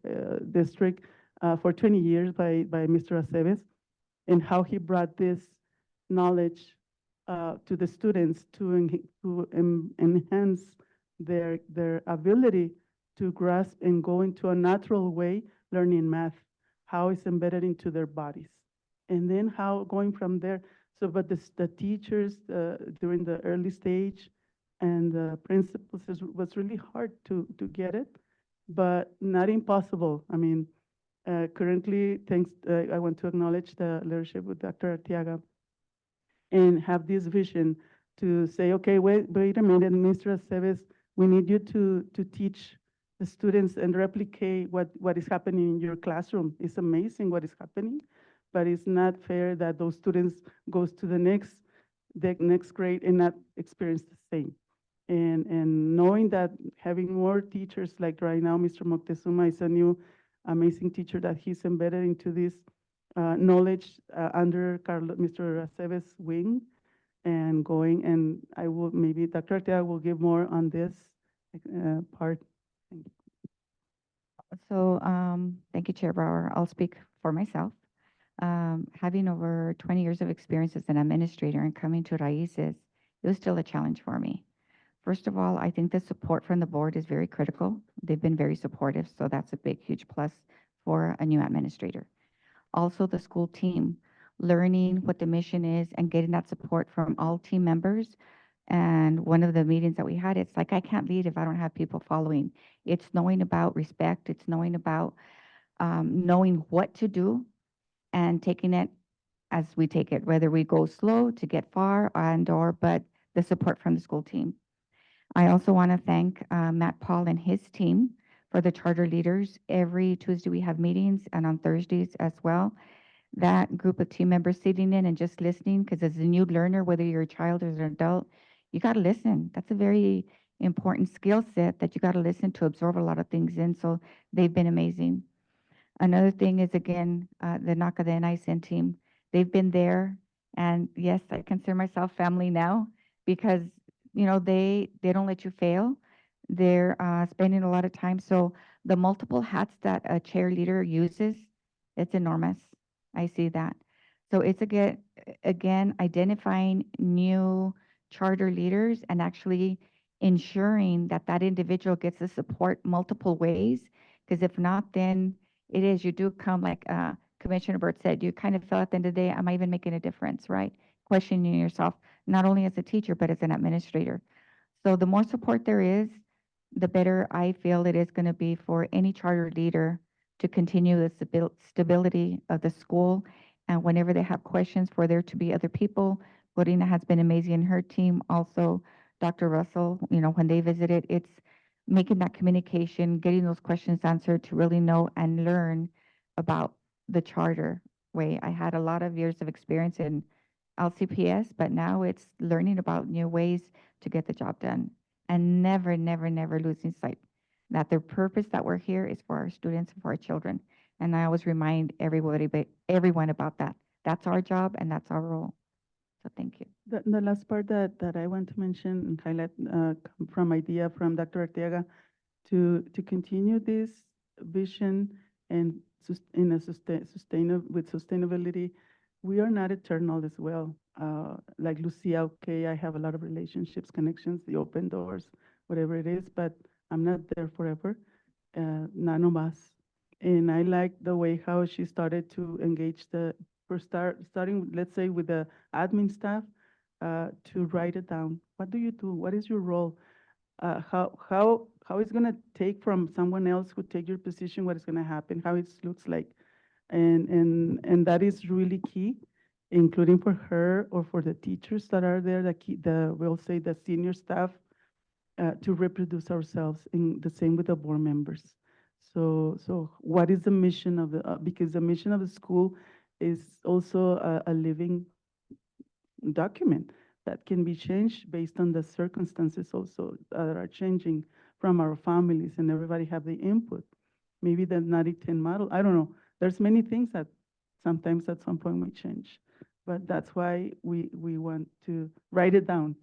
district for 20 years by Mr. Aceves, and how he brought this knowledge to the students to enhance their ability to grasp and go into a natural way learning math, how it's embedded into their bodies, and then how going from there. So, but the teachers during the early stage and the principals was really hard to get it, but not impossible. Currently, I want to acknowledge the leadership with Dr. Arteaga and have this vision to say, okay, wait a minute, Mr. Aceves, we need you to teach the students and replicate what is happening in your classroom. It's amazing what is happening, but it's not fair that those students goes to the next grade and not experience the same. And knowing that having more teachers, like right now, Mr. Moctezuma is a new amazing teacher that he's embedded into this knowledge under Mr. Aceves' wing and going, and I will, maybe Dr. Arteaga will give more on this part. Thank you. So thank you, Chair Brower. I'll speak for myself. Having over 20 years of experience as an administrator and coming to Raices, it was still a challenge for me. First of all, I think the support from the board is very critical. They've been very supportive, so that's a big, huge plus for a new administrator. Also, the school team, learning what the mission is and getting that support from all team members And one of the meetings that we had, it's like, I can't lead if I don't have people following. It's knowing about respect. It's knowing about knowing what to do and taking it as we take it, whether we go slow to get far but the support from the school team. I also want to thank Matt Paul and his team for the charter leaders. Every Tuesday we have meetings and on Thursdays as well. That group of team members sitting in and just listening, because as a new learner, whether you're a child or an adult, you got to listen. That's a very important skill set that you got to listen to absorb a lot of things in. So they've been amazing. Another thing is, again, the NACA the NISN team. They've been there, and yes, I consider myself family now because, they don't let you fail. They're spending a lot of time. So the multiple hats that a chair leader uses, it's enormous. I see that. So it's again, identifying new charter leaders and actually ensuring that that individual gets the support multiple ways. Because if not, then you do come like Commissioner Burt said, you kind of feel at the end of the day, am I even making a difference, right? Questioning yourself, not only as a teacher, but as an administrator. So the more support there is, the better I feel it is going to be for any charter leader to continue the stability of the school. And whenever they have questions, for there to be other people. Gorina has been amazing in her team. Also, Dr. Russell, when they visited, it's making that communication, getting those questions answered to really know and learn about the charter way. I had a lot of years of experience in LCPS, but now it's learning about new ways to get the job done and never, never, never losing sight that the purpose that we're here is for our students and for our children. And I always remind everyone about that. That's our job and that's our role. So thank you. The last part that I want to mention and highlight from idea from Dr. Arteaga to continue this vision and with sustainability, we are not eternal as well. Like Lucia, okay, I have a lot of relationships, connections, the open doors, whatever it is, but I'm not there forever. None of us. And I like the way how she started to engage starting, let's say, with the admin staff to write it down. What do you do? What is your role? How it's gonna take from someone else who take your position, what is gonna happen, how it looks like. And that is really key, including for her or for the teachers that are there, we'll say the senior staff, to reproduce ourselves, in the same with the board members. So what is the mission of because the mission of the school is also a living document that can be changed based on the circumstances also that are changing from our families, and everybody have the input. Maybe the 90-10 model, I don't know. There's many things that sometimes at some point we change, but that's why we want to write it down,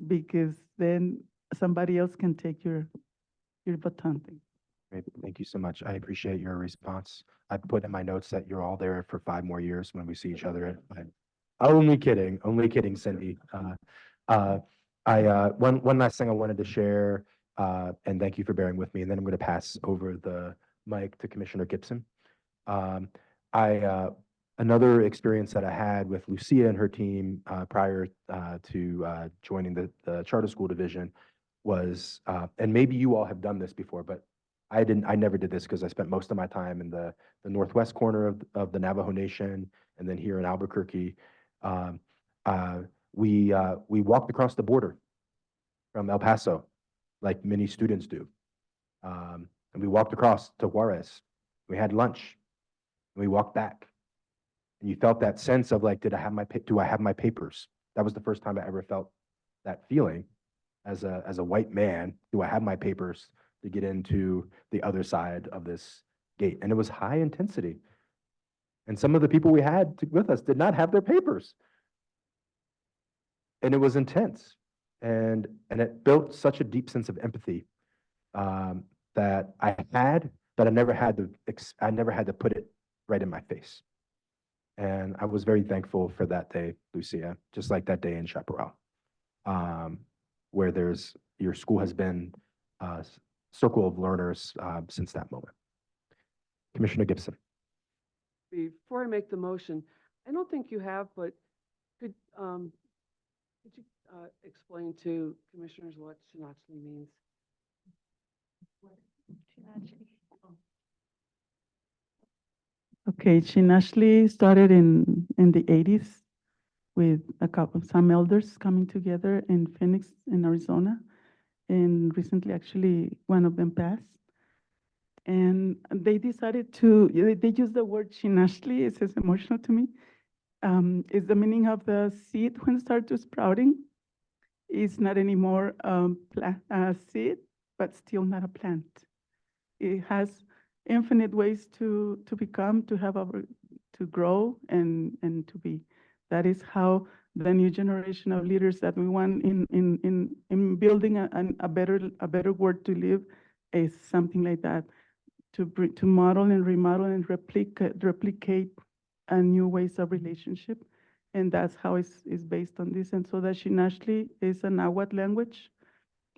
because then somebody else can take your baton. Great. Thank you so much. I appreciate your response. I put in my notes that you're all there for 5 more years when we see each other. Only kidding, Cindy. One last thing I wanted to share, and thank you for bearing with me, and then I'm going to pass over the mic to Commissioner Gibson. Another experience that I had with Lucia and her team prior to joining the charter school division was, and maybe you all have done this before, but I never did this because I spent most of my time in the northwest corner of the Navajo Nation, and then here in Albuquerque. We walked across the border from El Paso, like many students do. And we walked across to Juarez. We had lunch, and we walked back. And you felt that sense of like, do I have my papers? That was the first time I ever felt that feeling as a white man. Do I have my papers to get into the other side of this gate? And it was high intensity. And some of the people we had with us did not have their papers. And it was intense. And it built such a deep sense of empathy that I had, but I never had to put it right in my face. And I was very thankful for that day, Lucia, just like that day in Chaparral, where your school has been a circle of learners since that moment. Commissioner Gibson. Before I make the motion, I don't think you have, but could Could you explain to commissioners what Xinachtli means? Okay, Xinachtli started in the 80s with some elders coming together in Phoenix, in Arizona. And recently, actually, one of them passed. And they decided they used the word Xinachtli. It says emotional to me. Is the meaning of the seed when it starts to sprouting. It's not anymore a seed, but still not a plant. It has infinite ways to become, to grow and to be. That is how the new generation of leaders that we want in building a better world to live is something like that, to model and remodel and replicate a new ways of relationship. And that's how it's based on this. And so the Xinachtli is a Nahuatl language,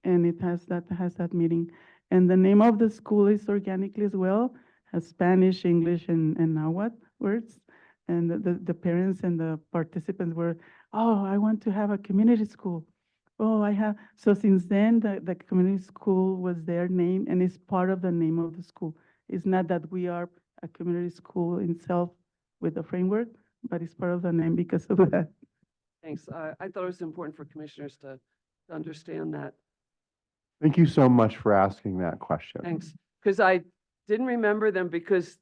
and it has that meaning. And the name of the school is organically as well, has Spanish, English, and Nahuatl words. And the parents and the participants were, oh, I want to have a community school. Oh, I have. So since then, the community school was their name, and it's part of the name of the school. It's not that we are a community school in itself with the framework, but it's part of the name because of that. Thanks. I thought it was important for commissioners to understand that. Thank you so much for asking that question. Thanks. Because I didn't remember them because,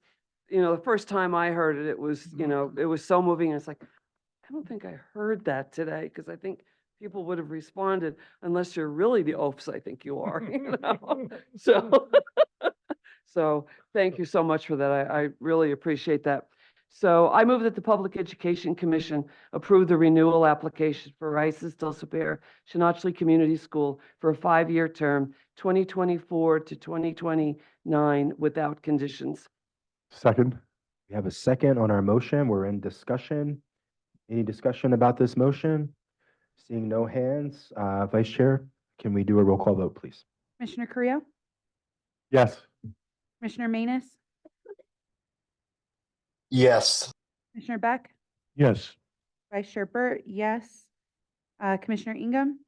the first time I heard it, it was, it was so moving. And it's like, I don't think I heard that today because I think people would have responded unless you're really the oafs I think you are, So, so thank you so much for that. I really appreciate that. So I move that the Public Education Commission approve the renewal application for Raices Del Saber Xinachtli Community School for a 5-year term, 2024 to 2029, without conditions. Second. We have a second on our motion. We're in discussion. Any discussion about this motion? Seeing no hands, Vice Chair, can we do a roll call vote, please? Commissioner Carrillo, Yes. Commissioner Manus, Yes. Commissioner Beck, Yes. Vice Chair Burt, yes. Commissioner Ingham,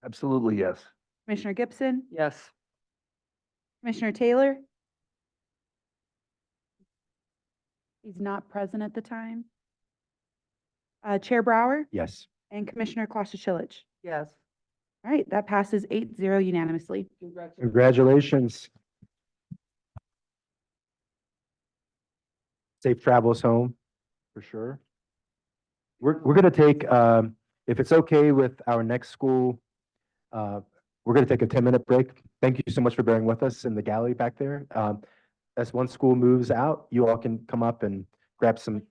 Absolutely, yes. Commissioner Gibson, Yes. Commissioner Taylor. He's not present at the time. Chair Brower Yes. and Commissioner Klosterchilich. Yes. All right, that passes 8-0 unanimously. Congratulations. Safe travels home, for sure. We're gonna take, if it's okay with our next school, we're gonna take a 10-minute break. Thank you so much for bearing with us in the galley back there. As one school moves out, you all can come up and grab some,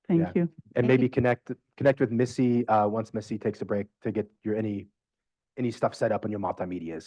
Thank you. and maybe connect with Missy, once Missy takes a break to get any stuff set up on your multimedia.